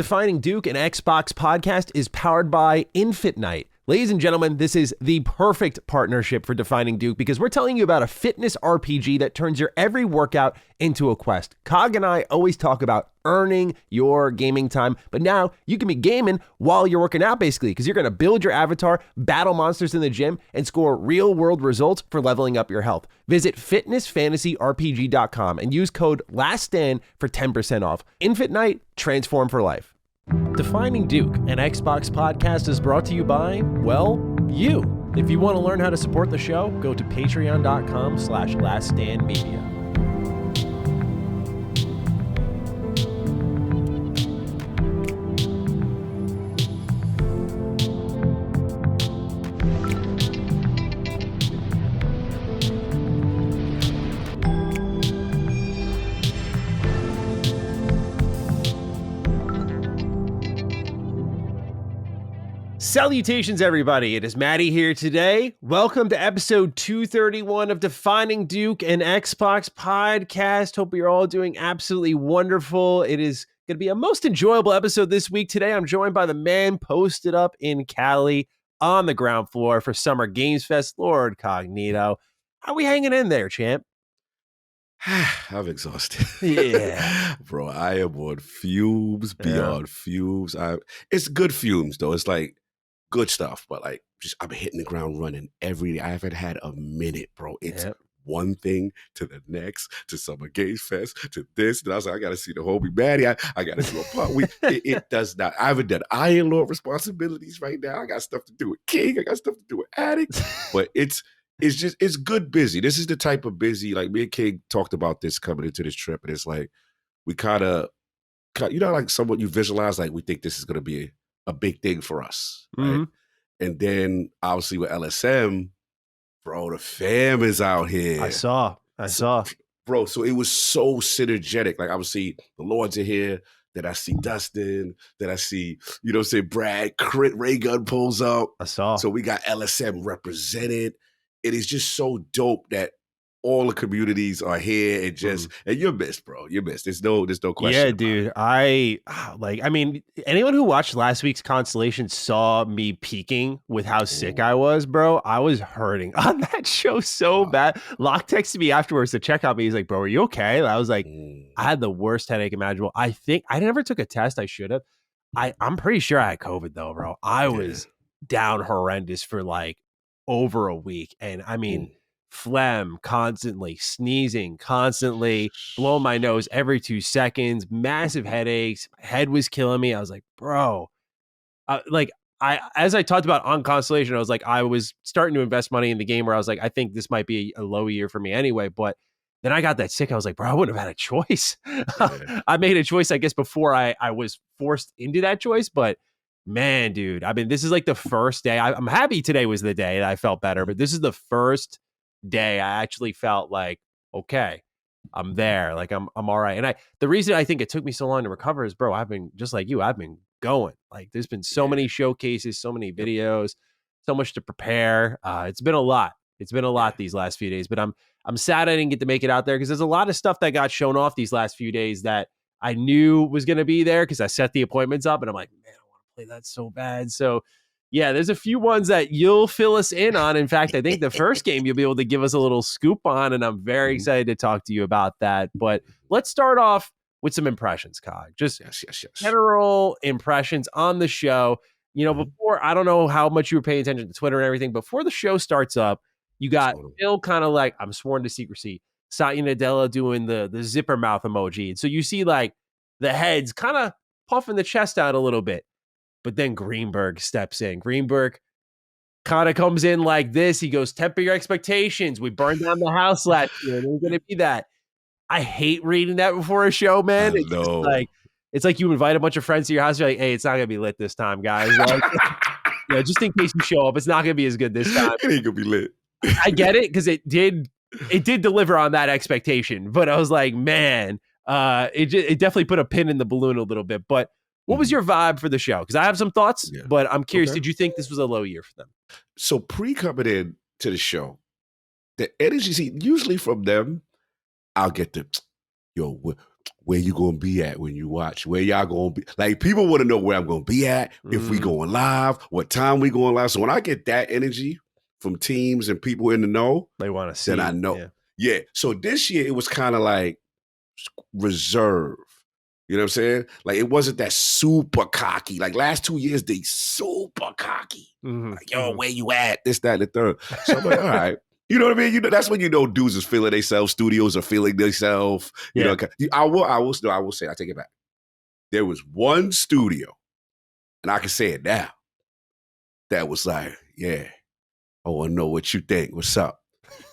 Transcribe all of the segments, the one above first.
Defining Duke, an Xbox podcast, is powered by Night. Ladies and gentlemen, this is the perfect partnership for Defining Duke because we're telling you about a fitness RPG that turns your every workout into a quest. Cog and I always talk about earning your gaming time, but now you can be gaming while you're working out basically because you're going to build your avatar, battle monsters in the gym, and score real-world results for leveling up your health. Visit fitnessfantasyrpg.com and use code LASTSTAND for 10% off. Night, transform for life. Defining Duke, an Xbox podcast, is brought to you by, well, you. If you want to learn how to support the show, go to patreon.com/laststandmedia. Salutations, everybody. It is Maddie here today. Welcome to episode 231 of Defining Duke, an Xbox podcast. Hope you're all doing absolutely wonderful. It is going to be a most enjoyable episode this week. Today, I'm joined by the man posted up in Cali on the ground floor for Summer Games Fest, Lord Cognito. How are we hanging in there, champ? I'm exhausted. Yeah. Bro, I am on fumes beyond fumes. It's good fumes, though. It's like good stuff, but like just I'm hitting the ground running every day. I haven't had a minute, bro. It's one thing to the next, to Summer Games Fest, to this. And I was like, I gotta see the homie Maddie. I gotta do a part. It does not. I haven't done Iron Lord responsibilities right now. I got stuff to do with King. I got stuff to do with Addict. But it's good busy. This is the type of busy, like me and King talked about this coming into this trip, and it's like we kind of, like somewhat you visualize, like we think this is gonna be a big thing for us, right? Mm-hmm. And then obviously with LSM, bro, the fam is out here. I saw. Bro, so it was so synergetic. Like obviously the Lords are here, that I see Dustin, that I see, Brad, Crit, Ray Gun pulls up. I saw. So we got LSM represented. It is just so dope that all the communities are here and and you're missed, bro. You're missed. There's no question. Yeah, dude. Anyone who watched last week's Constellation saw me peaking with how sick I was, bro. I was hurting on that show so bad. Locke texted me afterwards to check on me. He's like, bro, are you okay? I was like, I had the worst headache imaginable. I think I never took a test. I should have. I'm pretty sure I had COVID though, bro. I was down horrendous for like over a week. And I mean, phlegm constantly, sneezing constantly, blowing my nose every 2 seconds, massive headaches. My head was killing me. I was like, bro, as I talked about on Constellation, I was like, I was starting to invest money in the game where I was like, I think this might be a low year for me anyway. But then I got that sick. I was like, bro, I wouldn't have had a choice. I made a choice, I guess, before I was forced into that choice. But man, dude, I mean, this is like the first day. I'm happy today was the day that I felt better, but this is the first day I actually felt like, okay, I'm there. Like I'm all right. And the reason I think it took me so long to recover is, bro, I've been just like you. I've been going. Like there's been so many showcases, so many videos, so much to prepare. It's been a lot. It's been a lot these last few days, but I'm sad I didn't get to make it out there because there's a lot of stuff that got shown off these last few days that I knew was going to be there because I set the appointments up and I'm like, man, I want to play that so bad. So yeah, there's a few ones that you'll fill us in on. In fact, I think the first game you'll be able to give us a little scoop on, and I'm very excited to talk to you about that. But let's start off with some impressions, Cog. Just general impressions on the show. Before, I don't know how much you were paying attention to Twitter and everything. Before the show starts up, you got Phil kind of like, I'm sworn to secrecy, Satya Nadella doing the zipper mouth emoji. And so you see like the heads kind of puffing the chest out a little bit. But then Greenberg steps in. Greenberg kind of comes in like this. He goes, temper your expectations. We burned down the house last year. And it's going to be that. I hate reading that before a show, man. It's like you invite a bunch of friends to your house. You're like, hey, it's not going to be lit this time, guys. Like, just in case you show up, it's not going to be as good this time. It ain't going to be lit. I get it because it did deliver on that expectation. But I was like, man, it definitely put a pin in the balloon a little bit. But what was your vibe for the show? Because I have some thoughts, but I'm curious. Did you think this was a low year for them? So coming in to the show, the energy, usually from them, I'll get the, where you gonna be at when you watch, where y'all gonna be. Like, people want to know where I'm gonna be at, if we going live, what time we going live. So when I get that energy from teams and people in the know, they want to see, then I know. Yeah. So this year it was kind of like reserve. You know what I'm saying? Like, it wasn't that super cocky. Like, last 2 years, they super cocky. Like, yo, where you at? This, that, and the third. So I'm like, all right. You know what I mean? You know, that's when you know dudes is feeling themselves, studios are feeling themselves. You know, I will say, I take it back. There was one studio, and I can say it now, that was like, yeah, I want to know what you think. What's up?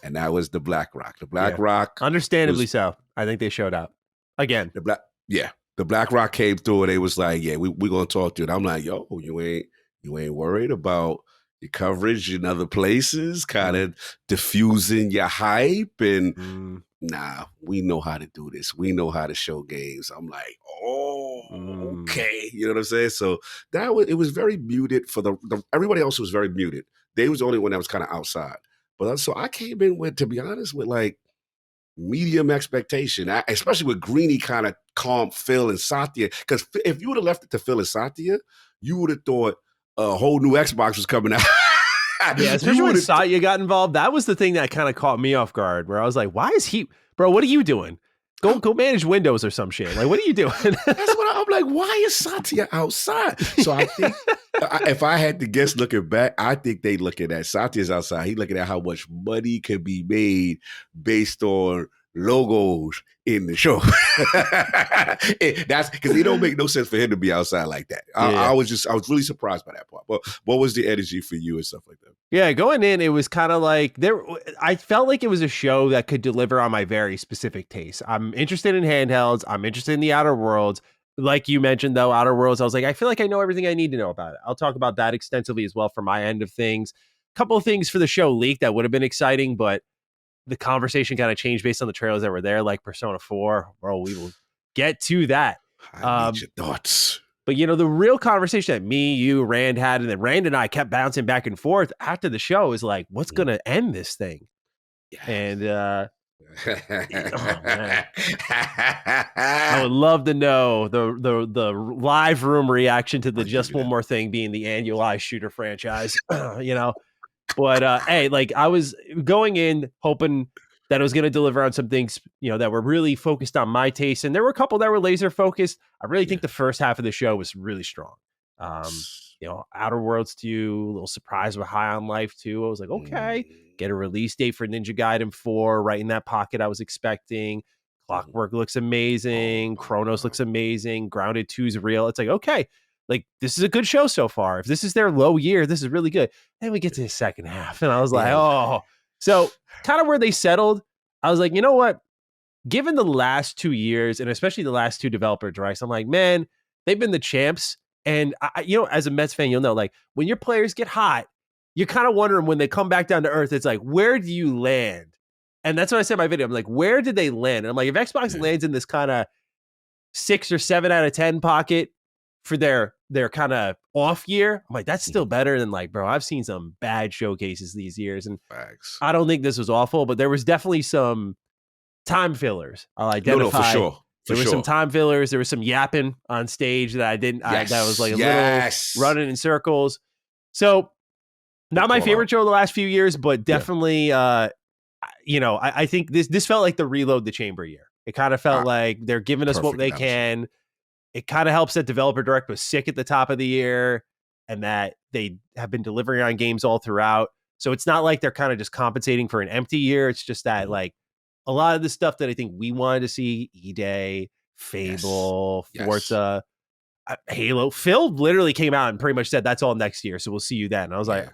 And that was the Black Rock. The Black Rock. Understandably so. I think they showed up. Again. The Black Rock came through and they was like, yeah, we're going to talk to it. I'm like, yo, you ain't worried about your coverage in other places, kind of diffusing your hype. And nah, we know how to do this. We know how to show games. I'm like, okay. You know what I'm saying? So it was very muted for everybody else was very muted. They was the only one that was kind of outside. But so I came in with, to be honest, with like medium expectation, especially with Greeny kind of calm Phil and Satya. Because if you would have left it to Phil and Satya, you would have thought a whole new Xbox was coming out. Yeah, especially when Satya got involved. That was the thing that kind of caught me off guard, where I was like, why is he, bro, what are you doing? Go manage Windows or some shit. Like, what are you doing? That's what I'm like, why is Satya outside? So I think if I had to guess looking back, I think they looking at Satya's outside. He looking at how much money can be made based on logos in the show. That's because it don't make no sense for him to be outside like that. I was really surprised by that part. But what was the energy for you and stuff like that? Yeah, going in, it was kind of like I felt like it was a show that could deliver on my very specific taste. I'm interested in handhelds. I'm interested in the Outer Worlds. Like you mentioned, though, Outer Worlds, I was like, I feel like I know everything I need to know about it. I'll talk about that extensively as well from my end of things. A couple of things for the show leaked that would have been exciting, but the conversation kind of changed based on the trailers that were there, like Persona 4. Bro, we will get to that. I need your thoughts. But, you know, the real conversation that me, you, Rand had, and then Rand and I kept bouncing back and forth after the show is like, what's going to end this thing? Yes. And I would love to know the live room reaction to the Just One More Thing being the annualized shooter franchise, you know. But hey, like, I was going in hoping that it was going to deliver on some things, you know, that were really focused on my taste. And there were a couple that were laser focused. I really think the first half of the show was really strong. You know, Outer Worlds 2, a little surprise with High on Life 2. I was like, okay, get a release date for Ninja Gaiden 4 right in that pocket I was expecting. Clockwork looks amazing. Chronos looks amazing. Grounded 2 is real. It's like, okay, like, this is a good show so far. If this is their low year, this is really good. Then we get to the second half, and I was like, oh. So kind of where they settled, I was like, you know what? Given the last 2 years, and especially the last 2 developer directs, I'm like, man, they've been the champs. And, you know, as a Mets fan, you'll know, like, when your players get hot, you're kind of wondering when they come back down to earth, it's like, where do you land? And that's what I said in my video. I'm like, where did they land? And I'm like, if Xbox lands in this kind of 6 or 7 out of 10 pocket for their kind of off year, I'm like, that's still better than, like, bro, I've seen some bad showcases these years. And I don't think this was awful, but there was definitely some time fillers. I'll identify. No, for sure. There was some time fillers. There was some yapping on stage that I didn't. That was like a little running in circles. So, not my favorite show of the last few years, but definitely, you know, I think this felt like the reload the chamber year. It kind of felt like they're giving us what they can. It kind of helps that Developer Direct was sick at the top of the year, and that they have been delivering on games all throughout. So it's not like they're kind of just compensating for an empty year. It's just that, like, a lot of the stuff that I think we wanted to see, E-Day, Fable, Forza, Halo. Phil literally came out and pretty much said, that's all next year, so we'll see you then. And I was like,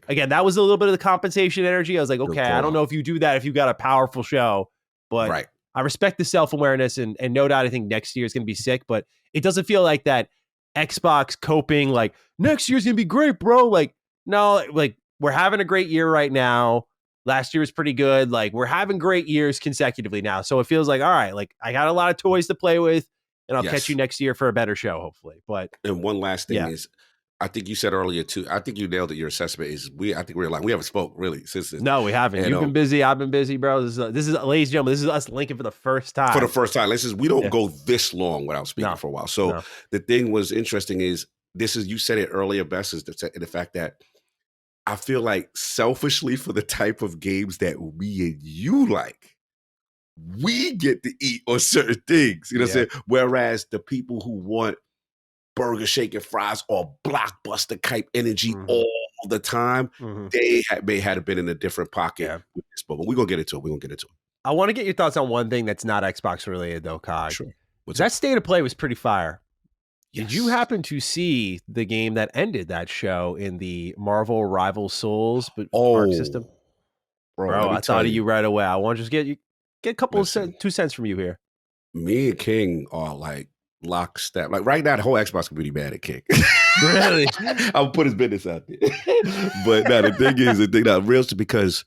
again, that was a little bit of the compensation energy. I was like, okay, I don't know if you do that if you got a powerful show, but I respect the self-awareness, and no doubt I think next year is going to be sick, but it doesn't feel like that Xbox coping, like, next year's going to be great, bro. Like, no, like, we're having a great year right now. Last year was pretty good. Like, we're having great years consecutively now. So it feels like, all right, like, I got a lot of toys to play with, and I'll catch you next year for a better show, hopefully. But and one last thing is, I think you said earlier too. I think you nailed it. Your assessment is I think we're aligned. We haven't spoke really since this. No, we haven't. And, You've been busy. I've been busy, bro. This is, ladies and gentlemen, this is us linking for the first time. For the first time. We don't go this long without speaking for a while. So the thing was interesting is you said it earlier best, is the fact that I feel like selfishly for the type of games that we and you like, we get to eat on certain things. You know what I'm saying? Whereas the people who want burger, shake, and fries or blockbuster type energy all the time, they may have been in a different pocket with this. But we're going to get into it. I want to get your thoughts on one thing that's not Xbox related, though, Cog. Sure. That State of Play was pretty fire. Yes. Did you happen to see the game that ended that show in the Marvel Rival Souls Arc system? Bro, I thought of you right away. I want to just get a couple of 2 cents from you here. Me and King are like lockstep. Like right now, the whole Xbox community mad at King. Really? I'll put his business out there. But no, the thing that real is because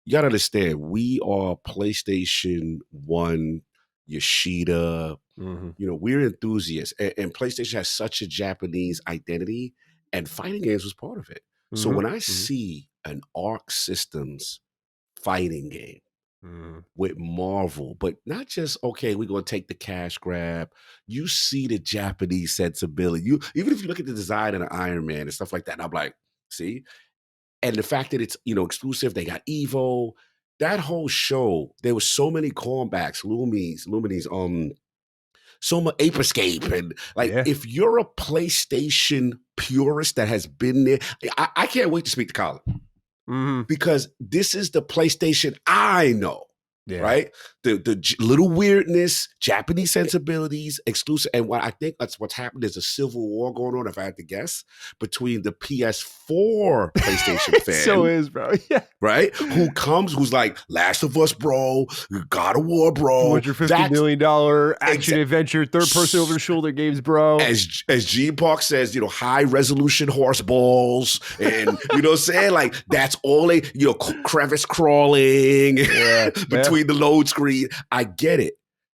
you gotta understand, we are PlayStation 1, Yoshida. We're enthusiasts, and PlayStation has such a Japanese identity, and fighting games was part of it. So when I see an Arc Systems fighting game with Marvel, but not just, okay, we're going to take the cash grab. You see the Japanese sensibility. Even if you look at the design of the Iron Man and stuff like that, and I'm like, see? And the fact that it's, exclusive, they got Evo, that whole show, there was so many callbacks, Lumines, so much Ape Escape. And if you're a PlayStation purist that has been there, I can't wait to speak to Colin. Because this is the PlayStation I know, right? The little weirdness, Japanese sensibilities, exclusive. And what I think that's what's happened is a civil war going on, if I had to guess, between the PS4 PlayStation fan. So is, bro. Yeah. Right? Who's like, Last of Us, bro, God of War, bro. $250 million action adventure, third-person over-the-shoulder games, bro. As Gene Park says, high-resolution horse balls. And, you know what I'm saying? Like, that's all they, crevice crawling between the load screen. I get it.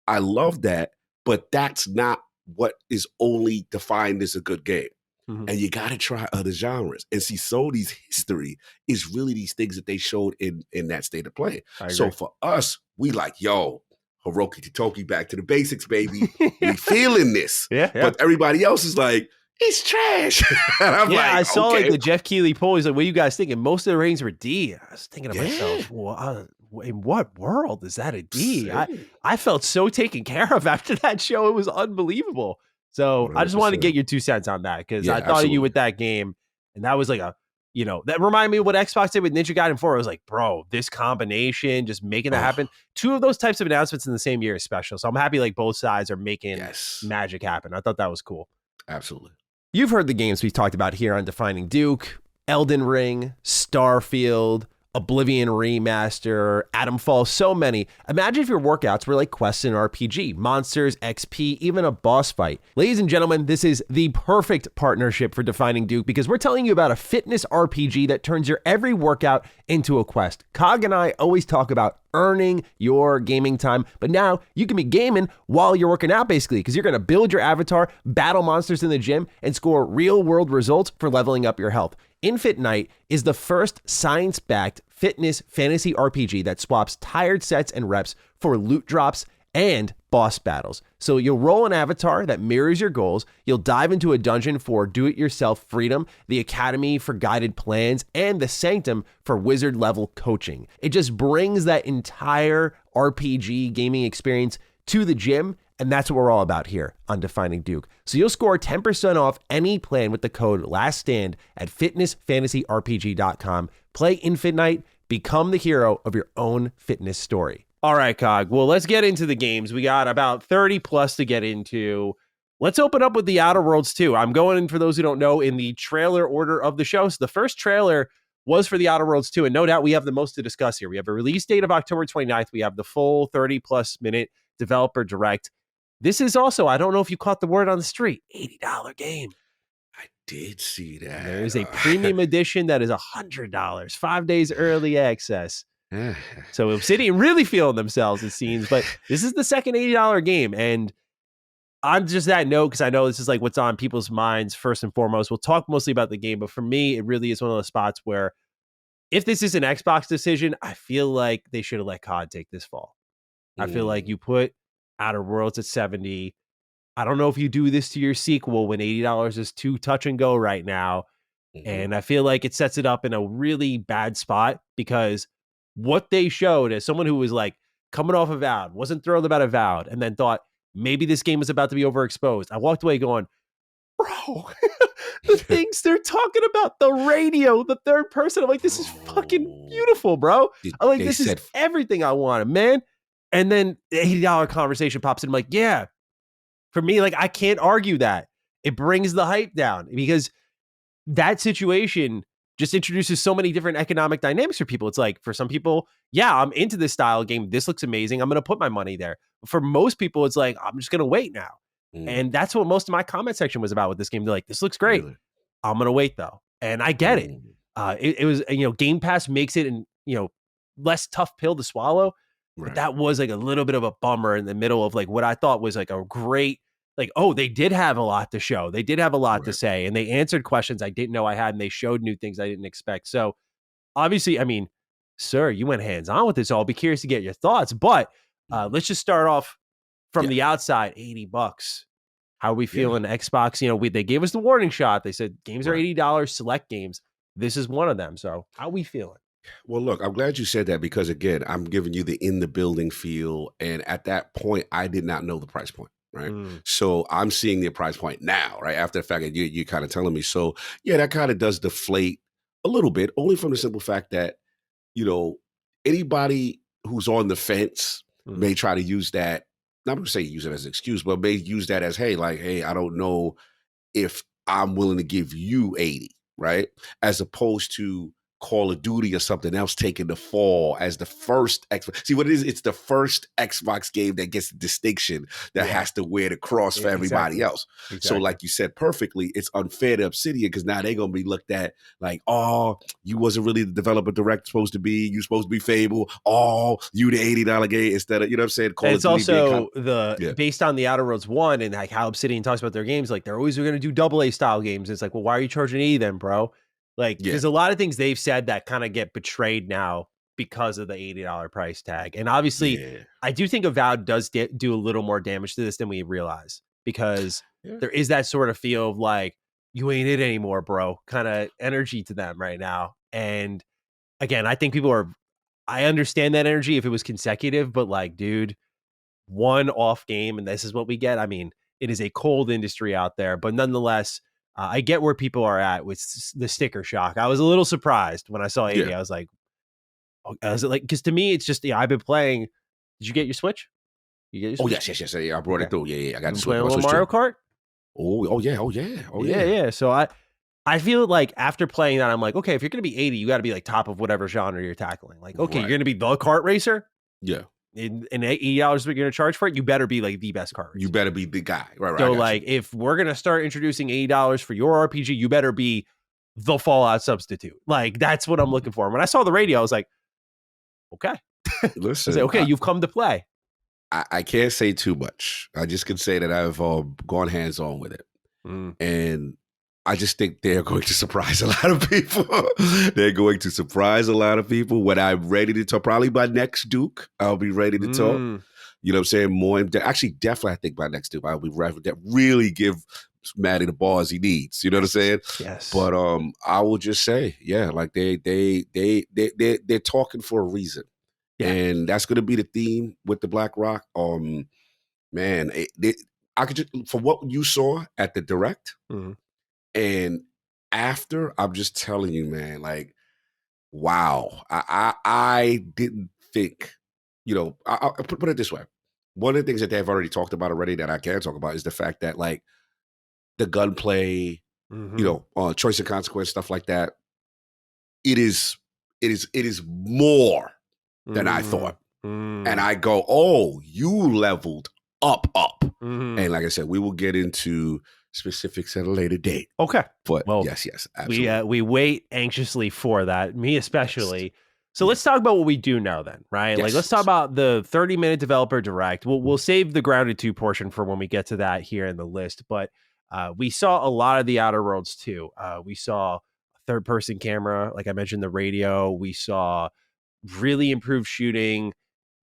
I love that. But that's not what is only defined as a good game. And you got to try other genres. And see, Sony's history is really these things that they showed in that State of Play. So for us, we like, yo, Hiroki Totoki, back to the basics, baby. We feeling this. But everybody else is like, it's trash. And I'm like, I saw like the Jeff Keighley poll. He's like, what are you guys thinking? Most of the ratings were D. I was thinking to myself, well, in what world is that a D? I felt so taken care of after that show. It was unbelievable. So 100%. I just wanted to get your 2 cents on that, because I thought of you with that game, and that was like that reminded me of what Xbox did with Ninja Gaiden 4. I was like, bro, this combination, just making that happen. 2 of those types of announcements in the same year is special. So I'm happy like both sides are making magic happen. I thought that was cool. Absolutely. You've heard the games we've talked about here on Defining Duke: Elden Ring, Starfield, Oblivion Remaster, Atomfall, so many. Imagine if your workouts were like quests in RPG, monsters, XP, even a boss fight. Ladies and gentlemen, this is the perfect partnership for Defining Duke, because we're telling you about a fitness RPG that turns your every workout into a quest. Cog and I always talk about earning your gaming time, but now you can be gaming while you're working out, basically, because you're going to build your avatar, battle monsters in the gym, and score real-world results for leveling up your health. Infit Night is the first science-backed fitness fantasy RPG that swaps tired sets and reps for loot drops and boss battles. So you'll roll an avatar that mirrors your goals, you'll dive into a dungeon for do-it-yourself freedom, the Academy for guided plans, and the Sanctum for wizard-level coaching. It just brings that entire RPG gaming experience to the gym, and that's what we're all about here on Defining Duke. So you'll score 10% off any plan with the code LASTSTAND at fitnessfantasyrpg.com. Play Infant Night, become the hero of your own fitness story. All right, Cog. Well, let's get into the games. We got about 30 plus to get into. Let's open up with the Outer Worlds 2. I'm going in, for those who don't know, in the trailer order of the show. So the first trailer was for the Outer Worlds 2, and no doubt we have the most to discuss here. We have a release date of October 29th. We have the full 30 plus minute developer direct. This is also, I don't know if you caught the word on the street, $80 game. I did see that. There is a premium edition that is $100, 5 days early access. So Obsidian really feeling themselves, it seems. But this is the second $80 game. And on just that note, because I know this is like what's on people's minds first and foremost, we'll talk mostly about the game, but for me, it really is one of those spots where if this is an Xbox decision, I feel like they should have let COD take this fall. I feel like you put Outer Worlds at 70. I don't know if you do this to your sequel when $80 is too touch and go right now. And I feel like it sets it up in a really bad spot because what they showed as someone who was like coming off Avowed, wasn't thrilled about Avowed, and then thought maybe this game was about to be overexposed. I walked away going, bro, the things they're talking about, the radio, the third person. I'm like, this is fucking beautiful, bro. I'm like, this is everything I wanted, man. And then the $80 conversation pops in. I'm like, yeah, for me, like, I can't argue that. It brings the hype down because that situation just introduces so many different economic dynamics for people. It's like, for some people, yeah, I'm into this style game. This looks amazing. I'm going to put my money there. For most people, it's like, I'm just going to wait now. And that's what most of my comment section was about with this game. They're like, this looks great. Really? I'm going to wait though. And I get it. It was, Game Pass makes it less tough pill to swallow. Right. But that was like a little bit of a bummer in the middle of like what I thought was like a great, like, oh, they did have a lot to show. They did have a lot to say, and they answered questions I didn't know I had, and they showed new things I didn't expect. So obviously, I mean, sir, you went hands-on with this. I'll be curious to get your thoughts, but let's just start off from the outside. $80. How are we feeling? Xbox, they gave us the warning shot. They said games are $80, select games. This is one of them. So how are we feeling? Well, look, I'm glad you said that because, again, I'm giving you the in the building feel. And at that point, I did not know the price point. Right. So I'm seeing the price point now, right? After the fact that you're kind of telling me. So, yeah, that kind of does deflate a little bit, only from the simple fact that, anybody who's on the fence may try to use that. Not going to say use it as an excuse, but may use that as, hey, I don't know if I'm willing to give you 80, right? As opposed to Call of Duty or something else taking the fall as the first Xbox. See what it is? It's the first Xbox game that gets the distinction that has to wear the cross for everybody else. Exactly. So like you said perfectly, it's unfair to Obsidian because now they're going to be looked at like, oh, you wasn't really the developer direct supposed to be. You supposed to be Fable. Oh, you the $80 game instead of, you know what I'm saying? Call of Duty also based on the Outer Worlds 1 and like how Obsidian talks about their games, like they're always going to do AA style games. It's like, well, why are you charging 80 then, bro? Like, there's a lot of things they've said that kind of get betrayed now because of the $80 price tag. And obviously, I do think Avowed does do a little more damage to this than we realize because there is that sort of feel of like, you ain't it anymore, bro, kind of energy to them right now. And again, I think I understand that energy if it was consecutive, but like, dude, one off game and this is what we get. I mean, it is a cold industry out there, but nonetheless, I get where people are at with the sticker shock. I was a little surprised when I saw 80. I was like, because to me, it's just, I've been playing. Did you get your Switch? You get your Switch? Oh, yes. Yeah, I brought it through. Yeah. I got the Switch. Playing a little Mario Kart? Oh, yeah. So I feel like after playing that, I'm like, okay, if you're going to be 80, you got to be like top of whatever genre you're tackling. Like, okay, you're going to be the kart racer? Yeah. And $80 what you're going to charge for it, you better be like the best kart racer. You better be the guy. Right. So like, if we're going to start introducing $80 for your RPG, you better be the Fallout substitute. Like, that's what I'm looking for. And when I saw the radio, I was like, okay. Listen. I was like, okay, you've come to play. I can't say too much. I just can say that I've gone hands-on with it. And I just think they're going to surprise a lot of people. They're going to surprise a lot of people. When I'm ready to talk, probably by next Duke, I'll be ready to talk. You know what I'm saying? More actually, definitely, I think by next Duke, I'll be ready to really give Matty the bars he needs. You know what I'm saying? Yes. But I will just say, like they're talking for a reason, and that's going to be the theme with the Black Rock. Man, I could just, for what you saw at the direct. And after, I'm just telling you, man, like, wow. I didn't think, I'll put it this way. One of the things that they've already talked about already that I can talk about is the fact that, like, the gunplay, choice and consequence, stuff like that, it is more than I thought. And I go, oh, you leveled up. And like I said, we will get into specifics at a later date. Okay. But yes, absolutely. We wait anxiously for that, me especially. Yes. So let's talk about what we do know then, right? Yes. Like, let's talk about the 30-minute developer direct. We'll save the Grounded 2 portion for when we get to that here in the list. But we saw a lot of the Outer Worlds too. We saw a third-person camera, like I mentioned, the radio. We saw really improved shooting,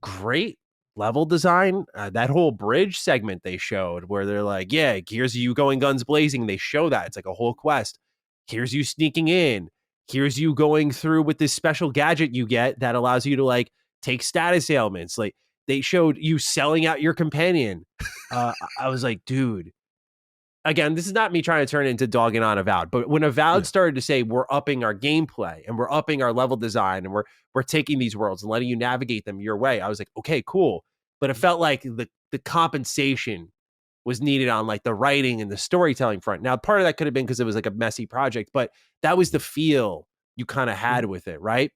great level design. That whole bridge segment they showed where they're like, yeah, here's you going guns blazing. They show that. It's like a whole quest. Here's you sneaking in. Here's you going through with this special gadget you get that allows you to like take status ailments. Like they showed you selling out your companion. I was like, dude, again, this is not me trying to turn it into dogging on Avowed, but when Avowed started to say we're upping our gameplay and we're upping our level design and we're taking these worlds and letting you navigate them your way, I was like, okay, cool. But it felt like the compensation was needed on like the writing and the storytelling front. Now, part of that could have been because it was like a messy project, but that was the feel you kind of had with it, right?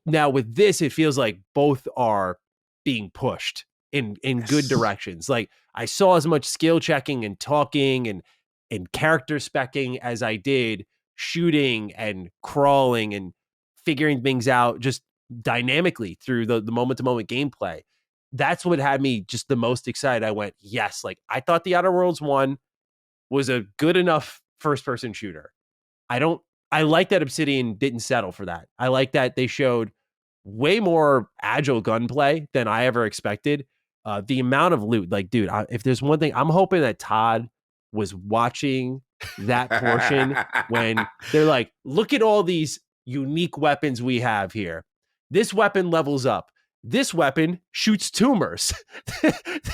Now with this, it feels like both are being pushed in good directions. Like I saw as much skill checking and talking and character specking as I did shooting and crawling and figuring things out just dynamically through the moment to moment gameplay. That's what had me just the most excited. I went, yes, like I thought the Outer Worlds 1 was a good enough first person shooter. I like that Obsidian didn't settle for that. I like that they showed way more agile gunplay than I ever expected. The amount of loot, like, dude, if there's one thing, I'm hoping that Todd was watching that portion when they're like, look at all these unique weapons we have here. This weapon levels up. This weapon shoots tumors.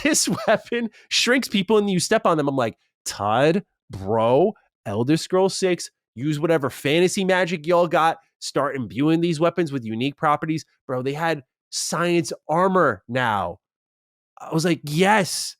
This weapon shrinks people and you step on them. I'm like, Todd, bro, Elder Scrolls 6, use whatever fantasy magic y'all got. Start imbuing these weapons with unique properties. Bro, they had science armor now. I was like, yes.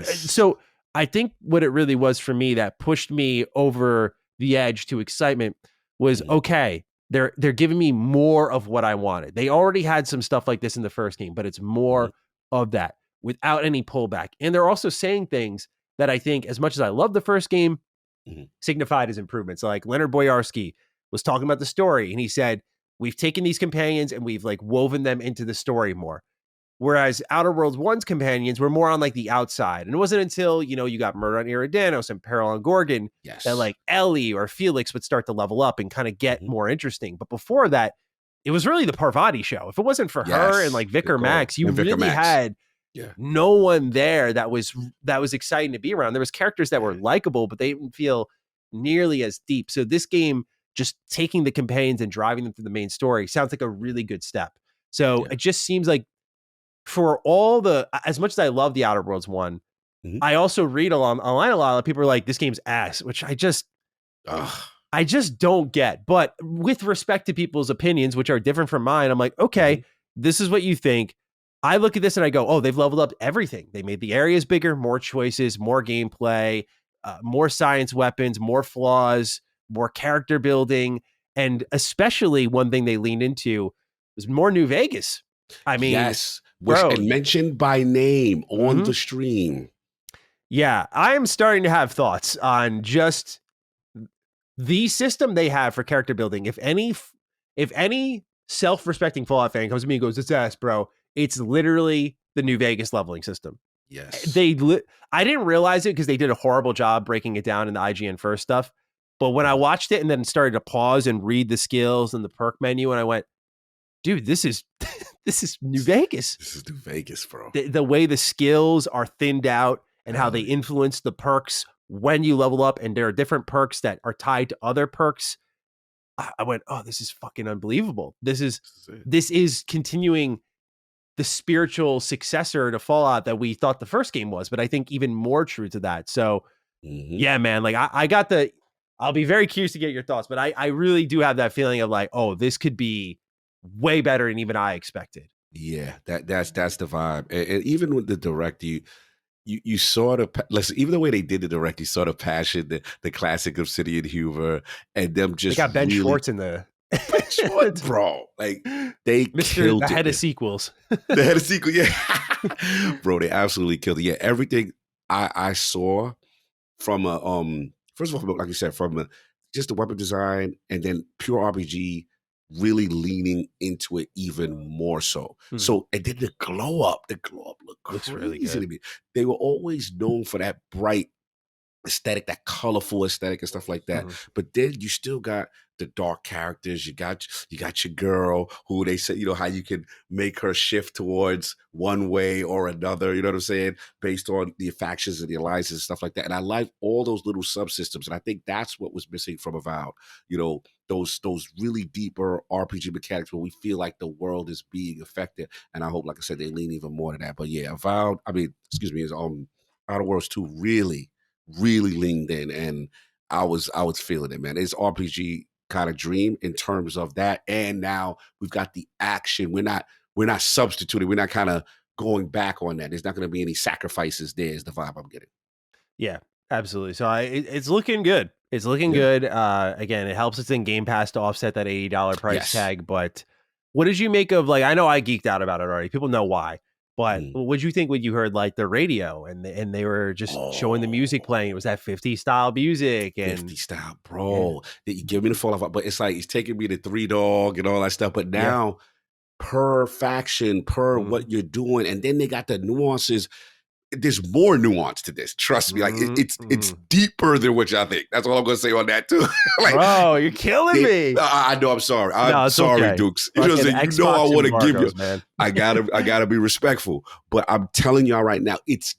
So I think what it really was for me that pushed me over the edge to excitement was, okay, they're giving me more of what I wanted. They already had some stuff like this in the first game, but it's more of that without any pullback. And they're also saying things that I think, as much as I love the first game, signified as improvements. Like Leonard Boyarsky was talking about the story, and he said, we've taken these companions and we've like woven them into the story more. Whereas Outer Worlds 1's companions were more on like the outside. And it wasn't until, you got Murder on Eridanos and Peril on Gorgon that like Ellie or Felix would start to level up and kind of get more interesting. But before that, it was really the Parvati show. If it wasn't for her and like Vicar Max, you really had no one there that was exciting to be around. There was characters that were likable, but they didn't feel nearly as deep. So this game, just taking the companions and driving them through the main story, sounds like a really good step. So it just seems like, for all as much as I love the Outer Worlds 1, I also read online a lot of people are like, this game's ass, which I just don't get. But with respect to people's opinions, which are different from mine, I'm like, okay, this is what you think. I look at this and I go, oh, they've leveled up everything. They made the areas bigger, more choices, more gameplay, more science weapons, more flaws, more character building. And especially one thing they leaned into was more New Vegas. I mean, and mentioned by name on the stream. Yeah, I am starting to have thoughts on just the system they have for character building. If any self-respecting Fallout fan comes to me and goes, "It's ass, bro," it's literally the New Vegas leveling system. Yes, I didn't realize it because they did a horrible job breaking it down in the IGN first stuff. But when I watched it and then started to pause and read the skills and the perk menu, and I went, dude, this is New Vegas. This is New Vegas, bro. The way the skills are thinned out and how they influence the perks when you level up, and there are different perks that are tied to other perks. I went, oh, this is fucking unbelievable. This is continuing the spiritual successor to Fallout that we thought the first game was, but I think even more true to that. So yeah, man, like I'll be very curious to get your thoughts, but I really do have that feeling of like, oh, this could be way better than even I expected. Yeah, that's the vibe. And even with the direct, you saw listen, even the way they did the direct, you saw the passion, the classic Obsidian humor, and them just they got Ben Schwartz in the Ben Schwartz, bro. Like they killed the head of sequels. The head of sequel, yeah. Bro, they absolutely killed it. Yeah, everything I saw from first of all, like you said, from just the weapon design and then pure RPG, really leaning into it even more so. So, and then the glow up looked Looks crazy really to good. me. They were always known for that bright aesthetic, that colorful aesthetic and stuff like that. But then you still got the dark characters. You got your girl who they say, you know, how you can make her shift towards one way or another, you know what I'm saying, based on the factions and the alliances and stuff like that. And I like all those little subsystems. And I think that's what was missing from Avowed. You know, those really deeper RPG mechanics where we feel like the world is being affected. And I hope, like I said, they lean even more to that. But yeah, Avowed, is Outer Worlds 2 really leaned in, and I was feeling it, man. It's RPG kind of dream in terms of that, and now we've got the action. We're not substituting. We're not kind of going back on that. There's not going to be any sacrifices. There is the vibe I'm getting. Yeah, absolutely. So it's looking good. It's looking good. Again, it helps it's in Game Pass to offset that $80 price tag. But what did you make of, like, I know I geeked out about it already. People know why. But what did you think when you heard like the radio and they were just showing the music playing? It was that 50 style music and 50 style, bro. You give me the fall off, but it's like he's taking me to Three Dog and all that stuff. But now per faction, per what you're doing, and then they got the nuances. There's more nuance to this. Trust me, like it's deeper than what y'all think. That's all I'm gonna say on that too. Like, bro, you're killing me. I know. I'm sorry. I'm sorry, okay. Dukes. You know what I'm saying? You know I want to give you. Man. I gotta be respectful. But I'm telling y'all right now, it's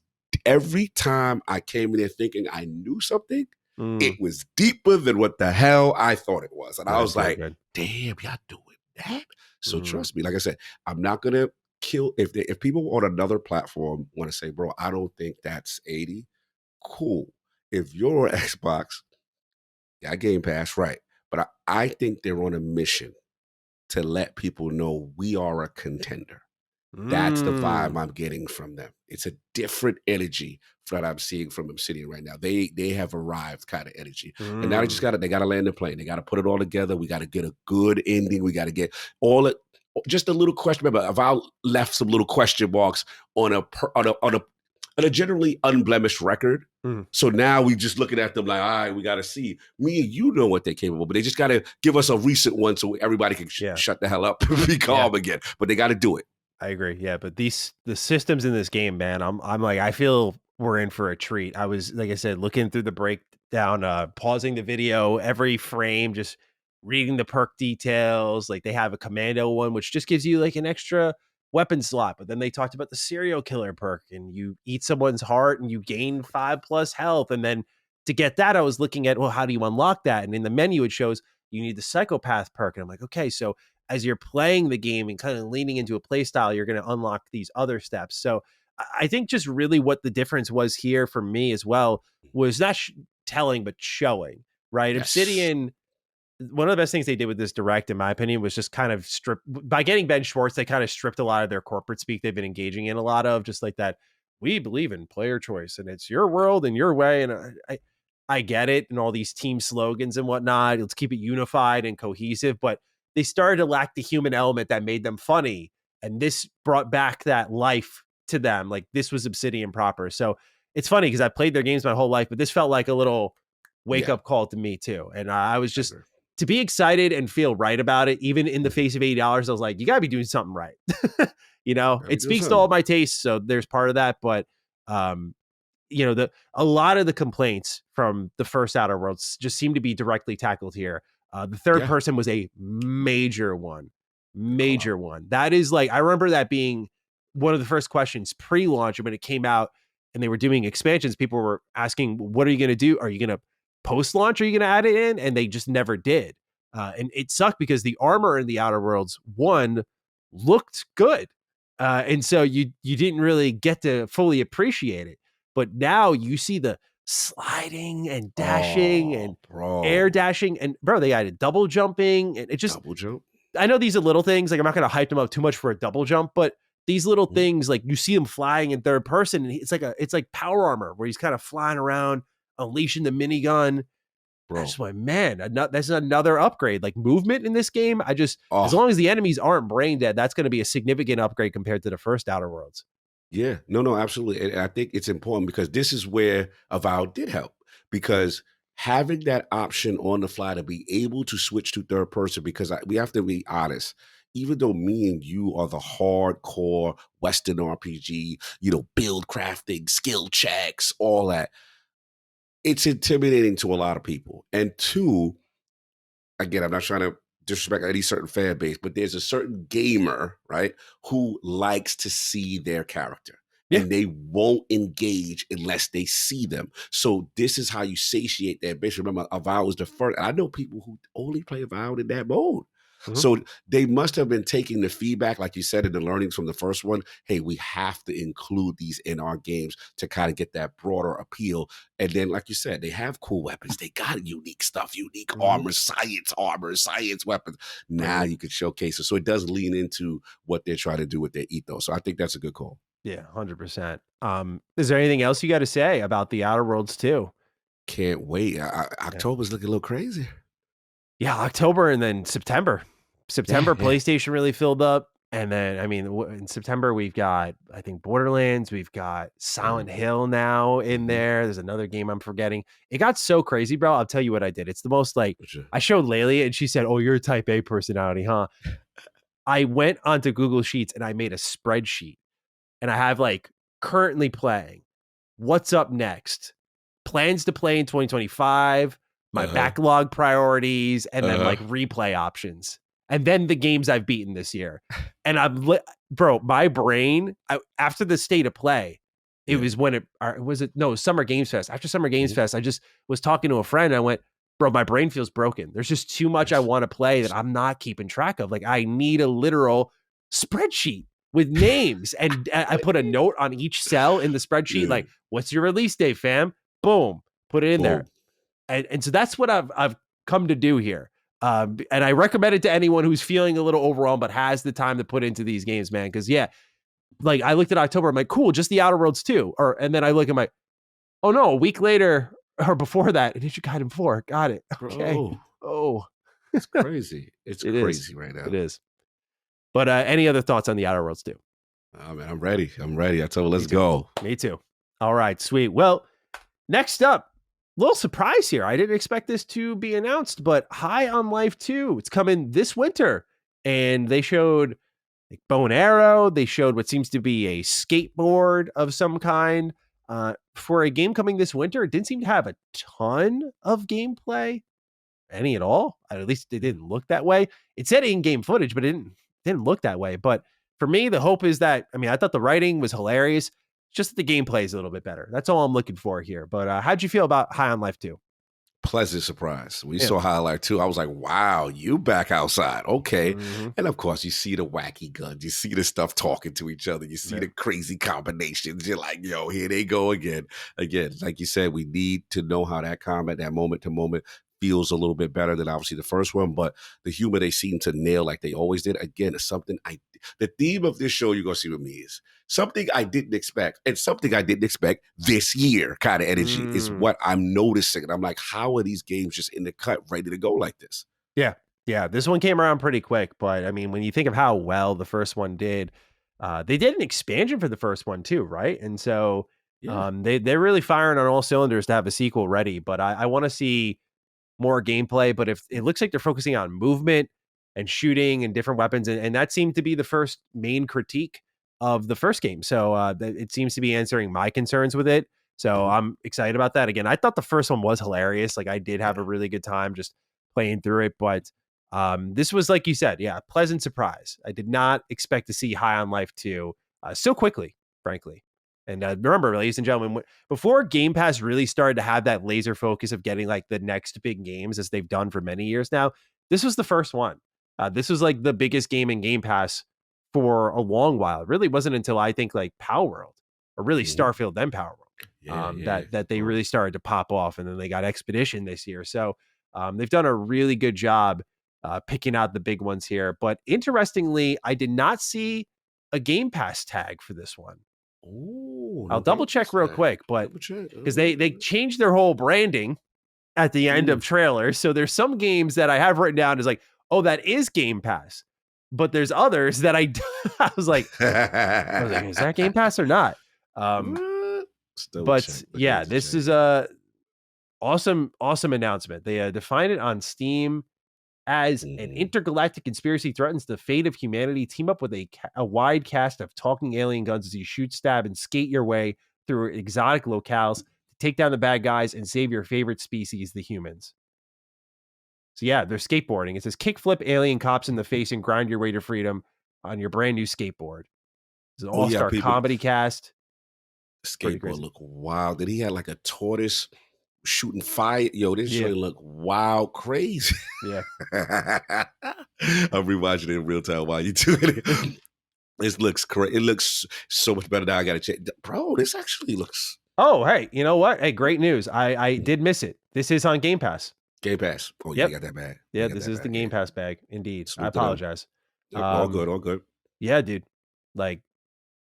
every time I came in there thinking I knew something, it was deeper than what the hell I thought it was, and I was like, damn, y'all doing that. So trust me. Like I said, I'm not gonna kill if people on another platform want to say, bro, I don't think that's 80. Cool. If you're on Xbox, got Game Pass, right? But I think they're on a mission to let people know we are a contender. That's the vibe I'm getting from them. It's a different energy that I'm seeing from Obsidian right now. They have arrived kind of energy. And now they gotta land the plane. They gotta put it all together. We gotta get a good ending. We gotta get all it. Just a little question. Remember, if I left some little question marks on a generally unblemished record. So now we just looking at them like, all right, we got to see. Me and you know what they're capable, but they just got to give us a recent one so everybody can shut the hell up and be calm again. But they got to do it. I agree. Yeah, but the systems in this game, man, I'm like, I feel we're in for a treat. I was, like I said, looking through the breakdown, pausing the video every frame, just reading the perk details. Like they have a commando one, which just gives you like an extra weapon slot. But then they talked about the serial killer perk, and you eat someone's heart and you gain 5+ health. And then to get that, I was looking at, well, how do you unlock that? And in the menu, it shows you need the psychopath perk. And I'm like, okay, so as you're playing the game and kind of leaning into a play style, you're going to unlock these other steps. So I think just really what the difference was here for me as well was not telling, but showing, right? Yes. Obsidian, one of the best things they did with this direct, in my opinion, was just kind of by getting Ben Schwartz, they kind of stripped a lot of their corporate speak they've been engaging in a lot of, just like that. We believe in player choice and it's your world and your way. And I get it. And all these team slogans and whatnot, let's keep it unified and cohesive, but they started to lack the human element that made them funny. And this brought back that life to them. Like this was Obsidian proper. So it's funny because I played their games my whole life, but this felt like a little wake up call to me too. And I was just to be excited and feel right about it, even in the face of $80, I was like, you gotta be doing something right. You know, it speaks to all my tastes. So there's part of that, but you know, a lot of the complaints from the first Outer Worlds just seem to be directly tackled here. The third person was a major one. That is like, I remember that being one of the first questions pre-launch when it came out and they were doing expansions. People were asking, what are you going to do? Are you going to post-launch? Are you going to add it in? And they just never did. And it sucked because the armor in the Outer Worlds 1 looked good. And so you didn't really get to fully appreciate it. But now you see the sliding and dashing and air dashing, and bro, they added double jumping, and it just double jump. I know these are little things, like I'm not going to hype them up too much for a double jump, but these little things, like you see him flying in third person, and it's like power armor where he's kind of flying around, unleashing the minigun. Bro. I just went, man, that's another upgrade. Like movement in this game, as long as the enemies aren't brain dead, that's going to be a significant upgrade compared to the first Outer Worlds. Yeah, no, absolutely. And I think it's important because this is where Avowed did help, because having that option on the fly to be able to switch to third person, because we have to be honest, even though me and you are the hardcore Western RPG, build crafting, skill checks, all that, it's intimidating to a lot of people. And two, again, I'm not trying to disrespect any certain fan base, but there's a certain gamer, right, who likes to see their character. Yeah. And they won't engage unless they see them. So this is how you satiate their ambition. Remember, Avowed was the first. I know people who only play Avowed in that mode. Mm-hmm. So they must have been taking the feedback, like you said, and the learnings from the first one. Hey, we have to include these in our games to kind of get that broader appeal. And then, like you said, they have cool weapons. They got unique stuff, unique armor, science weapons. Now you can showcase it. So it does lean into what they're trying to do with their ethos. So I think that's a good call. Yeah, 100%. Is there anything else you got to say about the Outer Worlds 2? Can't wait. October's looking a little crazy. Yeah, October and then September. PlayStation really filled up. And then, I mean, in September, we've got, I think, Borderlands. We've got Silent Hill now in there. There's another game I'm forgetting. It got so crazy, bro. I'll tell you what I did. It's the most I showed Laylee and she said, oh, you're a type A personality, huh? I went onto Google Sheets and I made a spreadsheet. And I have currently playing, what's up next, plans to play in 2025, my backlog priorities, and then replay options. And then the games I've beaten this year. And bro, my brain, after the state of play, it was when Summer Games Fest. After Summer Games Fest, I just was talking to a friend. And I went, bro, my brain feels broken. There's just too much I want to play that I'm not keeping track of. I need a literal spreadsheet with names. And I put a note on each cell in the spreadsheet, what's your release date, fam? Boom, put it in there. And so that's what I've come to do here. And I recommend it to anyone who's feeling a little overwhelmed, but has the time to put into these games, man. Because I looked at October, I'm like, cool, just the Outer Worlds 2. And then I look at oh no, a week later or before that, Ninja Gaiden 4. Got it. Okay. It's crazy. It's crazy right now. It is. But any other thoughts on the Outer Worlds 2? Oh man, I'm ready. I told you, let's go. Me too. All right, sweet. Well, next up, little surprise here. I didn't expect this to be announced, but High on Life 2. It's coming this winter. And they showed bow and arrow. They showed what seems to be a skateboard of some kind. For a game coming this winter, it didn't seem to have a ton of gameplay. Any at all. At least it didn't look that way. It said in-game footage, but it didn't look that way. But for me, the hope is that, I thought the writing was hilarious. Just that the gameplay is a little bit better. That's all I'm looking for here. But how'd you feel about High on Life 2? Pleasant surprise. We saw High on Life 2. I was like, wow, you back outside. Okay. Mm-hmm. And of course, you see the wacky guns. You see the stuff talking to each other. You see the crazy combinations. You're like, yo, here they go again. Again, like you said, we need to know how that combat, that moment to moment, feels a little bit better than obviously the first one, but the humor they seem to nail like they always did. Again, it's something the theme of this show you're going to see with me is something I didn't expect, and something I didn't expect this year kind of energy is what I'm noticing. And I'm like, how are these games just in the cut ready to go like this? Yeah. This one came around pretty quick, but when you think of how well the first one did, they did an expansion for the first one too, right? And so they're really firing on all cylinders to have a sequel ready, but I want to see more gameplay. But if it looks like they're focusing on movement and shooting and different weapons, and that seemed to be the first main critique of the first game. So it seems to be answering my concerns with it. So I'm excited about that. Again, I thought the first one was hilarious. I did have a really good time just playing through it. But this was, like you said, pleasant surprise. I did not expect to see High on Life 2 so quickly, frankly. And remember, ladies and gentlemen, before Game Pass really started to have that laser focus of getting the next big games, as they've done for many years now, this was the first one. This was the biggest game in Game Pass for a long while. It really wasn't until I think Power World, or really Starfield then Power World, that they really started to pop off. And then they got Expedition this year. So they've done a really good job picking out the big ones here. But interestingly, I did not see a Game Pass tag for this one. Ooh, I'll double check real quick, but because they changed their whole branding at the end of trailers. So there's some games that I have written down as that is Game Pass, but there's others that I was like, is that Game Pass or not? But this is awesome announcement. They defined it on Steam as an intergalactic conspiracy threatens the fate of humanity. Team up with a wide cast of talking alien guns as you shoot, stab, and skate your way through exotic locales to take down the bad guys and save your favorite species, the humans. So yeah, they're skateboarding. It says kickflip alien cops in the face and grind your way to freedom on your brand new skateboard. It's an all-star comedy cast. Skateboard look wild. Did he have like a tortoise shooting fire? Yo, this really look wild, crazy. Yeah. I'm rewatching it in real time while you doing it. This looks crazy. It looks so much better now. I gotta check. Bro, this actually looks. Oh, hey, you know what? Hey, great news. I did miss it. This is on Game Pass. Game Pass. Oh, yeah, you got that bag. Yeah, this is the Game Pass bag. Indeed. I apologize. All good. Yeah, dude. Like,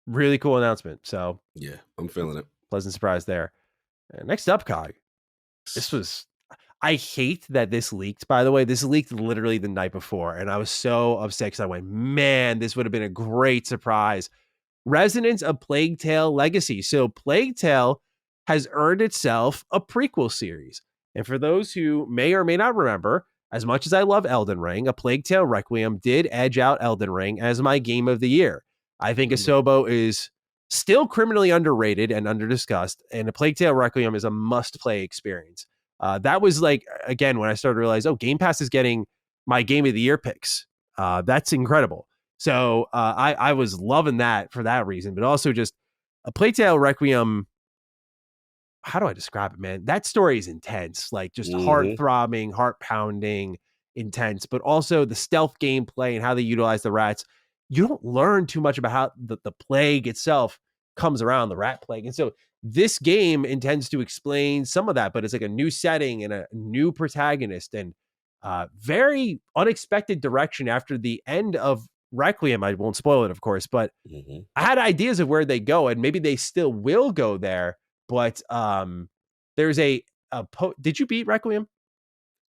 really cool announcement. So yeah, I'm feeling it. Pleasant surprise there. Next up, Cog. I hate that this leaked, by the way. This leaked literally the night before, and I was so upset because I went, man, this would have been a great surprise. Resonance of Plague Tale Legacy. So Plague Tale has earned itself a prequel series. And for those who may or may not remember, as much as I love Elden Ring, A Plague Tale Requiem did edge out Elden Ring as my game of the year. I think Asobo is still criminally underrated and underdiscussed, and A Plague Tale Requiem is a must-play experience. That was like, again, when I started to realize, Game Pass is getting my game of the year picks. That's incredible. So I was loving that for that reason, but also just A Plague Tale Requiem. How do I describe it, man? That story is intense, like just heart-throbbing, heart-pounding, intense, but also the stealth gameplay and how they utilize the rats. You don't learn too much about how the plague itself comes around, the rat plague. And so this game intends to explain some of that, but it's like a new setting and a new protagonist and very unexpected direction after the end of Requiem. I won't spoil it, of course, but I had ideas of where they go, and maybe they still will go there. But there's did you beat Requiem?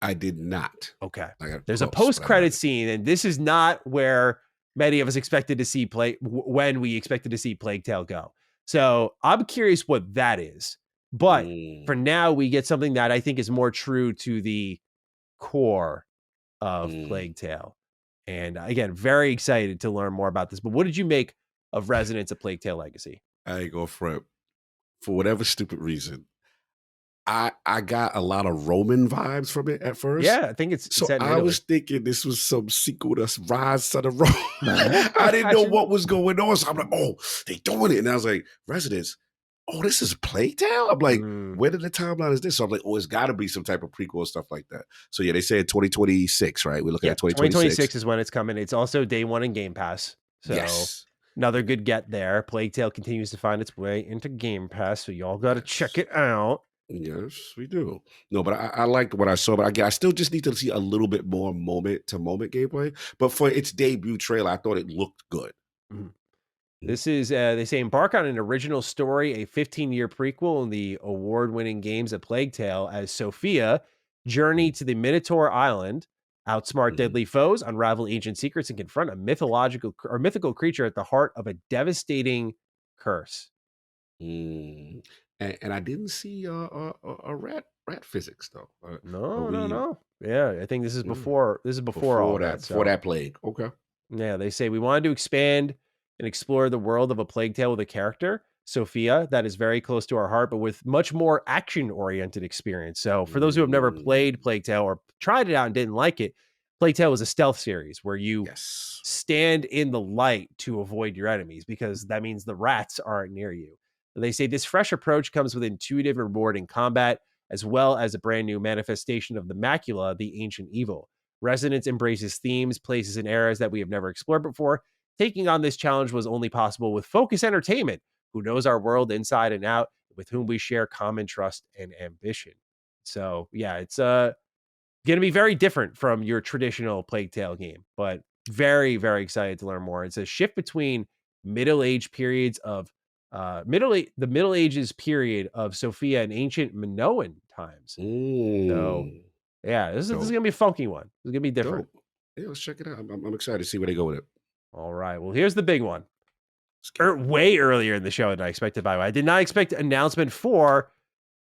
I did not. Okay. There's a post-credit scene, and this is not where many of us expected to see when we expected to see Plague Tale go. So I'm curious what that is. But for now, we get something that I think is more true to the core of Plague Tale. And again, very excited to learn more about this. But what did you make of Resonance of Plague Tale Legacy? I ain't gonna front. For whatever stupid reason, I got a lot of Roman vibes from it at first. Yeah, I think it's so I was thinking this was some sequel to Rise of the Rome. I didn't know what was going on. So I'm like, oh, they doing it. And I was like, Residence, oh, this is Plague Tale? I'm like, where did the timeline is this? So I'm like, oh, it's got to be some type of prequel and stuff like that. So yeah, they said 2026, right? We're looking at 2026. 2026 is when it's coming. It's also day one in Game Pass. So yes. Another good get there. Plague Tale continues to find its way into Game Pass, so y'all got to check it out. Yes, we do. No, but I liked what I saw, but I still just need to see a little bit more moment-to-moment gameplay. But for its debut trailer, I thought it looked good. This is, they say, embark on an original story, a 15-year prequel in the award-winning games of Plague Tale as Sophia journey to the Minotaur Island, outsmart deadly foes, unravel ancient secrets, and confront a mythical creature at the heart of a devastating curse. And I didn't see a rat physics though. No. Yeah, I think this is before. This is before all that. Before that plague. Okay. Yeah, they say we wanted to expand and explore the world of A Plague Tale with a character, Sophia, that is very close to our heart, but with much more action-oriented experience. So for those who have never played Plague Tale or tried it out and didn't like it, Plague Tale was a stealth series where you stand in the light to avoid your enemies because that means the rats aren't near you. They say this fresh approach comes with intuitive and rewarding combat, as well as a brand new manifestation of the macula, the ancient evil. Resonance embraces themes, places, and eras that we have never explored before. Taking on this challenge was only possible with Focus Entertainment, who knows our world inside and out, with whom we share common trust and ambition. So, yeah, it's going to be very different from your traditional Plague Tale game, but very, very excited to learn more. It's a shift between Middle Age periods of the Middle Ages period of Sophia and ancient Minoan times. So, yeah, this is going to be a funky one. This is going to be different. Dope. Yeah, let's check it out. I'm excited to see where they go with it. All right. Well, here's the big one. Way earlier in the show than I expected, by the way. I did not expect an announcement for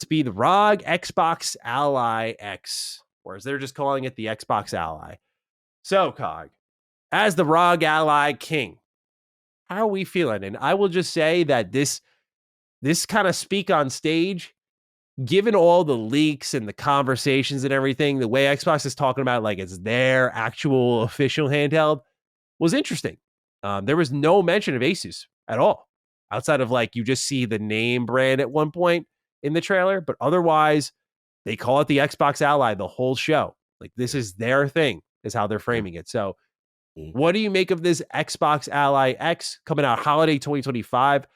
to be the ROG Xbox Ally X, or as they're just calling it, the Xbox Ally. So, Cog, as the ROG Ally King, how are we feeling? And I will just say that this kind of speak on stage, given all the leaks and the conversations and everything, the way Xbox is talking about like it's their actual official handheld was interesting. There was no mention of ASUS at all, outside of like you just see the name brand at one point in the trailer, but otherwise they call it the Xbox Ally the whole show. Like this is their thing, is how they're framing it. So what do you make of this Xbox Ally X coming out holiday 2025?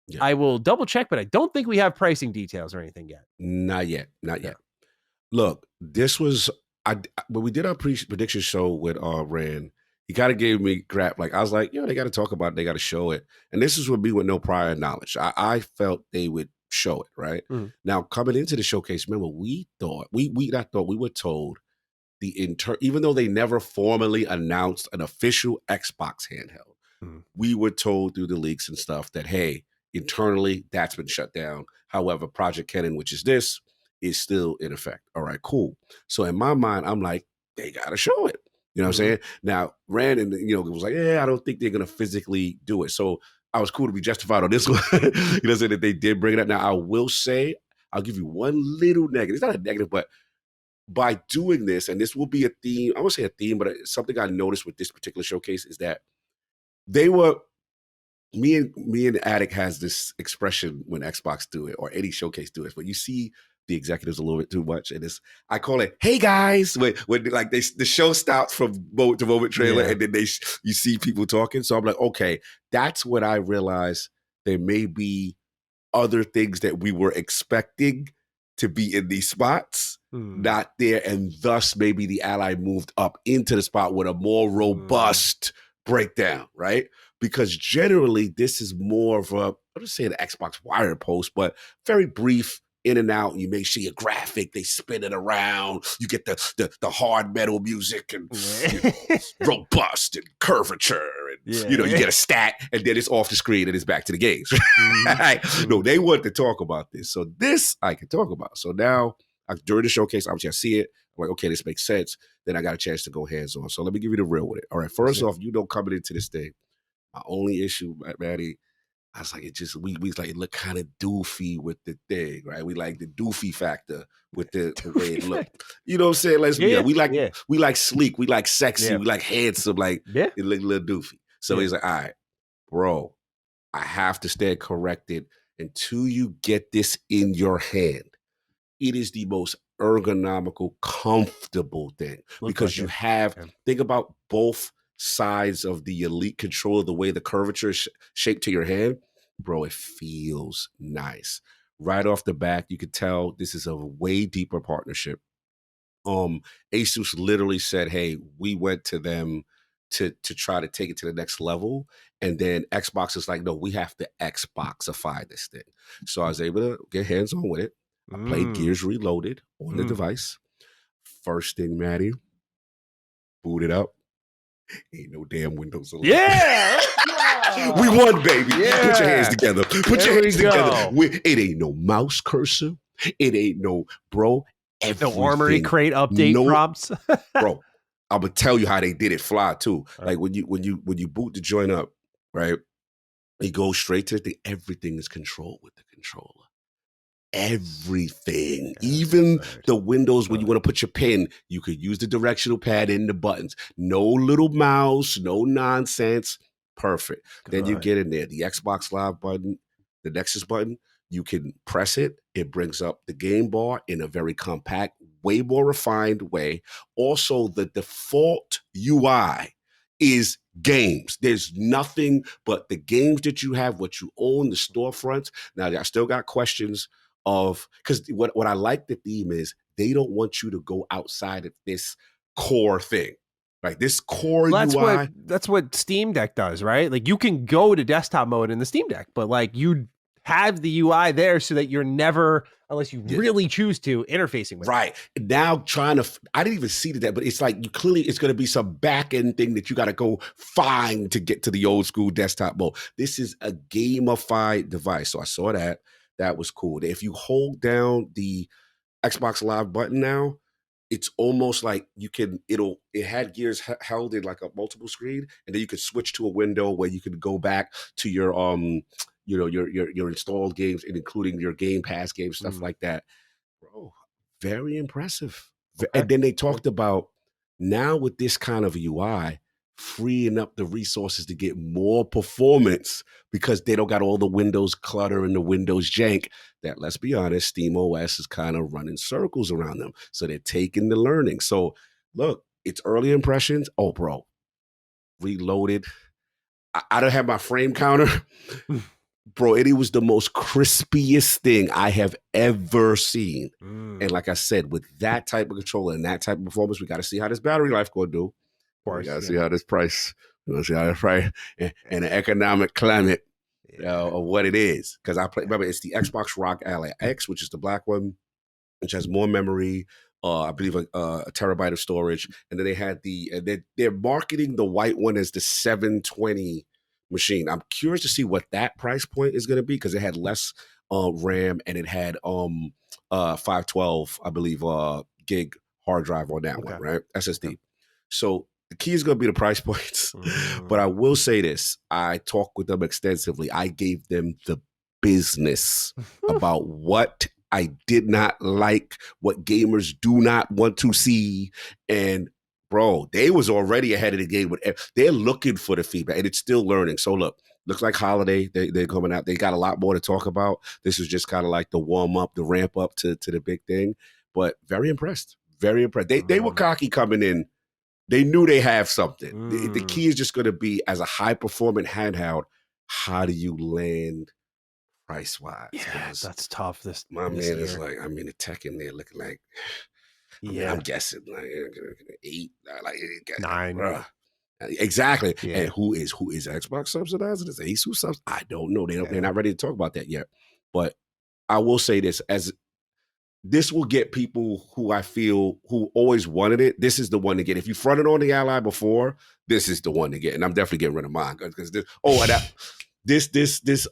Yeah. I will double check, but I don't think we have pricing details or anything yet. Not yet. Look, this was when we did our prediction show with Rand. He kind of gave me crap. Like I was like, they got to talk about it. They got to show it. And this is with me with no prior knowledge. I felt they would show it, right? Now coming into the showcase, remember we were told even though they never formally announced an official Xbox handheld, we were told through the leaks and stuff that hey, internally that's been shut down. However, Project Kennen, which is this, is still in effect. All right, cool. So in my mind, I'm like, they got to show it. You know what I'm saying? Now, Rand and was like, I don't think they're gonna physically do it. So I was cool to be justified on this one. Saying that they did bring it up. Now I will say, I'll give you one little negative. It's not a negative, but by doing this, and this will be a theme. I won't say a theme, but something I noticed with this particular showcase is that they were. Me and Attic has this expression when Xbox do it or any showcase do it, but you see the executives a little bit too much, and I call it "Hey guys" when like the show stops from moment to moment trailer, and then you see people talking. So I'm like, okay, that's what I realized. There may be other things that we were expecting to be in these spots, not there, and thus maybe the Ally moved up into the spot with a more robust breakdown, right? Because generally this is more of a, I'm just saying, an Xbox Wire post, but very brief, in and out. You may see a graphic, they spin it around, you get the hard metal music and robust and curvature, and you get a stat, and then it's off the screen and it's back to the games. No, they want to talk about this, so this I can talk about. So now during the showcase, obviously I see it, I'm like, okay, this makes sense. Then I got a chance to go hands on. So let me give you the real with it. All right, first off, coming into this thing, my only issue, Maddie, I was like, it just we like it looked kind of doofy with the thing, right? We like the doofy factor with the way it looked. You know what I'm saying? Let's be honest. We like sleek, we like sexy, we like handsome, like it looked a little doofy. So he's like, all right, bro, I have to stand corrected until you get this in your hand. It is the most ergonomical, comfortable thing because you have, think about both sides of the Elite controller, the way the curvature is shaped to your hand, bro, it feels nice. Right off the bat, you could tell this is a way deeper partnership. ASUS literally said, hey, we went to them to try to take it to the next level. And then Xbox is like, no, we have to Xboxify this thing. So I was able to get hands on with it. I played Gears Reloaded on the device. First thing, Maddie, boot it up. Ain't no damn Windows 11. Yeah! We won, baby. Yeah. Put your hands together. Put your hands together. It ain't no mouse cursor. It ain't no, bro. No Armory Crate update prompts. Bro, I'm gonna tell you how they did it fly too. Like when you boot the joint up, right? It goes straight to the everything is controlled with the controller. Everything, even the windows when you want to put your pin, you could use the directional pad in the buttons. No little mouse, no nonsense. Perfect. Then you get in there, the Xbox Live button, the Nexus button, you can press it. It brings up the game bar in a very compact, way more refined way. Also, the default UI is games. There's nothing but the games that you have, what you own, the storefronts. Now, I still got questions of, because what I like the theme is they don't want you to go outside of this core thing. Like this core UI. That's what Steam Deck does, right? Like you can go to desktop mode in the Steam Deck, but like you have the UI there so that you're never, unless you really choose to, interfacing with it. Now I didn't even see that, but it's like it's going to be some back end thing that you got to go find to get to the old school desktop mode. This is a gamified device. So I saw that. That was cool. If you hold down the Xbox Live button now, it's almost like it had gears held in like a multiple screen, and then you could switch to a window where you could go back to your your installed games, and including your Game Pass games, stuff like that. Bro, very impressive. Okay. And then they talked about now with this kind of UI, freeing up the resources to get more performance because they don't got all the Windows clutter and the Windows jank that, let's be honest, SteamOS is kind of running circles around them. So they're taking the learning. So look, it's early impressions. Oh, bro, Reloaded. I don't have my frame counter. Bro, it was the most crispiest thing I have ever seen. And like I said, with that type of controller and that type of performance, we got to see how this battery life going to do. We got to see how this price, and the economic climate of what it is. Because remember, it's the Xbox ROG Ally X, which is the black one, which has more memory, I believe a terabyte of storage. And then they had they're marketing the white one as the 720 machine. I'm curious to see what that price point is going to be because it had less RAM and it had 512, I believe, gig hard drive on that one, right? SSD. Okay. So the key is going to be the price points. But I will say this. I talked with them extensively. I gave them the business about what I did not like, what gamers do not want to see. And bro, they was already ahead of the game. They're looking for the feedback, and it's still learning. So look, looks like holiday. They're coming out. They got a lot more to talk about. This is just kind of like the warm up, the ramp up to the big thing. But very impressed. Very impressed. They were cocky coming in. They knew they have something. The key is just going to be, as a high-performant handheld, how do you land price-wise? Yeah, that's tough. My man is like, the tech in there looking like, I'm guessing like 8, like 9. Bruh. Exactly. Yeah. And who is Xbox subsidizing? Is ASUS subsidizing? I don't know. They're not ready to talk about that yet. But I will say this, as this will get people who I feel who always wanted it. This is the one to get. If you fronted on the Ally before, this is the one to get. And I'm definitely getting rid of mine because this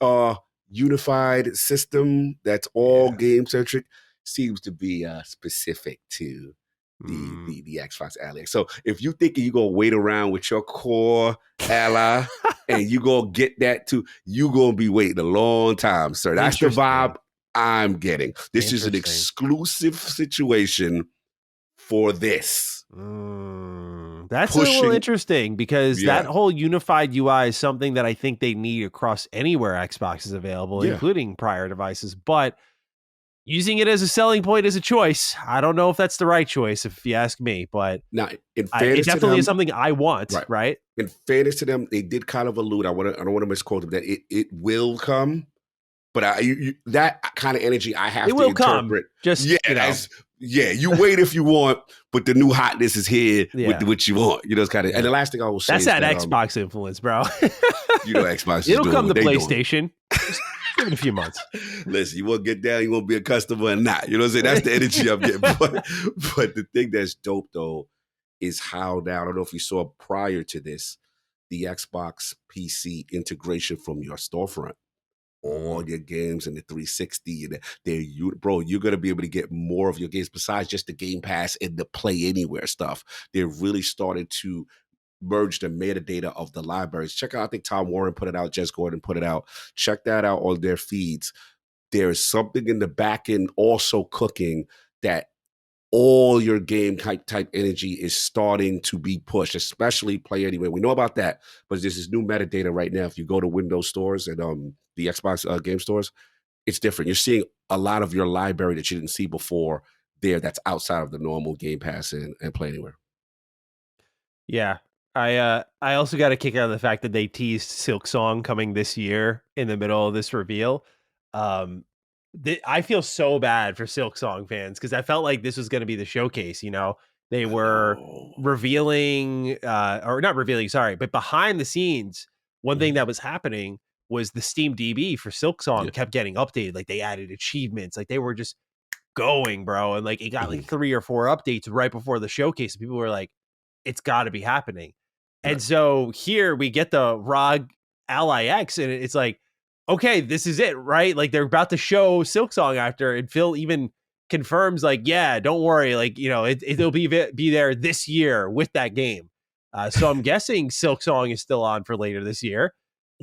unified system that's all game centric seems to be specific to the Xbox Ally X. So if you think you're gonna wait around with your core Ally and you gonna get that too, you gonna be waiting a long time, sir. That's the vibe I'm getting. This is an exclusive situation for this. That's a little interesting because that whole unified UI is something that I think they need across anywhere Xbox is available, including prior devices. But using it as a selling point is a choice. I don't know if that's the right choice, if you ask me. But now, it definitely is something I want. Right? In fairness to them, they did kind of allude. I don't want to misquote them that it will come. But that kind of energy I have to interpret. You wait if you want, but the new hotness is here with what you want. It's kind of. And the last thing I will say is that Xbox influence, bro. Xbox. It'll come to PlayStation. Give it a few months. Listen, you won't get down. You won't be a customer or not. You know what I'm saying? That's the energy I'm getting. But the thing that's dope though is how now. I don't know if you saw prior to this, the Xbox PC integration from your storefront. All your games and the 360 and you're gonna be able to get more of your games besides just the Game Pass and the Play Anywhere stuff. They're really starting to merge the metadata of the libraries. Check out, I think Tom Warren put it out, Jez Gordon put it out. Check that out on their feeds. There is something in the back end also cooking that all your game type energy is starting to be pushed, especially Play Anywhere. We know about that, but there's this new metadata right now. If you go to Windows stores and the Xbox game stores, it's different. You're seeing a lot of your library that you didn't see before there that's outside of the normal Game Pass and Play Anywhere. Yeah. I also got a kick out of the fact that they teased Silksong coming this year in the middle of this reveal. I feel so bad for Silksong fans because I felt like this was going to be the showcase. They were revealing, or not revealing, sorry, but behind the scenes, one thing that was happening was the Steam DB for Silksong kept getting updated. Like they added achievements, like they were just going, bro. And like it got like 3 or 4 updates right before the showcase. And people were like, it's got to be happening. And so here we get the ROG Ally X, and it's like, okay, this is it, right? Like they're about to show Silksong after, and Phil even confirms, like, yeah, don't worry, like, you know, it'll be there this year with that game. So I'm guessing Silksong is still on for later this year.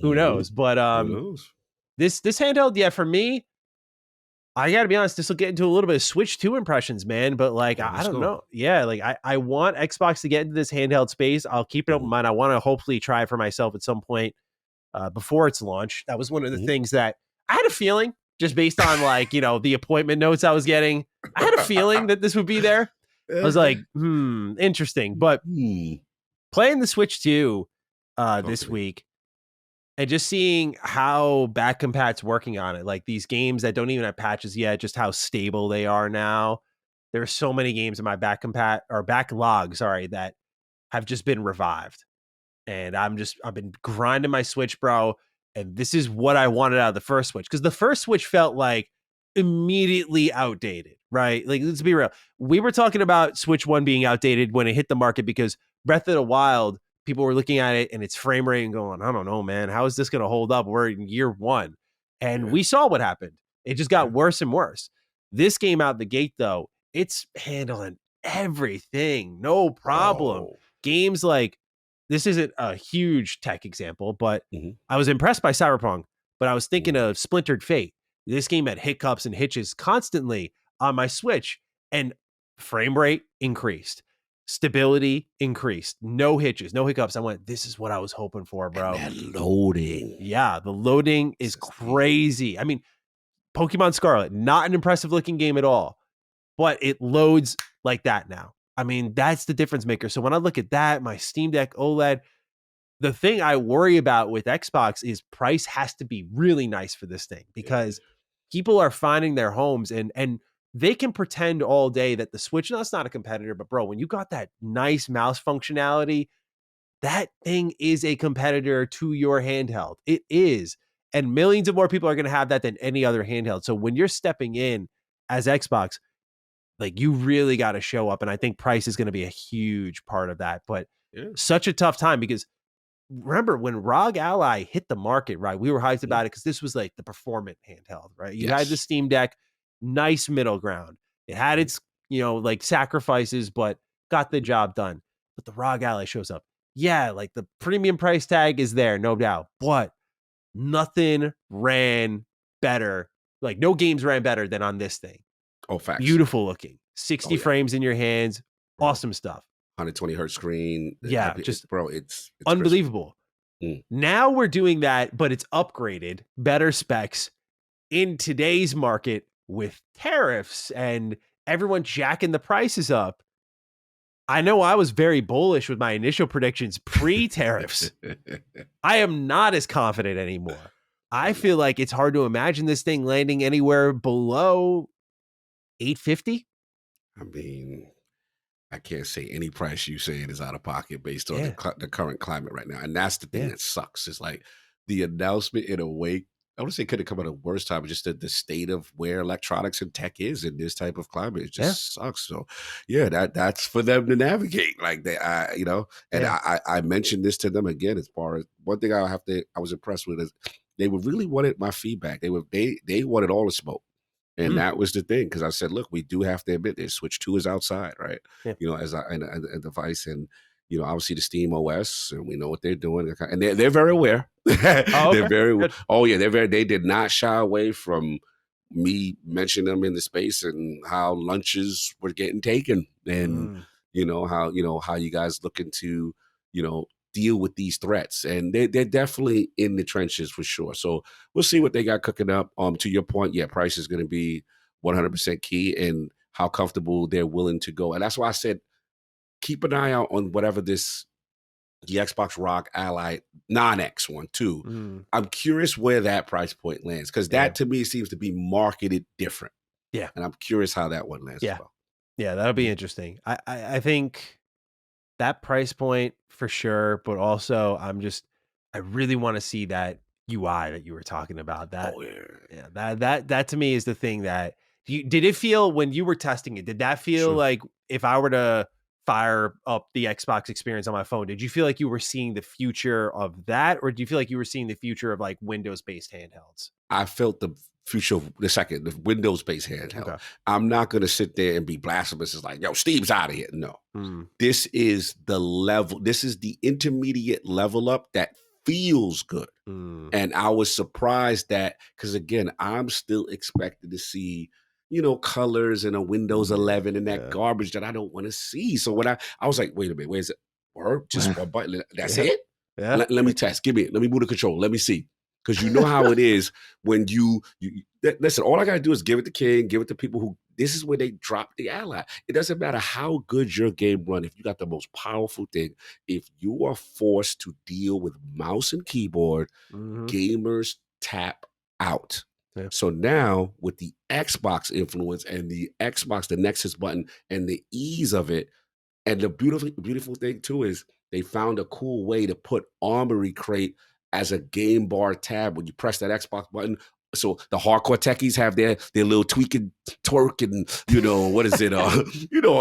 Who knows? But Who knows? This handheld, yeah, for me, I gotta be honest, this will get into a little bit of Switch 2 impressions, man. But like, I don't know. Yeah, like I want Xbox to get into this handheld space. I'll keep it open mind. I want to hopefully try it for myself at some point before its launch. That was one of the things that I had a feeling, just based on like, you know, the appointment notes I was getting. I had a feeling that this would be there. I was like, interesting. But playing the Switch 2 this week, and just seeing how back compat's working on it, like these games that don't even have patches yet, just how stable they are now. There are so many games in my back compat or backlog, sorry, that have just been revived. And I've been grinding my Switch, bro. And this is what I wanted out of the first Switch. Because the first Switch felt like immediately outdated, right? Like, let's be real. We were talking about Switch 1 being outdated when it hit the market because Breath of the Wild, people were looking at it and its frame rate and going, I don't know, man, how is this going to hold up? We're in year 1. And we saw what happened. It just got worse and worse. This game out the gate, though, it's handling everything. No problem. Games like, this isn't a huge tech example, but I was impressed by Cyberpunk, but I was thinking of Splintered Fate. This game had hiccups and hitches constantly on my Switch, and frame rate increased. Stability increased. No hitches, no hiccups. I went, this is what I was hoping for, bro. And that loading. Yeah, the loading is crazy. I mean, Pokemon Scarlet, not an impressive looking game at all, but it loads like that now. I mean, that's the difference maker. So when I look at that, my Steam Deck OLED, the thing I worry about with Xbox is price has to be really nice for this thing because people are finding their homes and they can pretend all day that the Switch, no, it's not a competitor, but bro, when you got that nice mouse functionality, that thing is a competitor to your handheld. It is. And millions of more people are going to have that than any other handheld. So when you're stepping in as Xbox, like you really got to show up. And I think price is going to be a huge part of that. But such a tough time because remember when ROG Ally hit the market, right? We were hyped about it because this was like the performant handheld, right? You had the Steam Deck, nice middle ground. It had its, you know, like sacrifices, but got the job done. But the ROG Ally shows up. Yeah, like the premium price tag is there, no doubt. But nothing ran better. Like no games ran better than on this thing. Oh, facts. Beautiful looking. 60 frames in your hands. Awesome stuff. 120 hertz screen. Yeah, just bro, it's unbelievable. Now we're doing that, but it's upgraded, better specs in today's market with tariffs and everyone jacking the prices up. I know I was very bullish with my initial predictions pre-tariffs. I am not as confident anymore. I feel like it's hard to imagine this thing landing anywhere below $850. I mean, I can't say any price you saying is out of pocket based on the current climate right now. And that's the thing that sucks. It's like the announcement in a way, I would say it could have come at a worse time, but just the state of where electronics and tech is in this type of climate. It just sucks. So that's for them to navigate. Like they, you know, and I mentioned this to them again, as far as one thing I was impressed with is they really wanted my feedback. They wanted all the smoke. And that was the thing, because I said, look, we do have to admit this. Switch 2 is outside, right? You know, as a device, and you know, obviously the Steam OS, and we know what they're doing, and they're very aware. They're very good. They did not shy away from me mentioning them in the space and how lunches were getting taken, and you know how you guys looking to deal with these threats, and they're definitely in the trenches for sure. So we'll see what they got cooking up. To your point, price is going to be 100% key, and how comfortable they're willing to go. And that's why I said keep an eye out on whatever the Xbox ROG Ally non-X one too. I'm curious where that price point lands, because that to me seems to be marketed different. Yeah, and I'm curious how that one lands. As well. Yeah, that'll be interesting. I think that price point for sure, but also I really want to see that UI that you were talking about. That that to me is the thing that did it feel when you were testing it? Did that feel like if I were to fire up the Xbox experience on my phone, did you feel like you were seeing the future of that, or do you feel like you were seeing the future of like Windows-based handhelds? I felt the future of the Windows-based handheld. Okay. I'm not going to sit there and be blasphemous. It's like, yo, Steve's out of here. No. This is the level. This is the intermediate level up that feels good. And I was surprised that, because again, I'm still expected to see, colors in a Windows 11 and that garbage that I don't want to see. So when I was like, wait a minute, where's it? Or just one button. That's it? Yeah. Let me test. Let me move the control. Let me see. Because you know how it is when you listen, all I got to do is give it to King, give it to people who, this is where they drop the Ally. It doesn't matter how good your game run. If you got the most powerful thing, if you are forced to deal with mouse and keyboard, gamers tap out. Yeah. So now with the Xbox influence and the Xbox, the Nexus button and the ease of it, and the beautiful thing too is they found a cool way to put Armory Crate as a game bar tab when you press that Xbox button. So the hardcore techies have their little tweaking, twerk, and what is it? All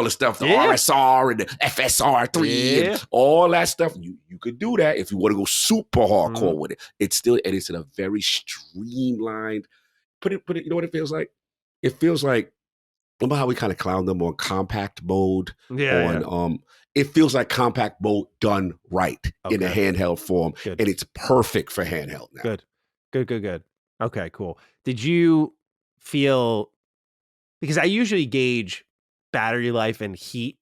the stuff, the RSR and the FSR3 and all that stuff. You could do that if you want to go super hardcore with it. It's in a very streamlined. Put it. You know what it feels like? It feels like, remember how we kind of clowned them on compact mode? It feels like compact mode done right in a handheld form. Good. And it's perfect for handheld now. Good. Okay, cool. Did you feel, because I usually gauge battery life and heat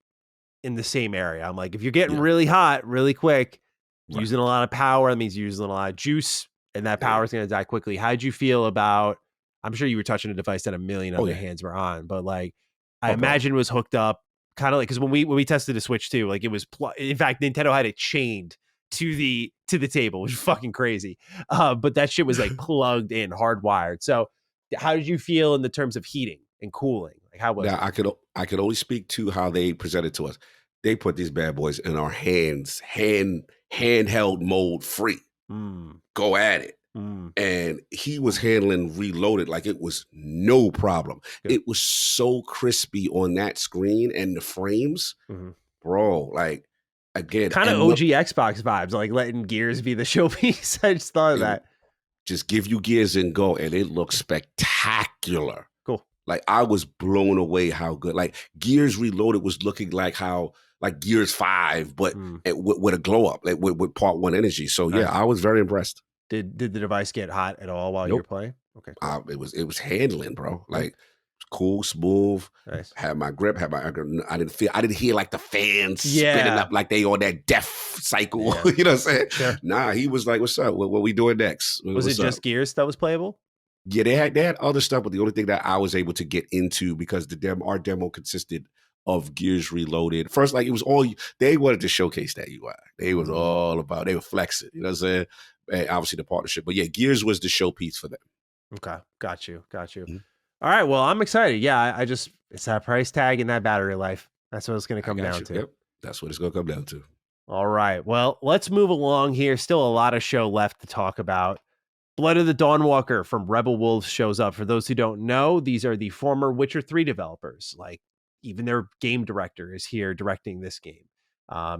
in the same area. I'm like, if you're getting really hot, really quick, using a lot of power, that means you're using a lot of juice, and that power is going to die quickly. How did you feel about, I'm sure you were touching a device that a million other hands were on, but like, I imagine it was hooked up kind of like, because when we tested the Switch too, like it was, in fact, Nintendo had it chained to the table, which is fucking crazy. But that shit was like plugged in, hardwired. So how did you feel in the terms of heating and cooling? Like how was it? I could only speak to how they presented to us. They put these bad boys in our hands, handheld mode free. Go at it. And he was handling Reloaded like it was no problem. Good. It was so crispy on that screen and the frames, bro. Like, again, kind of OG Xbox vibes, like letting Gears be the showpiece. I just thought of that. Just give you Gears and go, and it looks spectacular. Cool. Like, I was blown away how good. Like, Gears Reloaded was looking like Gears 5, but with a glow up, like with Part 1 energy. So yeah, I was very impressed. Did the device get hot at all while you were playing? Okay, cool. It was handling, bro. Like, cool, smooth. Nice. Had my grip. I didn't hear like the fans spinning up like they on that death cycle. Yeah. You know what I'm saying? Sure. Nah, he was like, "What's up? What we doing next?" Was it just Gears that was playable? Yeah, they had other stuff, but the only thing that I was able to get into, because our demo consisted of Gears Reloaded. First, like, it was all, they wanted to showcase that UI. They was all about, they were flexing. You know what I'm saying? And obviously the partnership, but yeah, Gears was the showpiece for them. Okay, got you. All right, well, I'm excited. Yeah, it's that price tag and that battery life. That's what it's going to come down to. Yep, that's what it's going to come down to. All right, well, let's move along here. Still a lot of show left to talk about. Blood of the Dawnwalker from Rebel Wolves shows up. For those who don't know, these are the former Witcher 3 developers. Like, even their game director is here directing this game.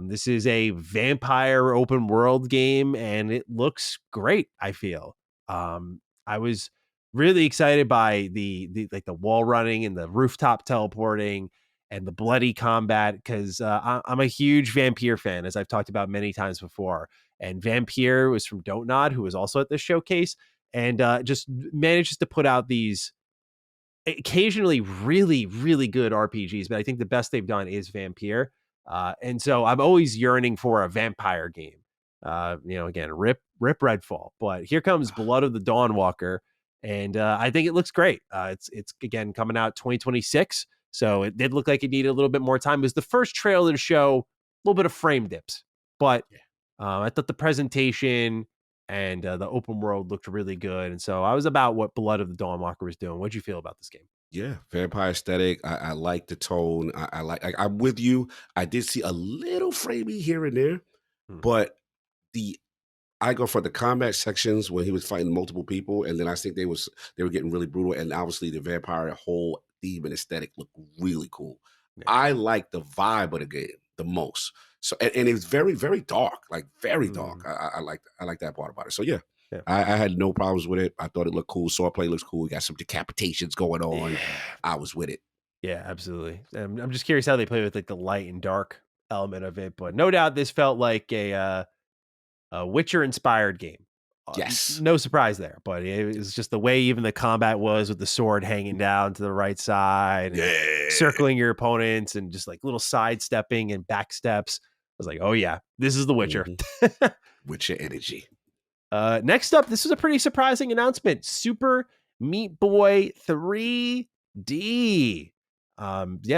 This is a vampire open world game, and it looks great, I feel. I was really excited by the wall running and the rooftop teleporting and the bloody combat, because I'm a huge Vampire fan, as I've talked about many times before. And Vampire was from Don't Nod, who was also at this showcase, and just manages to put out these occasionally really, really good RPGs. But I think the best they've done is Vampire. And so I'm always yearning for a vampire game. Again, rip Redfall. But here comes Blood of the Dawnwalker, and I think it looks great. It's again coming out 2026, so it did look like it needed a little bit more time. It was the first trailer to show a little bit of frame dips, but I thought the presentation and the open world looked really good, and so I was about what Blood of the Dawnwalker was doing. What'd you feel about this game? Yeah, vampire aesthetic. I like the tone. I'm with you. I did see a little framey here and there, but I go for the combat sections when he was fighting multiple people, and then I think they were getting really brutal, and obviously the vampire whole theme and aesthetic looked really cool. Yeah. I like the vibe of the game. The the most. So and it's very, very dark, like very dark. I like that part about it. So yeah. I had no problems with it. I thought it looked cool. Swordplay looks cool. We got some decapitations going on. I was with it. Yeah, absolutely. I'm just curious how they play with like the light and dark element of it, but no doubt this felt like a Witcher inspired game. Yes. No surprise there, but it was just the way even the combat was with the sword hanging down to the right side, and circling your opponents, and just like little sidestepping and back steps. I was like, oh yeah, this is the Witcher. Witcher energy. Next up, this was a pretty surprising announcement. Super Meat Boy 3D.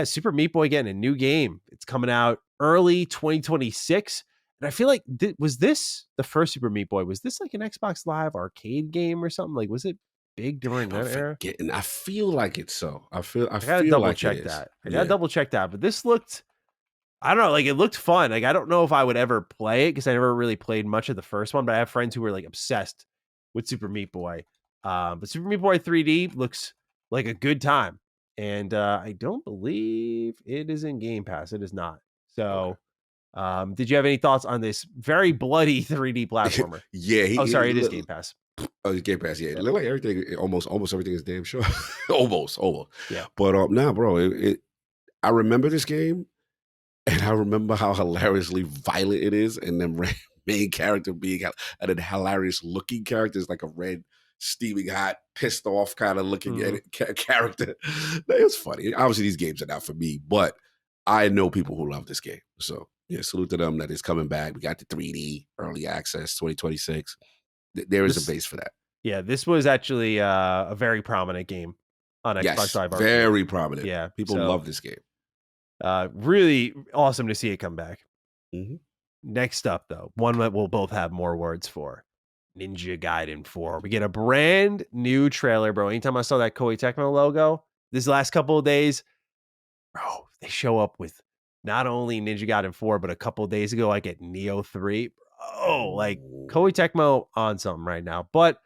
Super Meat Boy getting a new game. It's coming out early 2026. And I feel like, was this the first Super Meat Boy? Was this like an Xbox Live arcade game or something? Like, was it big during that era? I feel like it's so. I gotta double check that. I gotta double check that. But this looked, I don't know, like it looked fun. Like I don't know if I would ever play it because I never really played much of the first one, but I have friends who were like obsessed with Super Meat Boy. But Super Meat Boy 3D looks like a good time. And I don't believe it is in Game Pass. It is not. So did you have any thoughts on this very bloody 3D platformer? It is Game Pass. Oh, it's Game Pass. Yeah, it looked like everything. Almost everything is damn sure. almost. Yeah. But nah, bro. I remember this game, and I remember how hilariously violent it is, and then main character being a hilarious looking character is like a red, steaming hot, pissed off kind of looking character. It was funny. Obviously, these games are not for me, but I know people who love this game. So yeah, salute to them that it's coming back. We got the 3D early access 2026. There is a base for that. Yeah, this was actually a very prominent game on Xbox Live Arcade. Very prominent. Yeah, people love this game. Really awesome to see it come back. Mm-hmm. Next up, though, one that we'll both have more words for. Ninja Gaiden 4. We get a brand new trailer, bro. Anytime I saw that Koei Tecmo logo this last couple of days, bro, they show up with not only Ninja Gaiden 4, but a couple of days ago, I get Neo 3. Bro, like Koei Tecmo on something right now. But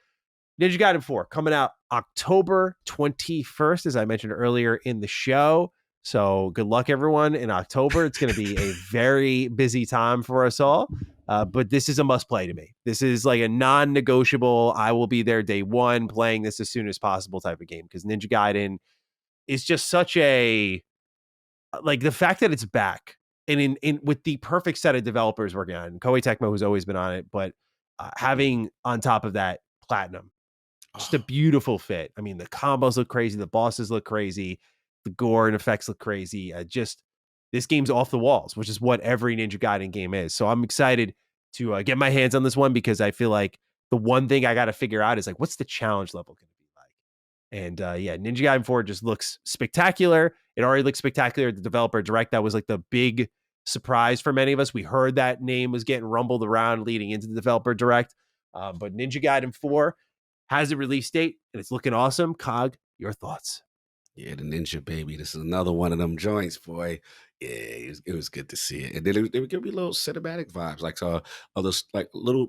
Ninja Gaiden 4 coming out October 21st, as I mentioned earlier in the show. So good luck, everyone, in October. It's going to be a very busy time for us all. But this is a must play to me. This is like a non-negotiable, I will be there day one playing this as soon as possible type of game, because Ninja Gaiden is just such a, like, the fact that it's back and in with the perfect set of developers working on it. Koei Tecmo has always been on it, but having on top of that Platinum, just a beautiful fit. I mean, the combos look crazy. The bosses look crazy. The gore and effects look crazy. This game's off the walls, which is what every Ninja Gaiden game is. So I'm excited to get my hands on this one, because I feel like the one thing I got to figure out is like, what's the challenge level going to be like? And Ninja Gaiden 4 just looks spectacular. It already looks spectacular at the developer direct. That was like the big surprise for many of us. We heard that name was getting rumbled around leading into the developer direct. But Ninja Gaiden 4 has a release date and it's looking awesome. Cog, your thoughts? Yeah, the Ninja baby. This is another one of them joints, boy. Yeah, it was good to see it. And then they would give me little cinematic vibes, like others, like little.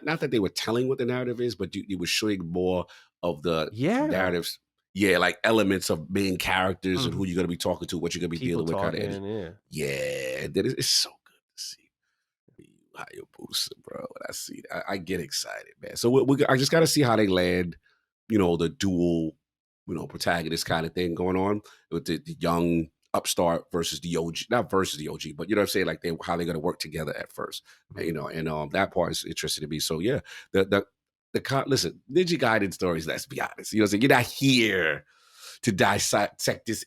Not that they were telling what the narrative is, but you were showing more of the narratives. Yeah, like elements of main characters and who you're gonna be talking to, what you're gonna be dealing with, kind of. Yeah, and then it's so good to see. Hayabusa, bro. When I see that, I get excited, man. So I just got to see how they land, the dual, protagonist kind of thing going on with the young upstart versus the OG, not versus the OG, but you know what I'm saying, like how they're going to work together at first, and that part is interesting to me. So yeah, listen, Ninja Gaiden stories. Let's be honest, what I'm saying, you're not here to dissect this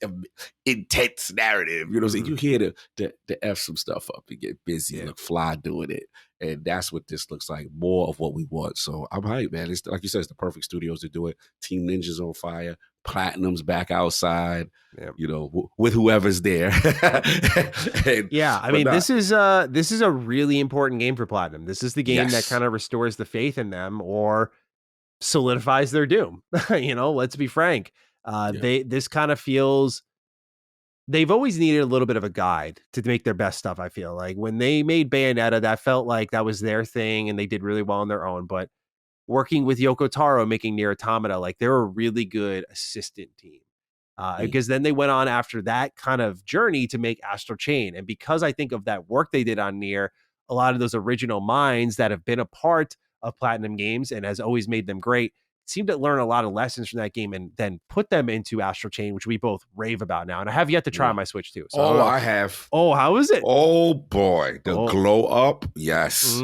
intense narrative. You know what I'm saying? You here to F some stuff up and get busy, look fly doing it. And that's what this looks like, more of what we want. So I'm hyped, man. It's like you said, it's the perfect studios to do it. Team Ninja's on fire. Platinum's back outside, with whoever's there. This is a really important game for Platinum. This is the game that kind of restores the faith in them or solidifies their doom. Let's be frank. This kind of feels, they've always needed a little bit of a guide to make their best stuff. I feel like when they made Bayonetta, that felt like that was their thing and they did really well on their own. But working with Yoko Taro, making Nier Automata, like they're a really good assistant team. Because then they went on after that kind of journey to make Astral Chain. And because I think of that work they did on Nier, a lot of those original minds that have been a part of Platinum Games and has always made them great seem to learn a lot of lessons from that game and then put them into Astral Chain, which we both rave about now. And I have yet to try on my Switch too. So I have. Oh, how is it? Oh boy, the glow up. Yes.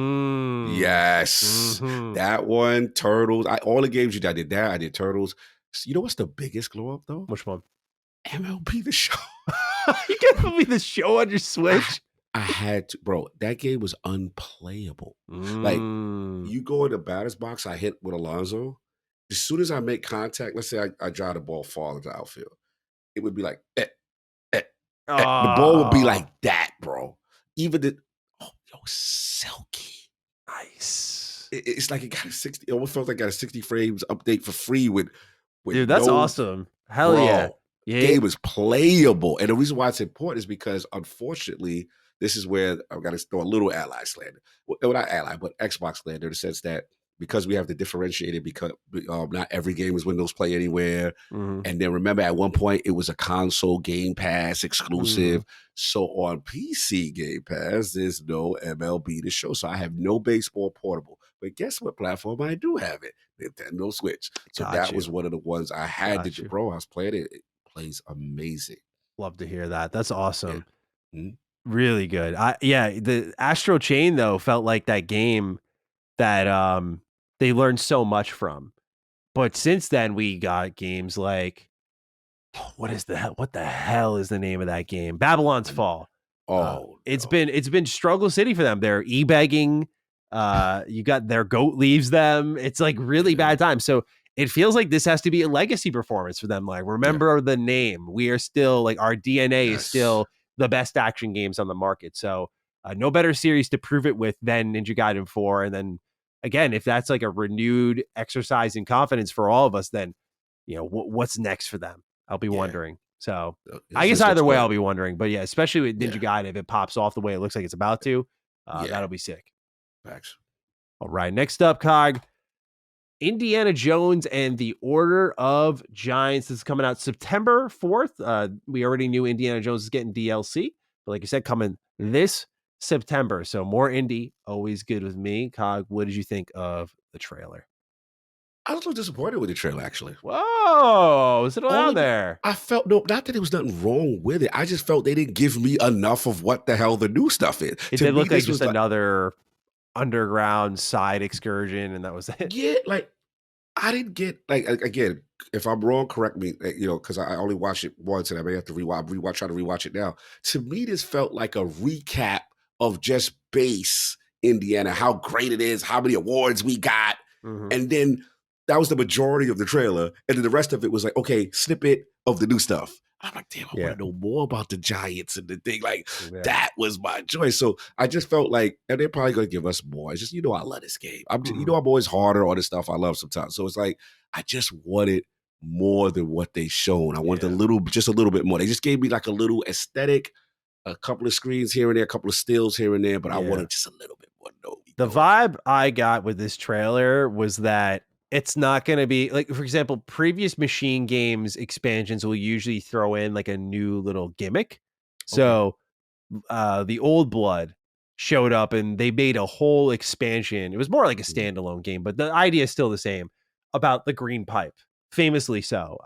Yes. That one, Turtles. All the games I did that. I did Turtles. You know what's the biggest glow up though? Which one? MLB The Show. You get MLB The Show on your Switch? I had to, bro. That game was unplayable. Like, you go in the batter's box, I hit with Alonso. As soon as I make contact, let's say I drive the ball far into the outfield, it would be like, the ball would be like that, bro. Even silky. Nice. It's like it got a 60, it almost felt like I got a 60 frames update for free with dude, that's awesome. Hell yeah. Game is playable. And the reason why it's important is because, unfortunately, this is where I've got to throw a little Ally slander. Well, not Ally, but Xbox slander in the sense that because we have to differentiate it because not every game is Windows Play Anywhere. And then remember, at one point, it was a console Game Pass exclusive. So on PC Game Pass, there's no MLB The Show. So I have no baseball portable. But guess what platform I do have it? Nintendo Switch. So that was one of the ones I had to do. Bro, I was playing it. It plays amazing. Love to hear that. That's awesome. Yeah. Really good. The Astral Chain, though, felt like that game that they learned so much from. But since then, we got games like, what the hell is the name of that game? Babylon's Fall. It's been struggle city for them. They're e-begging. You got their goat leaves them. It's like really bad time. So it feels like this has to be a legacy performance for them. Like, remember the name. We are still like, our DNA is still the best action games on the market. So no better series to prove it with than Ninja Gaiden 4. And then again, if that's like a renewed exercise in confidence for all of us, then, what's next for them? I'll be wondering. So I guess either way, I'll be wondering. But yeah, especially with Ninja Gaiden, if it pops off the way it looks like it's about to, that'll be sick. Facts. All right. Next up, Cog. Indiana Jones and the Order of Giants. This is coming out September 4th. We already knew Indiana Jones is getting DLC, but like I said, coming this September. So more indie, always good with me. Cog, what did you think of the trailer? I was a little disappointed with the trailer, actually. Whoa, is it on there? I felt, not that there was nothing wrong with it. I just felt they didn't give me enough of what the hell the new stuff is. It did look like just another underground side excursion, and that was it. Yeah, like, I didn't get, like, again, if I'm wrong, correct me, because I only watched it once, and I may have to try to rewatch it now. To me, this felt like a recap of just base Indiana, how great it is, how many awards we got, and then that was the majority of the trailer. And then the rest of it was like, okay, snippet of the new stuff. I'm like, damn, I want to know more about the Giants and the thing. Like, that was my choice. So I just felt like, and they're probably going to give us more. It's just, I love this game. I'm always harder on the stuff I love sometimes. So it's like, I just wanted more than what they shown. I wanted just a little bit more. They just gave me like a little aesthetic, a couple of screens here and there, a couple of stills here and there, but I wanted just a little bit more. The vibe I got with this trailer was that it's not going to be like, for example, previous Machine Games expansions will usually throw in like a new little gimmick. So the Old Blood showed up and they made a whole expansion. It was more like a standalone game, but the idea is still the same about the green pipe. Famously so.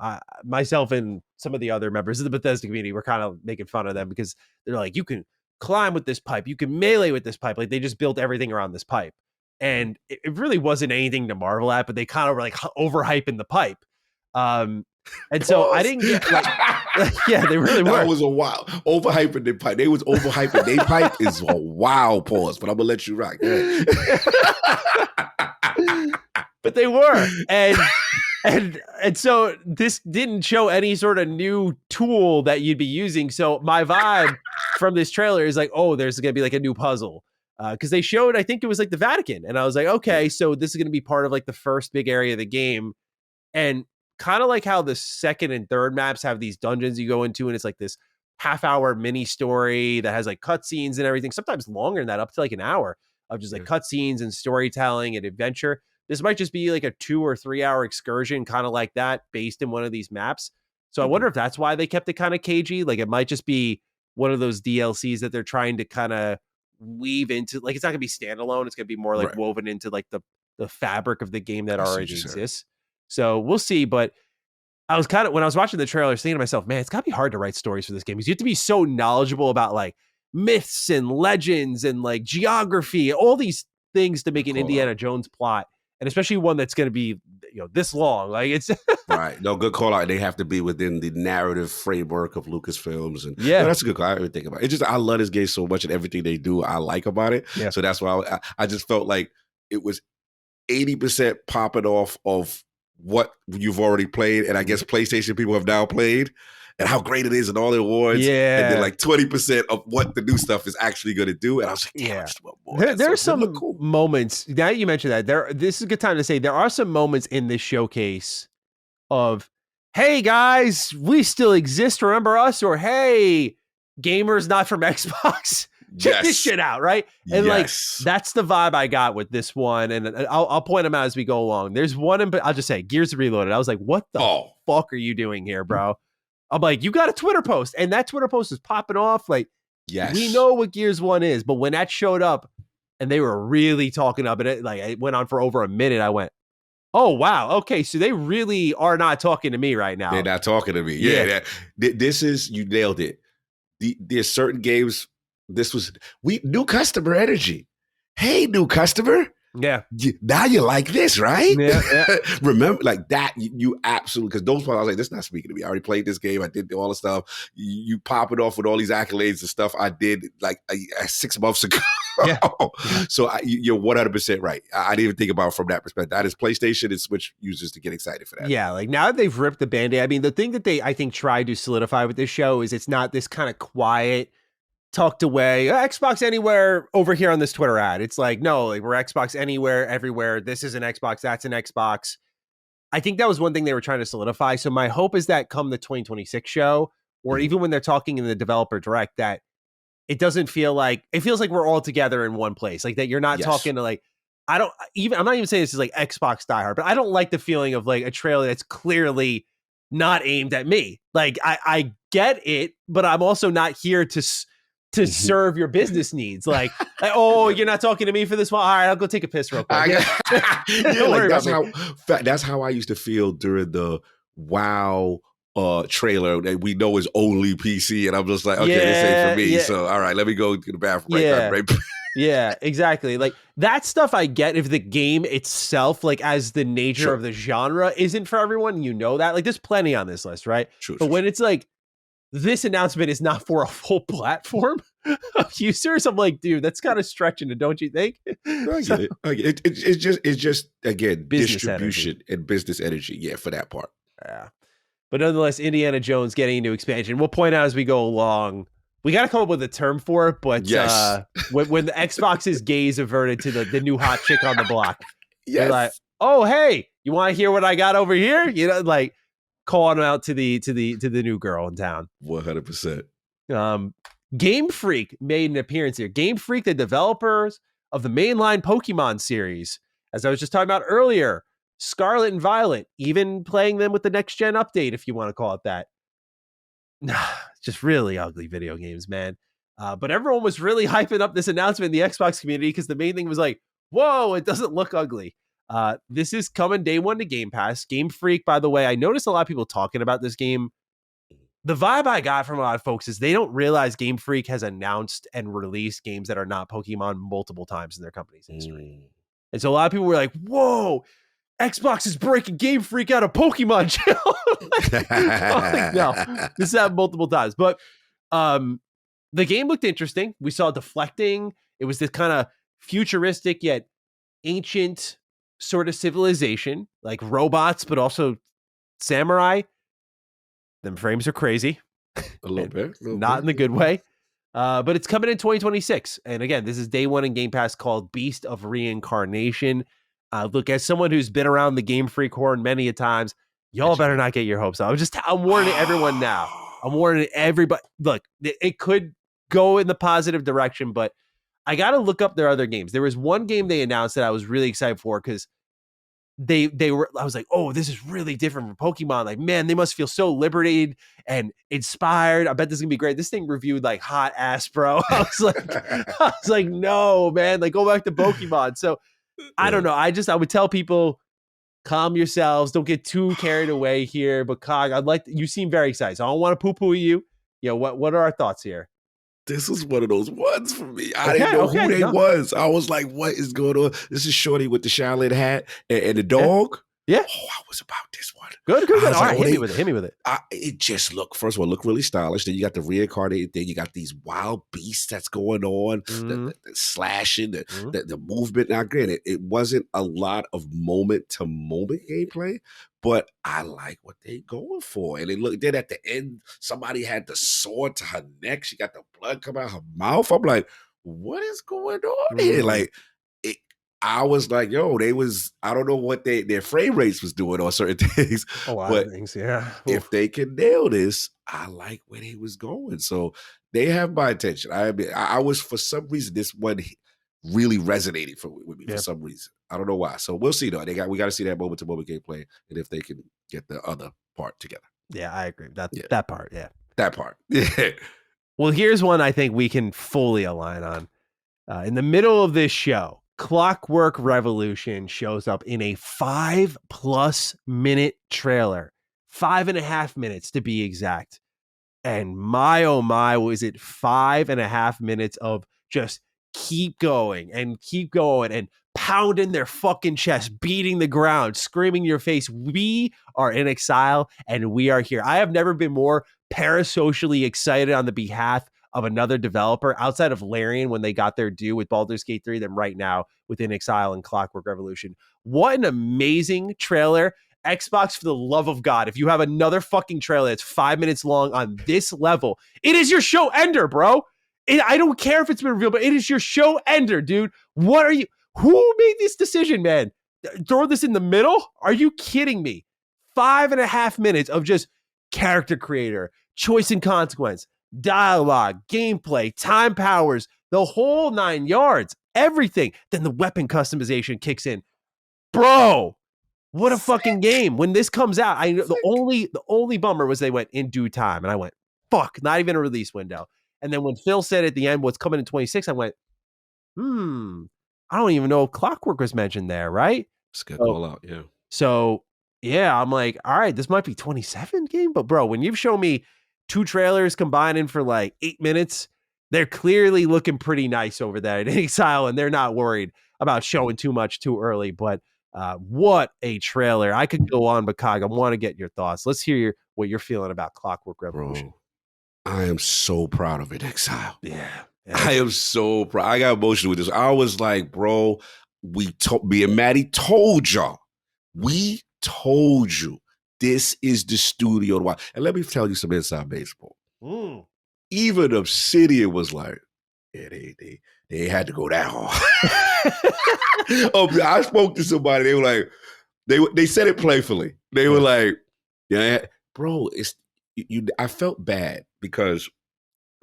Myself and some of the other members of the Bethesda community were kind of making fun of them because they're like, you can climb with this pipe, you can melee with this pipe. Like, they just built everything around this pipe. And it really wasn't anything to marvel at, but they kind of were like overhyping the pipe. And so I didn't get yeah, they really were. That was a wild overhyping the pipe. They was overhyping their pipe is a wild pause, but I'm gonna let you rock. But they were. And so this didn't show any sort of new tool that you'd be using. So my vibe from this trailer is like, oh, there's gonna be like a new puzzle. Because they showed, I think it was like the Vatican. And I was like, okay, so this is going to be part of like the first big area of the game. And kind of like how the second and third maps have these dungeons you go into, and it's like this half-hour mini story that has like cutscenes and everything, sometimes longer than that, up to like an hour of just like cutscenes and storytelling and adventure. This might just be like a 2 or 3 hour excursion, kind of like that, based in one of these maps. So I wonder if that's why they kept it kind of cagey. Like it might just be one of those DLCs that they're trying to kind of weave into. Like it's not gonna be standalone. It's gonna be more like woven into like the fabric of the game that already exists. So we'll see. But I was kind of, when I was watching the trailer, thinking to myself, man, it's gotta be hard to write stories for this game because you have to be so knowledgeable about like myths and legends and like geography, all these things to make an Indiana Jones plot, and especially one that's going to be, this long. Like it's right. No, good call out. They have to be within the narrative framework of Lucasfilms, and no, that's a good call. I didn't think about it. It's just I love this game so much, and everything they do, I like about it. Yeah. So that's why I just felt like it was 80% popping off of what you've already played, and I guess PlayStation people have now played, and how great it is and all the awards. Yeah. And then like 20% of what the new stuff is actually going to do. And I was like, damn, I just want more. There are some moments, now that you mentioned that, this is a good time to say there are some moments in this showcase of, hey guys, we still exist, remember us? Or hey, gamers not from Xbox, check this shit out, right? And like, that's the vibe I got with this one. And I'll point them out as we go along. There's one, but I'll just say Gears Reloaded. I was like, what the fuck are you doing here, bro? I'm like, you got a Twitter post, and that Twitter post is popping off. Like, we know what Gears 1 is, but when that showed up and they were really talking up, and it went on for over a minute, I went, oh, wow. Okay, so they really are not talking to me right now. They're not talking to me. Yeah. This is, you nailed it. There's certain games, new customer energy. Hey, new customer. Yeah. Now you like this, right? Yeah. Remember, like that, you absolutely, because those parts, I was like, this is not speaking to me. I already played this game. I did all the stuff. You pop it off with all these accolades and stuff I did like 6 months ago. Yeah. So you're 100% right. I didn't even think about it from that perspective. That is PlayStation and Switch users to get excited for that. Yeah, like now that they've ripped the Band-Aid, I mean, the thing that they, I think, tried to solidify with this show is it's not this kind of quiet, tucked away Xbox Anywhere over here on this Twitter ad. It's like, no, like we're Xbox Anywhere, everywhere. This is an Xbox, that's an Xbox. I think that was one thing they were trying to solidify. So my hope is that come the 2026 show, or even when they're talking in the developer direct, that it doesn't feel like, it feels like we're all together in one place. Like that you're not talking to like, I'm not even saying this is like Xbox diehard, but I don't like the feeling of like a trailer that's clearly not aimed at me. Like I get it, but I'm also not here to serve your business needs. Like, oh, you're not talking to me for this one? All right, I'll go take a piss real quick. That's how I used to feel during the WoW trailer that we know is only PC. And I'm just like, okay, this ain't for me. So, all right, let me go to the bathroom. Right. Yeah, exactly. Like that stuff I get if the game itself, like as the nature of the genre isn't for everyone, that. Like there's plenty on this list, right? But when it's like, this announcement is not for a full platform of users, I'm like, dude, that's kind of stretching it, don't you think? I get it. It's just again, business distribution energy. And business energy. Yeah, for that part. Yeah. But nonetheless, Indiana Jones getting into expansion. We'll point out as we go along. We got to come up with a term for it, but when the Xbox's gaze averted to the new hot chick on the block, they're like, oh, hey, you want to hear what I got over here? Like, calling out to the new girl in town. 100%. Game Freak made an appearance here. Game Freak, the developers of the mainline Pokemon series, as I was just talking about earlier, Scarlet and Violet, even playing them with the next gen update, if you want to call it that. It's just really ugly video games, man. But everyone was really hyping up this announcement in the Xbox community because the main thing was like, whoa, it doesn't look ugly. This is coming day one to Game Pass. Game Freak, by the way, I noticed a lot of people talking about this game. The vibe I got from a lot of folks is they don't realize Game Freak has announced and released games that are not Pokemon multiple times in their company's history. And so a lot of people were like, whoa, Xbox is breaking Game Freak out of Pokemon jail. No, this has happened multiple times. But the game looked interesting. We saw deflecting. It was this kind of futuristic yet ancient sort of civilization, like robots, but also samurai. Them frames are crazy. A little bit. Not in the good way. But it's coming in 2026. And again, this is day one in Game Pass called Beast of Reincarnation. Look, as someone who's been around the Game Freak horn many a times, y'all better not get your hopes up. I'm warning everyone now. I'm warning everybody. Look, it could go in the positive direction, but I got to look up their other games. There was one game they announced that I was really excited for because they were, I was like, oh, this is really different from Pokemon. Like, man, they must feel so liberated and inspired. I bet this is gonna be great. This thing reviewed like hot ass, bro. I was like, no, man, like go back to Pokemon. So I don't know. I would tell people, calm yourselves, don't get too carried away here. But Cog, you seem very excited. So I don't want to poo-poo you. What are our thoughts here? This was one of those ones for me. I didn't know who they was. I was like, what is going on? This is Shorty with the Shaolin hat and the dog. Yeah. Oh, I was about this one. Good. All right, hit me with it. It just first of all, looked really stylish. Then you got the reincarnated thing. You got these wild beasts that's going on, the slashing, the movement. Now, granted, it wasn't a lot of moment-to-moment gameplay, but I like what they going for. And then at the end, somebody had the sword to her neck. She got the blood come out her mouth. I'm like, what is going on here? Like, I was like, yo, I don't know what their frame rates was doing on certain things. A lot of things, yeah. If they can nail this, I like where they was going. So they have my attention. I was, for some reason, this one really resonated with me for some reason. I don't know why. So we'll see though. We got to see that moment to moment gameplay and if they can get the other part together. Yeah, I agree. That part, yeah. That part. Yeah. Well, here's one I think we can fully align on. In the middle of this show, Clockwork Revolution shows up in a 5+ minute trailer, 5.5 minutes to be exact. And my, oh my, was it 5.5 minutes of just keep going and pounding their fucking chest, beating the ground, screaming in your face. We are in exile and we are here. I have never been more parasocially excited on the behalf of another developer outside of Larian when they got their due with Baldur's Gate 3 than right now with In Exile and Clockwork Revolution. What an amazing trailer. Xbox, for the love of God, if you have another fucking trailer that's 5 minutes long on this level, it is your show ender, bro. I don't care if it's been revealed, but it is your show ender, dude. Who made this decision, man? Throw this in the middle? Are you kidding me? 5.5 minutes of just character creator, choice and consequence, dialogue, gameplay, time powers, the whole 9 yards, everything. Then the weapon customization kicks in. Bro, what a fucking game. When this comes out, I know the only bummer was they went in due time. And I went, fuck, not even a release window. And then when Phil said at the end what's coming in 26, I went, I don't even know if Clockwork was mentioned there, right? It's a good call out, yeah. So, yeah, I'm like, all right, this might be 27 game. But, bro, when you've shown me 2 trailers combining for like 8 minutes, they're clearly looking pretty nice over there at Exile, and they're not worried about showing too much too early. But what a trailer. I could go on, but Cog, I want to get your thoughts. Let's hear what you're feeling about Clockwork Revolution. Bro, I am so proud of it, Exile. Yeah. I am so proud. I got emotional with this. I was like, bro, me and Maddie told y'all. We told you this is the studio to watch. And let me tell you some inside baseball. Even Obsidian was like, yeah, they had to go that hard. I spoke to somebody. They were like, they said it playfully. They were like, yeah, bro, I felt bad because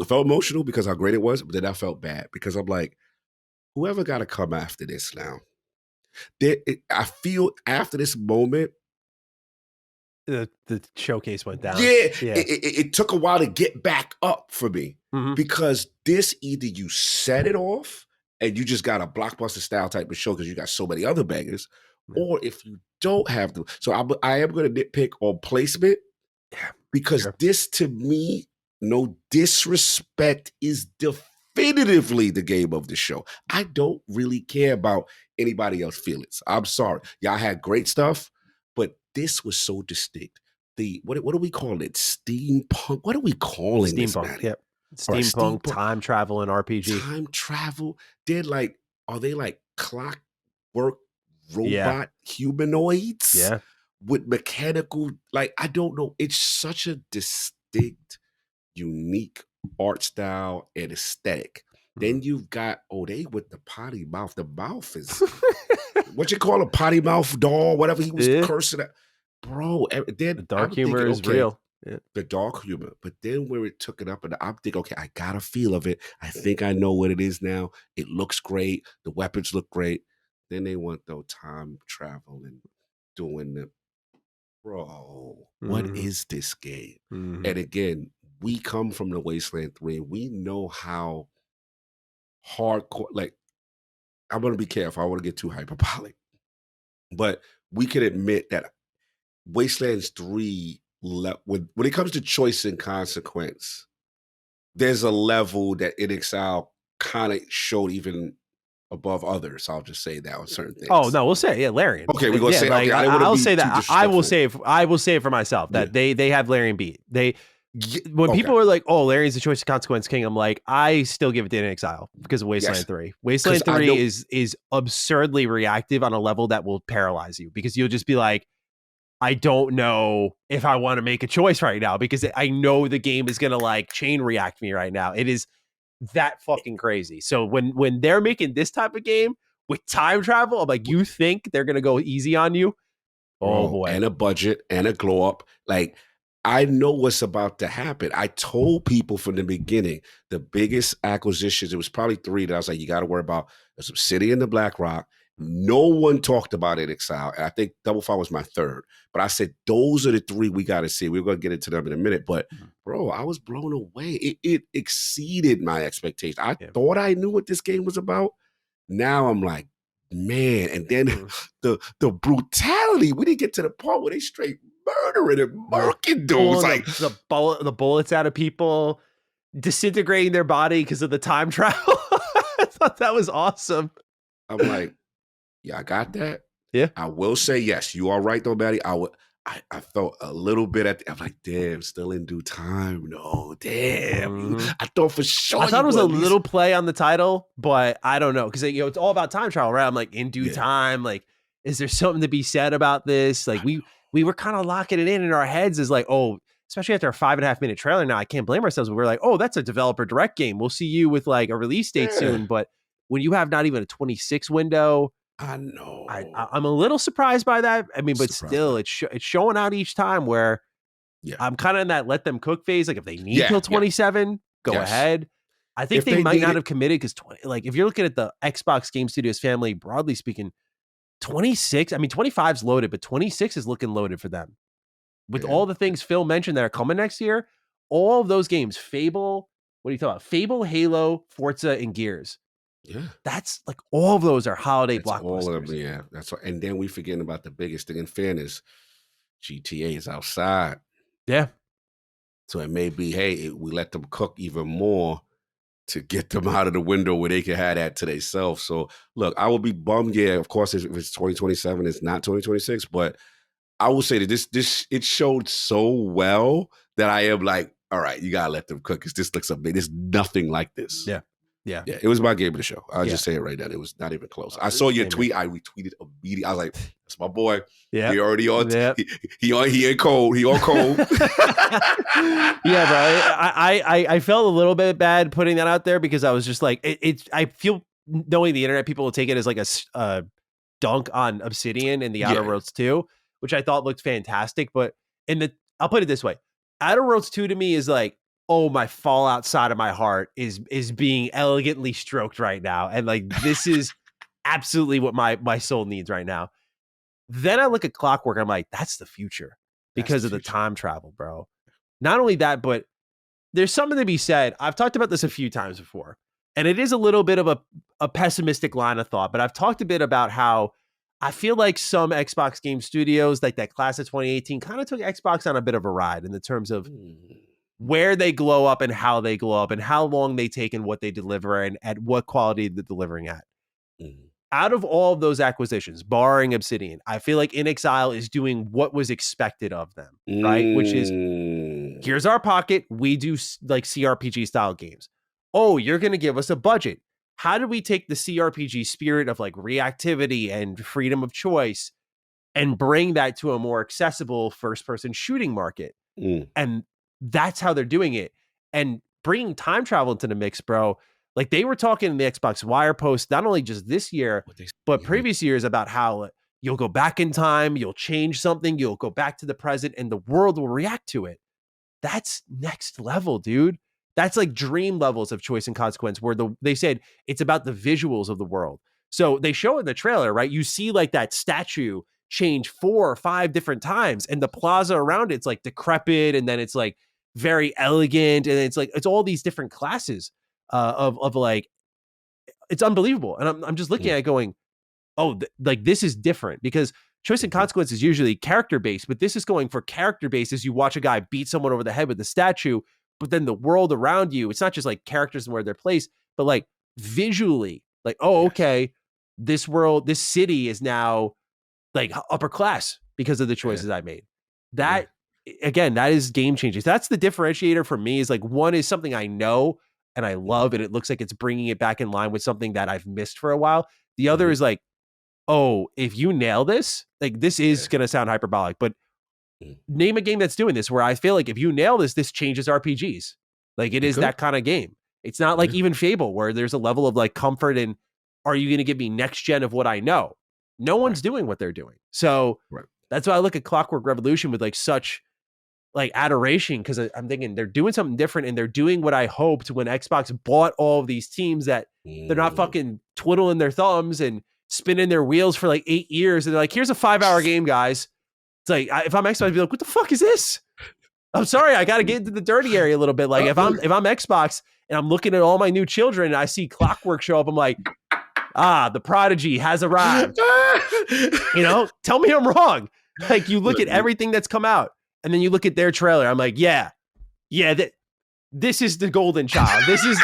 I felt emotional because how great it was, but then I felt bad because I'm like, whoever got to come after this now. I feel after this moment, the showcase went down. Yeah. It took a while to get back up for me because this, either you set it off and you just got a blockbuster style type of show because you got so many other bangers, or if you don't have them. So I am going to nitpick on placement because this, to me, no disrespect, is definitively the game of the show. I don't really care about anybody else's feelings. I'm sorry. Y'all had great stuff, but this was so distinct. What do we call it? Steampunk? What are we calling this, Maddie? Yep. Steampunk, time travel and RPG. Time travel. Are they like clockwork robot humanoids? Yeah. With mechanical, I don't know. It's such a distinct, unique art style and aesthetic. Then you've got, they with the potty mouth. The mouth is, what you call a potty mouth doll, whatever he was cursing at. Bro, then the dark humor is real. Yeah. The dark humor. But then where it took it up, and I'm thinking, okay, I got a feel of it. I think I know what it is now. It looks great. The weapons look great. Then they want, time travel and doing the, bro, what Mhm. is this game? Mhm. And again, we come from the Wasteland 3. We know how hardcore, like, I'm going to be careful. I don't want to get too hyperbolic. But we can admit that Wastelands 3, when it comes to choice and consequence, there's a level that In Exile kind of showed even above others. I'll just say that on certain things. Oh no, we'll say Larian. Okay, we're gonna say like, okay. I I'll be say too that. I will disrespectful. say it for myself that they have Larian beat. When Okay. people are like, "Oh, Larian's the choice of consequence king," I'm like, I still give it to In Exile because of Wasteland Yes. 3. Wasteland 3 is absurdly reactive on a level that will paralyze you because you'll just be like, I don't know if I want to make a choice right now because I know the game is gonna like chain react me right now. It is that fucking crazy. So when they're making this type of game with time travel, I'm like, you think they're gonna go easy on you? Oh boy. And a budget and a glow up. Like, I know what's about to happen. I told people from the beginning, the biggest acquisitions, it was probably 3 that I was like, you got to worry about the Obsidian and the BlackRock. No one talked about it, Exile. And I think Double Fine was my 3rd. But I said, those are the 3 we got to see. We're going to get into them in a minute. But, bro, I was blown away. It exceeded my expectations. I thought I knew what this game was about. Now I'm like, man. And then the brutality. We didn't get to the part where they straight murdering and murking dudes. Like the bullets out of people, disintegrating their body because of the time travel. I thought that was awesome. I'm like, yeah, I got that. Yeah. I will say yes. You are right though, Maddie. I felt a little bit I'm like, damn, still in due time. No, damn. I thought for sure. I thought it was a little play on the title, but I don't know because it's all about time travel, right? I'm like, in due time. Like, is there something to be said about this? Like, we were kind of locking it in our heads as like, oh, especially after a 5.5 minute trailer. Now I can't blame ourselves. We're like, oh, that's a developer direct game. We'll see you with like a release date soon. But when you have not even a 26 window. I know. I'm a little surprised by that. I mean, but still, it's showing out each time where I'm kind of in that let them cook phase. Like if they need till 27, go ahead. I think they might not have committed because like if you're looking at the Xbox Game Studios family, broadly speaking, 26. I mean, 25's loaded, but 26 is looking loaded for them. With all the things Phil mentioned that are coming next year, all of those games, Fable, what are you talking about? Fable, Halo, Forza, and Gears. Yeah, that's like all of those are holiday blockbusters. All of them, yeah, that's what. And then we forgetting about the biggest thing. In fairness, GTA is outside. Yeah, so it may be, hey, we let them cook even more to get them out of the window where they can have that to themselves. So look, I will be bummed. Yeah, of course, if it's 2027, it's not 2026. But I will say that this it showed so well that I am like, all right, you gotta let them cook because this looks amazing. There's nothing like this. Yeah. It was my game of the show. I'll just say it right now. It was not even close. I saw your tweet. I retweeted immediately. I was like, that's my boy. Yeah. He already on. He ain't cold. He on cold. Yeah, bro. I felt a little bit bad putting that out there because I was just like, I feel knowing the internet, people will take it as like a dunk on Obsidian and the Outer Worlds 2, which I thought looked fantastic. But I'll put it this way. Outer Worlds 2 to me is like, oh, my Fallout side of my heart is being elegantly stroked right now. And like, this is absolutely what my soul needs right now. Then I look at Clockwork. I'm like, that's the future because of the time travel, bro. Not only that, but there's something to be said. I've talked about this a few times before, and it is a little bit of a pessimistic line of thought, but I've talked a bit about how I feel like some Xbox game studios, like that class of 2018, kind of took Xbox on a bit of a ride in the terms of where they glow up and how they glow up and how long they take and what they deliver and at what quality they're delivering at. Out of all of those acquisitions, barring Obsidian, I feel like In Exile is doing what was expected of them, right? Which is, here's our pocket. We do like CRPG style games. Oh, you're going to give us a budget. How do we take the CRPG spirit of like reactivity and freedom of choice and bring that to a more accessible first person shooting market? And that's how they're doing it. And bringing time travel into the mix, bro. Like they were talking in the Xbox Wire post, not only just this year, but previous years about how you'll go back in time, you'll change something, you'll go back to the present, and the world will react to it. That's next level, dude. That's like dream levels of choice and consequence where they said it's about the visuals of the world. So they show in the trailer, right? You see like that statue change 4 or 5 different times, and the plaza around it's like decrepit, and then it's like very elegant, and it's like it's all these different classes of like, it's unbelievable. And I'm just looking at it going, oh, like this is different, because choice and consequence is usually character based, but this is going for character based as you watch a guy beat someone over the head with a statue, but then the world around you, it's not just like characters and where they're placed, but like visually, like, oh, okay, this world, this city is now like upper class because of the choices I made. That again, that is game changing. That's the differentiator for me, is like, one is something I know and I love, and it looks like it's bringing it back in line with something that I've missed for a while. The other is like, oh, if you nail this, like this is going to sound hyperbolic, but name a game that's doing this, where I feel like if you nail this, this changes RPGs. Like it is that kind of game. It's not like even Fable, where there's a level of like comfort in, are you going to give me next gen of what I know? No one's doing what they're doing. So that's why I look at Clockwork Revolution with like such like adoration, because I'm thinking they're doing something different, and they're doing what I hoped when Xbox bought all of these teams, that they're not fucking twiddling their thumbs and spinning their wheels for like 8 years, and they're like, here's a 5-hour game, guys. It's like, if I'm Xbox, I'd be like, what the fuck is this? I'm sorry, I got to get into the dirty area a little bit. Like if I'm Xbox and I'm looking at all my new children and I see Clockwork show up, I'm like, the prodigy has arrived. You know, tell me I'm wrong. Like you look at everything that's come out, and then you look at their trailer. I'm like, this is the golden child. This is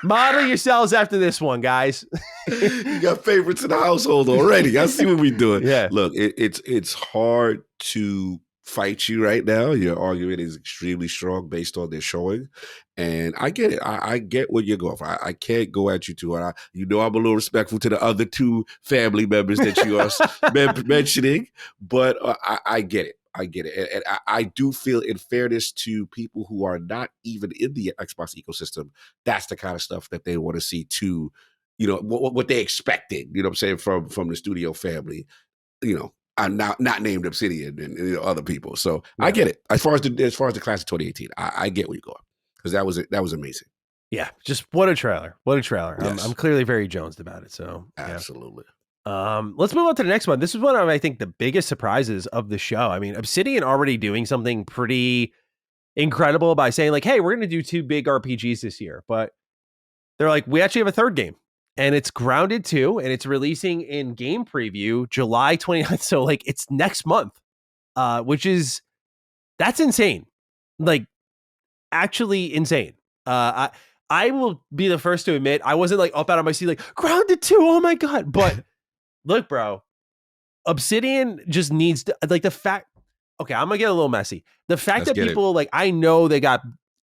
model yourselves after this one, guys. You got favorites in the household already. I see what we're doing. Yeah. Look, it's hard to fight you right now. Your argument is extremely strong based on their showing. And I get it. I get what you're going for. I can't go at you too hard. I'm a little respectful to the other 2 family members that you are mentioning, but I get it. I get it. And I do feel, in fairness to people who are not even in the Xbox ecosystem, that's the kind of stuff that they want to see too, you know, what they're expecting, you know what I'm saying, from the studio family, you know, I'm not named Obsidian and you know, other people. So I get it. As far as the class of 2018, I get where you're going, because that was amazing. Yeah, just what a trailer. What a trailer. Yes. I'm clearly very jonesed about it. So absolutely. Let's move on to the next one. This is one of, I think, the biggest surprises of the show. I mean, Obsidian already doing something pretty incredible by saying like, hey, we're going to do 2 big RPGs this year. But they're like, we actually have a third game, and it's Grounded 2, and it's releasing in game preview July 29th. So like it's next month, that's insane. Like actually insane. I will be the first to admit, I wasn't like up out of my seat, like Grounded 2. Oh my God. But look, bro, Obsidian just needs to, like, the fact, okay, I'm gonna get a little messy. The fact that people, like, I know they got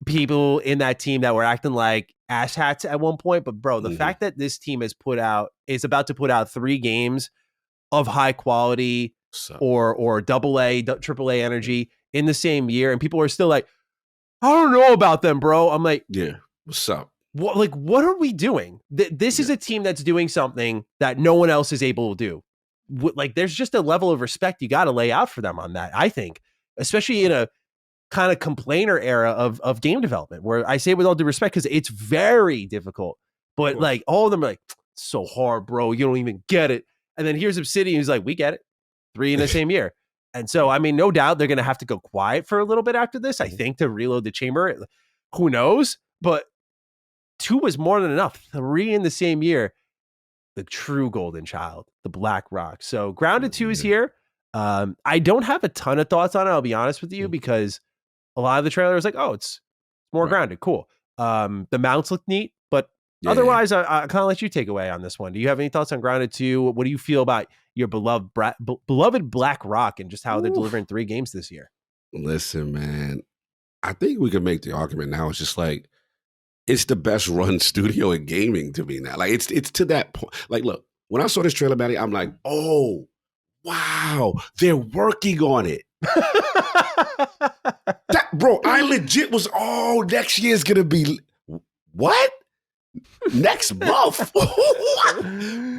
people in that team that were acting like asshats at one point, but bro, the fact that this team is about to put out 3 games of high quality or AA, AAA energy in the same year, and people are still like, I don't know about them, bro. I'm like, yeah, what's up? What are we doing? This is a team that's doing something that no one else is able to do. Like, there's just a level of respect you got to lay out for them on that, I think, especially in a kind of complainer era of game development, where I say with all due respect, because it's very difficult, but like all of them are like, it's so hard, bro. You don't even get it. And then here's Obsidian, who's like, we get it. 3 in the same year. And so, I mean, no doubt they're going to have to go quiet for a little bit after this, I think, to reload the chamber. Who knows? But 2 was more than enough. 3 in the same year. The true golden child, the Black Rock. So Grounded 2 is here. I don't have a ton of thoughts on it, I'll be honest with you, because a lot of the trailer is like, oh, it's more grounded. Cool. The mounts look neat, but otherwise, I kind of let you take away on this one. Do you have any thoughts on Grounded 2? What do you feel about your beloved Black Rock and just how they're delivering 3 games this year? Listen, man, I think we can make the argument now. It's just like, it's the best run studio in gaming to me now. Like it's to that point. Like, look, when I saw this trailer, Matty, I'm like, oh, wow, they're working on it. Bro, I legit was, next year's gonna be what? Next month?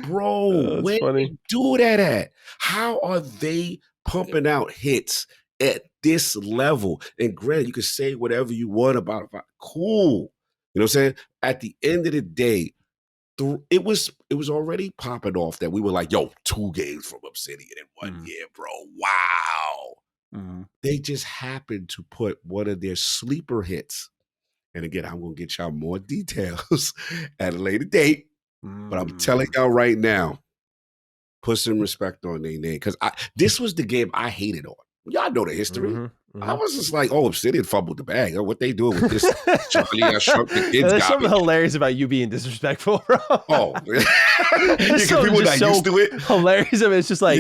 Bro, where do they do that at? How are they pumping out hits at this level? And granted, you can say whatever you want about cool. You know what I'm saying? At the end of the day, it was already popping off that we were like, yo, 2 games from Obsidian in 1 year, bro. Wow. They just happened to put one of their sleeper hits. And again, I'm going to get y'all more details at a later date. But I'm telling y'all right now, put some respect on their name. Because this was the game I hated on. Y'all know the history. I was just like, oh, Obsidian fumbled the bag. Oh, what they doing with this? Charlie, I shrunk the kids. There's something hilarious about you being disrespectful, bro. Oh, people not used to it. Hilarious of it. It's just like,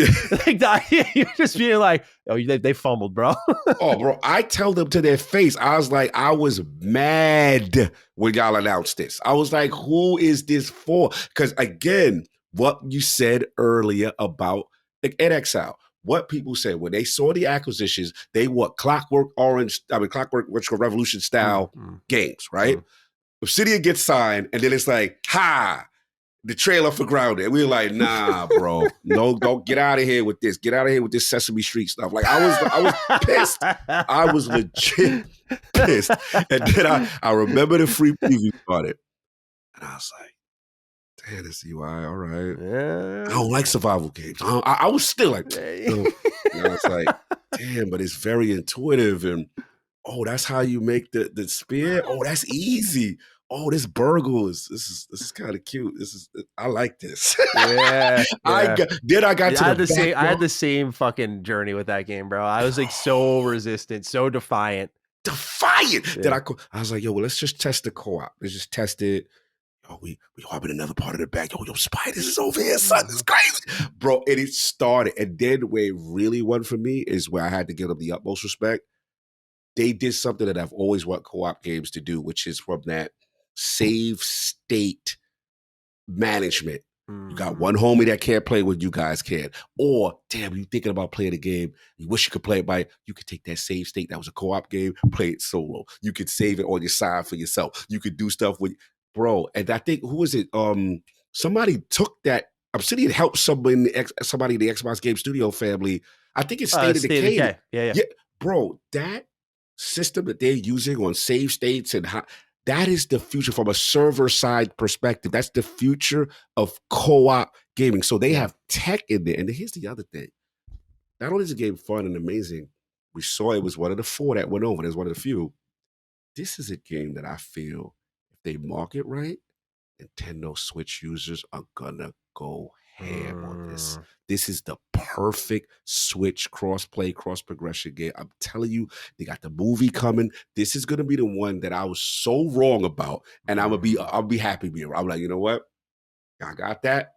you're just being like, oh, they fumbled, bro. Oh, bro, I tell them to their face. I was like, I was mad when y'all announced this. I was like, who is this for? Because again, what you said earlier about like NXL. What people said when they saw the acquisitions, they want Clockwork Revolution style games, right? Obsidian gets signed, and then it's like, the trailer for Grounded. And we were like, nah, bro. No, don't get out of here with this. Get out of here with this Sesame Street stuff. Like, I was pissed. I was legit pissed. And then I remember the free preview started. And I was like, damn, this UI, all right. Yeah. I don't like survival games. I was still like, I was like, damn, but it's very intuitive. And, oh, that's how you make the spear? Oh, that's easy. Oh, this burgle this is kind of cute. I like this. Yeah. I got to the I had the same fucking journey with that game, bro. I was like so resistant, so defiant. Yeah. That I was like, yo, well, let's just test the co-op. Let's just test it. Yo, we hop in another part of the bag. Yo, spiders is over here, son. It's crazy. Bro, and it started. And then where it really won for me is where I had to give them the utmost respect. They did something that I've always wanted co-op games to do, which is from that save state management. You got one homie that can't play when you guys can. Or, damn, you thinking about playing a game, you wish you could play it you could take that save state that was a co-op game, play it solo. You could save it on your side for yourself. You could do stuff with, bro. And I think, who was it? Somebody took that. Obsidian helped somebody in the Xbox Game Studio family. I think it's State of Decay. Yeah. Bro, that system that they're using on save states and that is the future from a server side perspective. That's the future of co-op gaming. So they have tech in there. And here's the other thing. Not only is the game fun and amazing, we saw it was one of the 4 that went over. There's one of the few. This is a game that I feel if they market right, Nintendo Switch users are gonna go ham on this. This is the perfect Switch cross-play, cross-progression game. I'm telling you, they got the movie coming. This is gonna be the one that I was so wrong about, and I'll be happy being wrong. I'm like, you know what? I got that.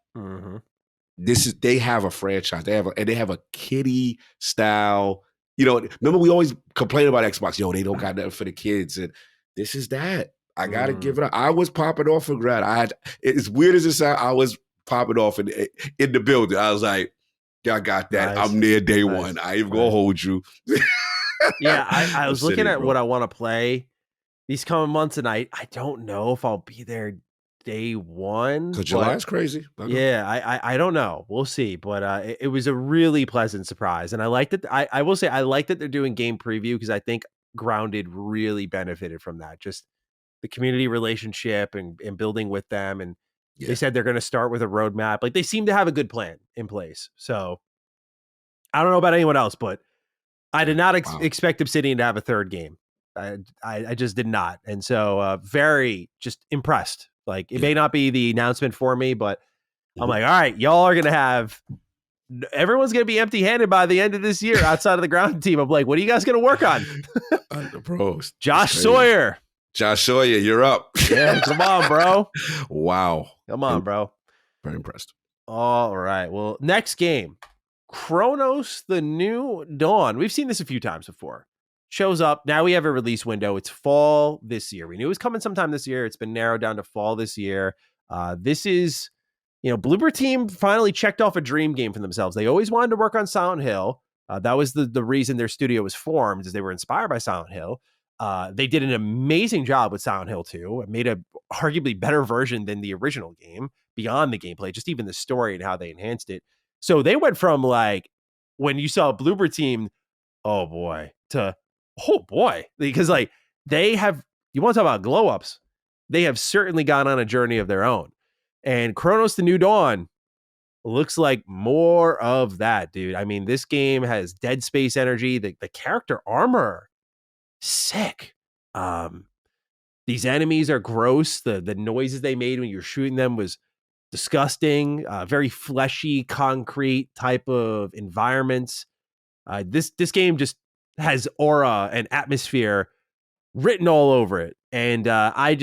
They have a franchise. They have a kiddie style. You know, remember we always complain about Xbox. Yo, they don't got nothing for the kids, and this is that. I gotta give it up. I was popping off for grad. As weird as it sounds, I was popping off in the building. I was like, yeah, I got that. Nice. I'm near day one. I ain't gonna hold you. Yeah, I was looking at what I want to play these coming months, and I don't know if I'll be there day one. Because July is crazy. I don't know. We'll see. But it was a really pleasant surprise. And I liked it. I will say I like that they're doing game preview because I think Grounded really benefited from that. Just the community relationship and building with them. And they said they're going to start with a roadmap. Like they seem to have a good plan in place. So I don't know about anyone else, but I did not expect Obsidian to have a third game. I just did not. And so very just impressed. Like it may not be the announcement for me, but I'm like, all right, y'all are going to have, everyone's going to be empty handed by the end of this year outside of the ground team. I'm like, what are you guys going to work on? Bro, Josh Sawyer, you're up. Yeah, come on, bro. Wow. Come on, bro. Very impressed. All right. Well, next game, Chronos, the New Dawn. We've seen this a few times before. Shows up. Now we have a release window. It's fall this year. We knew it was coming sometime this year. It's been narrowed down to fall this year. This is, Bloober Team finally checked off a dream game for themselves. They always wanted to work on Silent Hill. That was the reason their studio was formed, is they were inspired by Silent Hill. They did an amazing job with Silent Hill 2. It made a arguably better version than the original game, beyond the gameplay, just even the story and how they enhanced it. So they went from like, when you saw Bloober Team, oh boy, to, oh boy, because like they have, you want to talk about glow ups, they have certainly gone on a journey of their own. And Chronos: The New Dawn looks like more of that, dude. I mean, this game has Dead Space energy. The character armor, sick. These enemies are gross. The noises they made when you're shooting them was disgusting. Very fleshy, concrete type of environments. This game just has aura and atmosphere written all over it, and I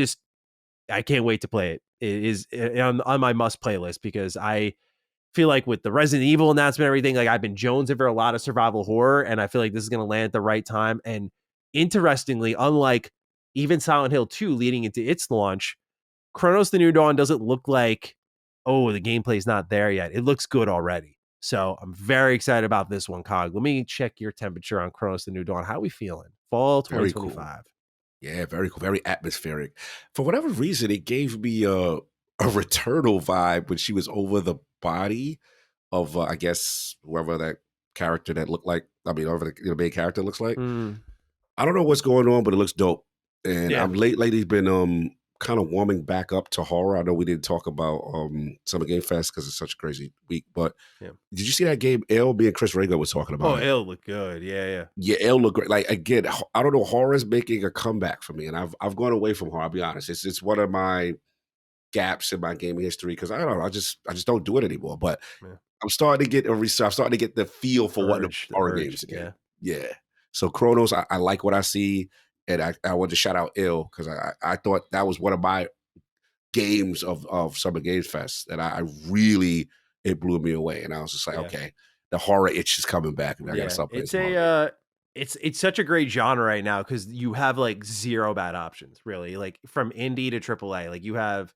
can't wait to play it. It is on my must play list because I feel like with the Resident Evil announcement and everything, like I've been jonesing for a lot of survival horror, and I feel like this is going to land at the right time. And interestingly, unlike even Silent Hill 2 leading into its launch, Chronos: The New Dawn doesn't look like, oh, the gameplay's not there yet. It looks good already. So I'm very excited about this one, Cog. Let me check your temperature on Chronos: The New Dawn. How are we feeling? Fall 2025. Very cool. Yeah, very cool. Very atmospheric. For whatever reason, it gave me a Returnal vibe when she was over the body of, I guess, whoever that character that looked like. I mean, whoever the main character looks like. I don't know what's going on, but it looks dope. And I'm lately been kind of warming back up to horror. I know we didn't talk about Summer Game Fest because it's such a crazy week, but did you see that game L? Me and Chris Rago was talking about. Oh, L looked good. Yeah. L looked great. Like, again, I don't know, horror is making a comeback for me, and I've gone away from horror. I'll be honest. It's one of my gaps in my gaming history because I don't know. I just don't do it anymore. But I'm starting to get I'm starting to get the feel for what the horror games again. Yeah. So Chronos, I like what I see. And I wanted to shout out Ill because I thought that was one of my games of Summer Games Fest. And I really, it blew me away. And I was just like, okay, the horror itch is coming back. And I got to stop playing. It's such a great genre right now because you have like zero bad options, really. Like from indie to AAA, like you have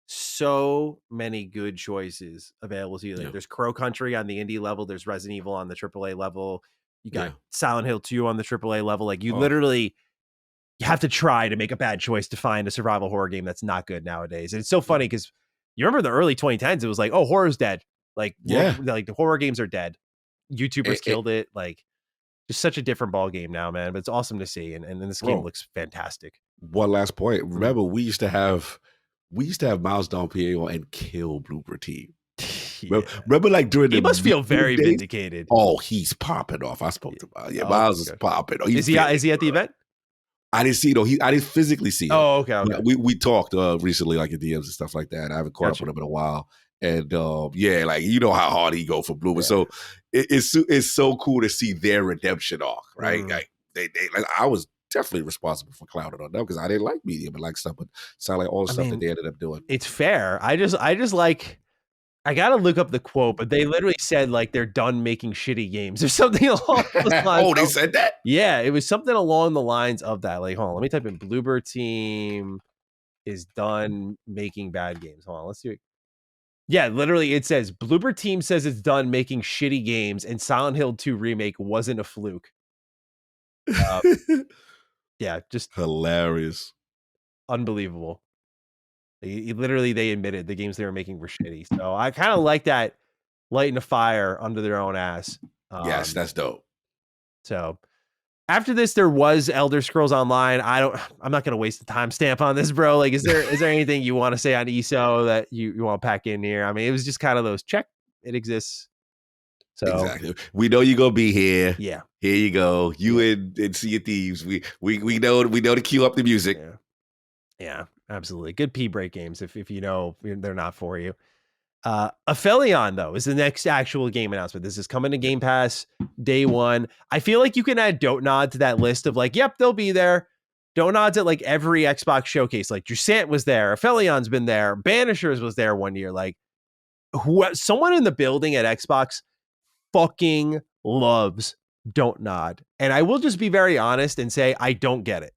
so many good choices available to you. Like there's Crow Country on the indie level. There's Resident Evil on the AAA level. You got Silent Hill 2 on the AAA level. Like you literally... You have to try to make a bad choice to find a survival horror game that's not good nowadays. And it's so funny because you remember the early 2010s, it was like, oh, horror's dead. Like, like the horror games are dead. YouTubers killed it. Like, just such a different ball game now, man. But it's awesome to see. And this game looks fantastic. One last point. Remember, we used to have Miles Dompierre and kill Blooper Team. Remember, like during he must feel very vindicated. Oh, he's popping off. I spoke to Miles. Yeah, Miles is popping. Is he at the event? I didn't see it. I didn't physically see it. Oh, okay. We talked recently, like in DMs and stuff like that. I haven't caught up with him in a while. And like you know how hard he go for Bloomer. So it's so cool to see their redemption arc, right? Like they like I was definitely responsible for clouding on them because I didn't like Medium and like stuff, but it sounded like all the stuff that they ended up doing. It's fair. I just like. I gotta look up the quote, but they literally said like they're done making shitty games or something along those lines. Oh, they said that? Yeah, it was something along the lines of that. Like, hold on, let me type in Bloober Team is done making bad games. Hold on, let's see. Yeah, literally it says Bloober Team says it's done making shitty games and Silent Hill 2 remake wasn't a fluke. Yeah, just hilarious. Unbelievable. Literally, they admitted the games they were making were shitty. So I kind of like that lighting a fire under their own ass. Yes, that's dope. So after this, there was Elder Scrolls Online. I'm not going to waste the timestamp on this, bro. Like, is there anything you want to say on ESO that you want to pack in here? I mean, it was just kind of those check. It exists. So exactly. We know you're gonna be here. Yeah. Here you go. You and Sea of Thieves. We know to cue up the music. Yeah. Absolutely. Good pee break games if you know they're not for you. Aphelion, though, is the next actual game announcement. This is coming to Game Pass day one. I feel like you can add Dontnod to that list of like, yep, they'll be there. Dontnod's at like every Xbox showcase. Like Jusant was there. Aphelion's been there. Banishers was there one year. Like someone in the building at Xbox fucking loves Dontnod. And I will just be very honest and say, I don't get it.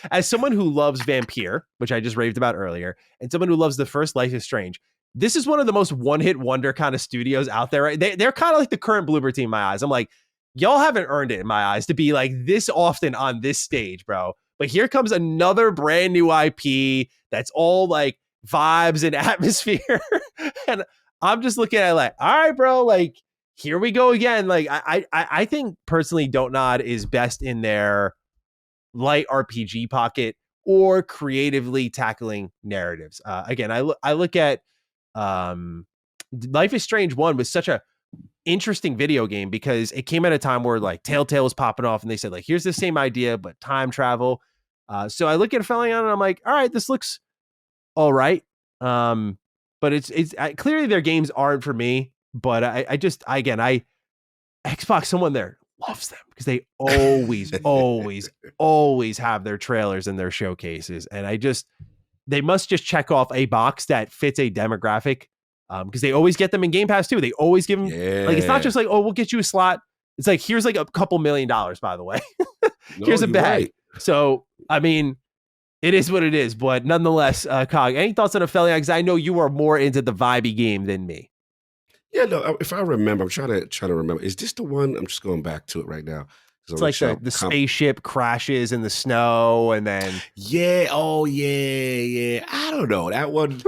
As someone who loves Vampire, which I just raved about earlier, and someone who loves the first Life is Strange, this is one of the most one-hit wonder kind of studios out there. Right? They're kind of like the current Bloober Team in my eyes. I'm like, y'all haven't earned it in my eyes to be like this often on this stage, bro. But here comes another brand new IP that's all like vibes and atmosphere. And I'm just looking at it like, all right, bro, like, here we go again. Like, I think personally Dontnod is best in their light RPG pocket or creatively tackling narratives. Again, I look at Life is Strange 1 was such a interesting video game because it came at a time where like Telltale was popping off and they said like, here's the same idea, but time travel. So I look at Aphelion and I'm like, all right, this looks all right. But it's clearly their games aren't for me, but I Xbox, someone there loves them because they always have their trailers and their showcases. And they must just check off a box that fits a demographic. Because they always get them in Game Pass too. They always give them like, it's not just like, oh, we'll get you a slot. It's like, here's like a couple $1 million, by the way. Here's a bag. Right. So, I mean, it is what it is. But nonetheless, Cog, any thoughts on Aphelion? Because I know you are more into the vibey game than me. Yeah, no, if I remember, I'm trying to remember. Is this the one? I'm just going back to it right now. It's like the spaceship crashes in the snow and then. Yeah. Oh, yeah. I don't know. That one.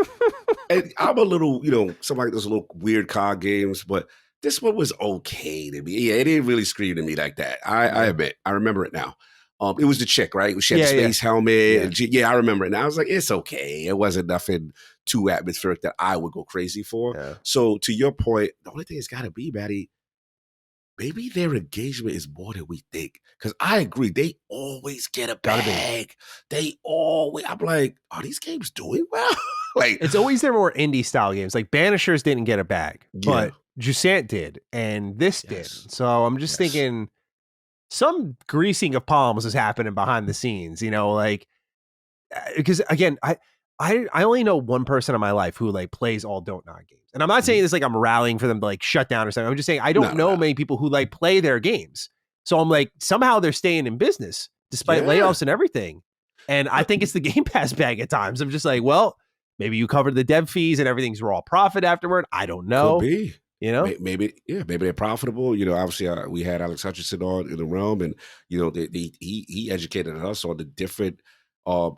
I'm a little, some like those little weird card games, but this one was okay to me. Yeah, it didn't really scream to me like that. I admit. I remember it now. It was the chick, right? She had the space helmet. Yeah. I remember it now. I was like, it's okay. It wasn't nothing too atmospheric that I would go crazy for. Yeah. So to your point, the only thing it's got to be, Maddie, maybe their engagement is more than we think. Because I agree, they always get a bag. I'm like, are these games doing well? Like, it's always their more indie style games. Like Banishers didn't get a bag, but Jusant did, and this did. So I'm just thinking some greasing of palms is happening behind the scenes, like, because again, I only know one person in my life who like plays all Don't Nod games. And I'm not saying this like I'm rallying for them to like shut down or something. I'm just saying I don't know many people who like play their games. So I'm like, somehow they're staying in business despite layoffs and everything. And I think it's the Game Pass bag at times. I'm just like, well, maybe you covered the dev fees and everything's raw profit afterward. I don't know. Could be. Maybe they're profitable. Obviously we had Alex Hutchinson on in the realm, and he educated us on the different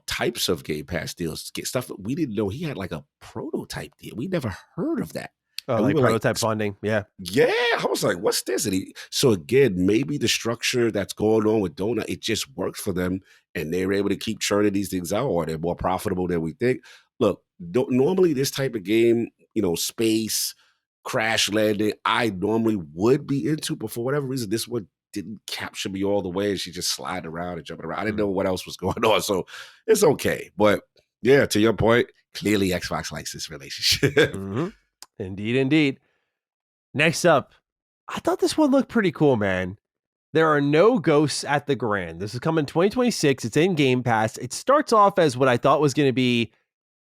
types of Game Pass deals, stuff that we didn't know. He had like a prototype deal. We never heard of that. Oh, like prototype funding. Yeah. Yeah. I was like, what's this? So again, maybe the structure that's going on with Donut, it just worked for them and they were able to keep churning these things out, or they're more profitable than we think. Look, normally this type of game, space, crash landing, I normally would be into, but for whatever reason, this one didn't capture me all the way, and she just sliding around and jumping around. I didn't know what else was going on, so it's okay. But yeah, to your point, clearly Xbox likes this relationship. Mm-hmm. Indeed. Next up, I thought this one looked pretty cool, man. There are no ghosts at the Grand. This is coming 2026. It's in Game Pass. It starts off as what I thought was going to be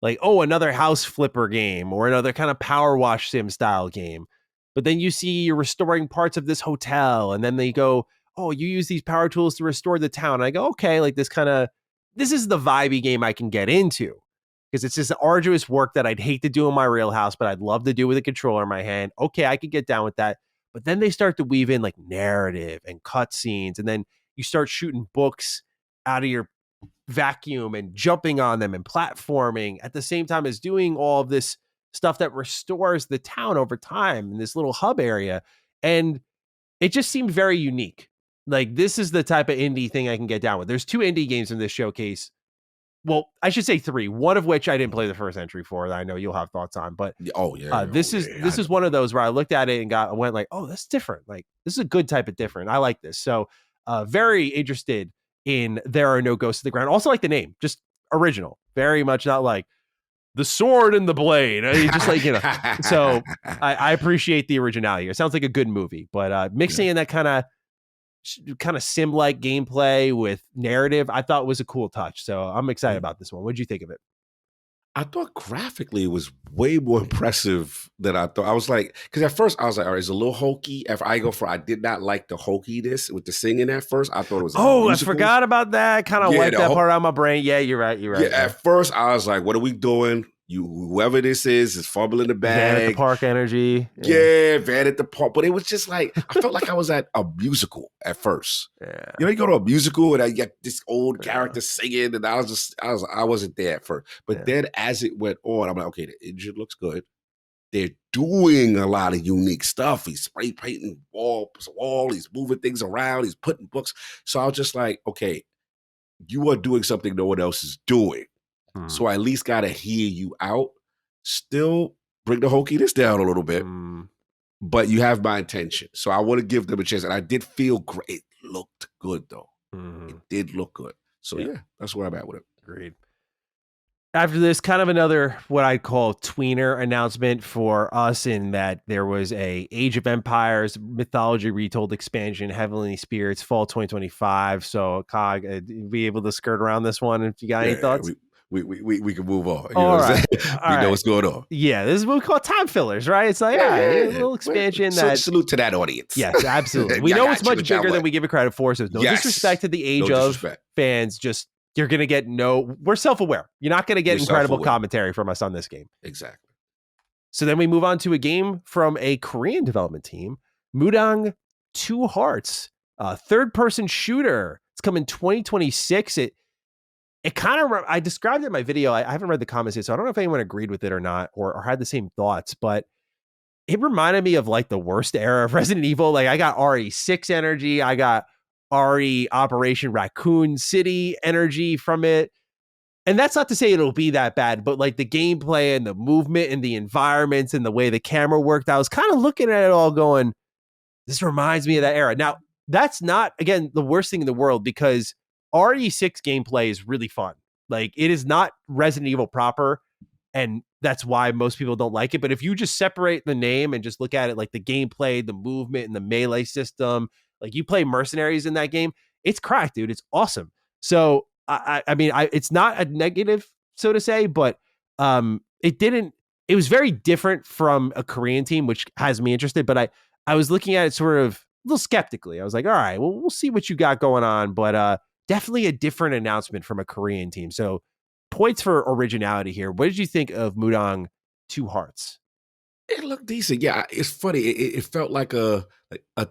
like, oh, another house flipper game or another kind of power wash sim style game. But then you see you're restoring parts of this hotel, and then they go, oh, you use these power tools to restore the town. And I go, okay, like this is the vibey game I can get into, because it's just arduous work that I'd hate to do in my real house, but I'd love to do with a controller in my hand. Okay, I could get down with that. But then they start to weave in like narrative and cutscenes, and then you start shooting books out of your vacuum and jumping on them and platforming at the same time as doing all of this stuff that restores the town over time in this little hub area. And it just seemed very unique. Like, this is the type of indie thing I can get down with. There's 2 indie games in this showcase. Well, I should say 3, one of which I didn't play the first entry for, that I know you'll have thoughts on, but this is one of those where I looked at it and went like, oh, that's different. Like, this is a good type of different. I like this. So very interested in There Are No Ghosts of the Ground. Also like the name, just original, very much not like the sword and the blade. Just like, so I appreciate the originality. It sounds like a good movie, but mixing in that kind of sim-like gameplay with narrative, I thought was a cool touch. So I'm excited about this one. What'd you think of it? I thought graphically it was way more impressive than I thought. I was like, because at first I was like, all right, it's a little hokey. I did not like the hokiness with the singing at first. I thought it was I forgot about that. Kind of wiped that part out of my brain. Yeah, you're right. Yeah, at first I was like, what are we doing? Whoever this is fumbling the bag. Van at the Park energy. Yeah, Van at the Park. But it was just like, I felt like I was at a musical at first. Yeah. You go to a musical and I get this old character singing, and I wasn't there at first. But then as it went on, I'm like, okay, the engine looks good. They're doing a lot of unique stuff. He's spray painting wall, he's moving things around, he's putting books. So I was just like, okay, you are doing something no one else is doing. So I at least got to hear you out. Still, bring the hokiness down a little bit, but you have my attention. So I want to give them a chance. And I did feel great. It looked good, though. It did look good. So, yeah, that's where I'm at with it. Agreed. After this, kind of another what I'd call tweener announcement for us, in that there was a Age of Empires mythology retold expansion, Heavenly Spirits, fall 2025. So, Cog, be able to skirt around this one if you got any thoughts? We can move on. You know what I'm saying? We know what's going on. Yeah, this is what we call time fillers, right? It's like, a little expansion. Salute to that audience. Yes, absolutely. We know it's much bigger than we give it credit for, so no disrespect to the Age of fans, just... You're going to get we're self-aware. You're not going to get incredible commentary from us on this game. Exactly. So then we move on to a game from a Korean development team, Mudang Two Hearts, a third-person shooter. It's coming 2026. It kind of, I described it in my video. I haven't read the comments yet, so I don't know if anyone agreed with it or not, or had the same thoughts, but it reminded me of like the worst era of Resident Evil. Like I got RE6 energy. I got RE Operation Raccoon City energy from it. And that's not to say it'll be that bad, but like the gameplay and the movement and the environments and the way the camera worked, I was kind of looking at it all going, this reminds me of that era. Now, that's not, again, the worst thing in the world, because RE6 gameplay is really fun. Like it is not Resident Evil proper, and that's why most people don't like it. But if you just separate the name and just look at it, like the gameplay, the movement, and the melee system, like you play Mercenaries in that game, it's cracked, dude. It's awesome. So I mean, it's not a negative, so to say, but it was very different from a Korean team, which has me interested. But I was looking at it sort of a little skeptically. I was like, all right, well, we'll see what you got going on, but definitely a different announcement from a Korean team. So points for originality here. What did you think of Mudang Two Hearts? It looked decent. Yeah, it's funny. It felt like a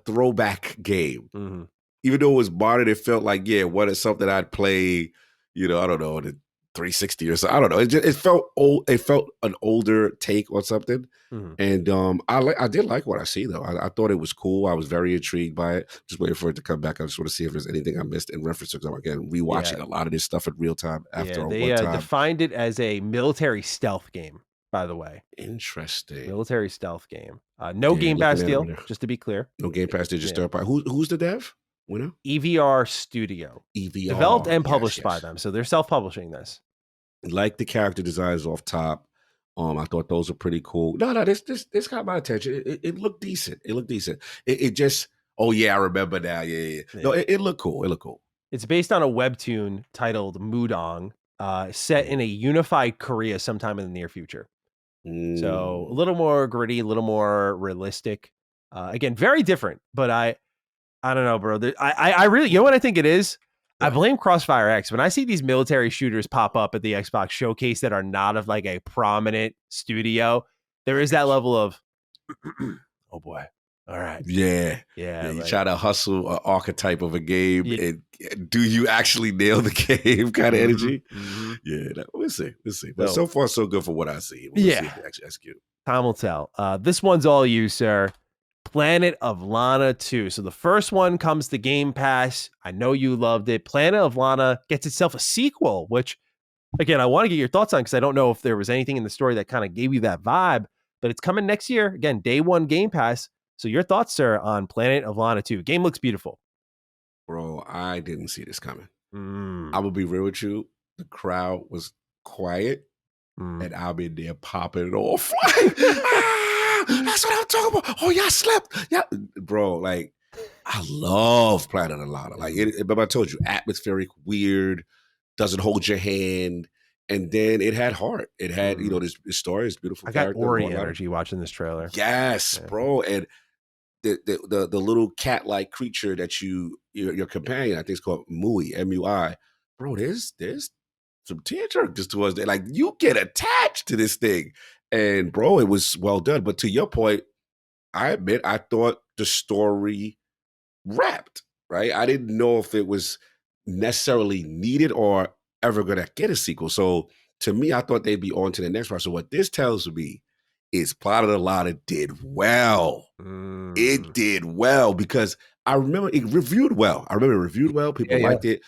throwback game. Mm-hmm. Even though it was modern, it felt like, what is something I'd play, I don't know, the 360 or so. I don't know. It felt old. It felt an older take on something. Mm-hmm. And I did like what I see, though. I thought it was cool. I was very intrigued by it. Just waiting for it to come back. I just want to see if there's anything I missed in reference to it. Again, rewatching a lot of this stuff in real time after they one time. defined it as a military stealth game, by the way. Interesting. Military stealth game. No Game Pass deal, just to be clear. No Game Pass deal, just third party. Who's the dev? Winner? EVR Studio. EVR. Developed and published by them. So they're self-publishing this. Like the character designs off top. I thought those were pretty cool. No, this got my attention. It looked decent. It just, I remember now. Yeah. No, it looked cool. It looked cool. It's based on a webtoon titled Mudang, set in a unified Korea sometime in the near future. So a little more gritty, a little more realistic. Again, very different, but I don't know, bro. I really, what I think it is? I blame Crossfire X. When I see these military shooters pop up at the Xbox showcase that are not of like a prominent studio, there is that level of, oh boy. All right. Yeah. You try to hustle an archetype of a game, and do you actually nail the game kind of energy? Mm-hmm. Yeah, we'll see. But so far, so good for what I see. We'll see if they actually execute. Time will tell. This one's all you, sir. Planet of Lana 2. So the first one comes to Game Pass. I know you loved it. Planet of Lana gets itself a sequel, which, again, I want to get your thoughts on because I don't know if there was anything in the story that kind of gave you that vibe, but it's coming next year. Again, day one Game Pass. So your thoughts, sir, on Planet of Lana 2. Game looks beautiful. Bro, I didn't see this coming. I will be real with you. The crowd was quiet, and I'm in there popping it off. That's what I'm talking about. Oh, y'all slept. Yeah, bro, like, I love Planet of Lana. Like, but I told you, atmospheric, weird, doesn't hold your hand. And then it had heart. It had, this story is beautiful. I got Ori energy watching this trailer. Yes, bro. And the little cat-like creature that your companion, I think it's called Mui, M-U-I. Bro, there's some tearjerkers towards it. Like, you get attached to this thing. And bro, it was well done. But to your point, I admit I thought the story wrapped, right? I didn't know if it was necessarily needed or ever gonna get a sequel. So to me, I thought they'd be on to the next part. So what this tells me is Planet of Lana did well. It did well because I remember it reviewed well. People liked it.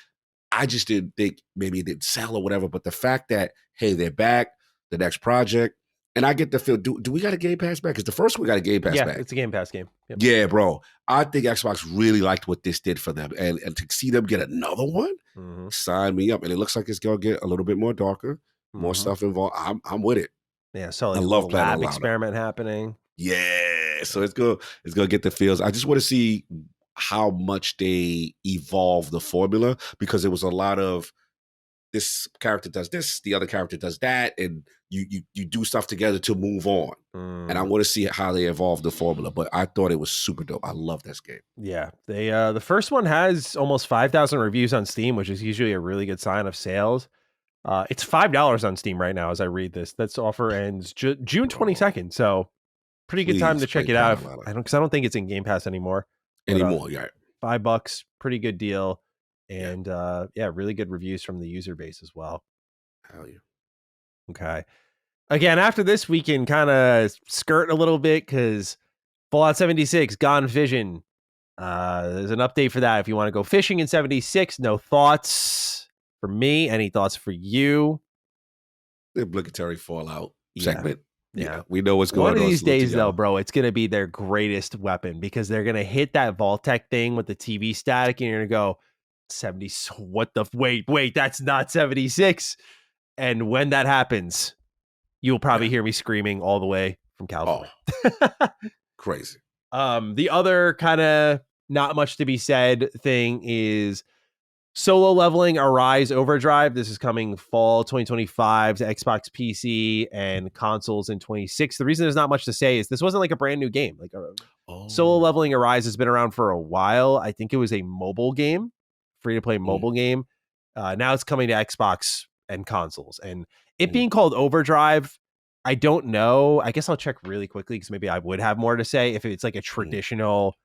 I just didn't think maybe it didn't sell or whatever. But the fact that, hey, they're back, the next project, And I get the feel, do we got a Game Pass back? Because the first one we got a Game Pass back. Yeah, it's a Game Pass game. Yep. Yeah, bro. I think Xbox really liked what this did for them. And to see them get another one, sign me up. And it looks like it's going to get a little bit more darker, more stuff involved. I'm with it. Yeah, so like I love playing lab experiment happening. Yeah, so it's gonna get the feels. I just want to see how much they evolve the formula, because it was a lot of this character does this, the other character does that, and you do stuff together to move on. And I want to see how they evolve the formula. But I thought it was super dope. I love this game. Yeah, they the first one has almost 5,000 reviews on Steam, which is usually a really good sign of sales. It's $5 on Steam right now as I read this. That's offer ends June 22nd, so pretty good time to check it out. Because I don't think it's in Game Pass anymore. Yeah, $5, pretty good deal, and really good reviews from the user base as well. Hell yeah. Okay. Again, after this, we can kind of skirt a little bit because Fallout 76, Gone Vision. There's an update for that if you want to go fishing in 76. No thoughts for me. Any thoughts for you? The obligatory Fallout segment. Yeah, we know what's going on. One of these days, though, bro, it's going to be their greatest weapon, because they're going to hit that Vault-Tec thing with the TV static, and you're going to go, 70, what the, wait, that's not 76. And when that happens, you'll probably hear me screaming all the way from California. Crazy. The other kind of not much to be said thing is Solo Leveling Arise Overdrive. This is coming fall 2025 to Xbox, PC, and consoles in 26. The reason there's not much to say is this wasn't like a brand new game. Like Solo Leveling Arise has been around for a while. I think it was a mobile game, free to play mobile game. Now it's coming to Xbox and consoles. And it being called Overdrive, I don't know. I guess I'll check really quickly because maybe I would have more to say if it's like a traditional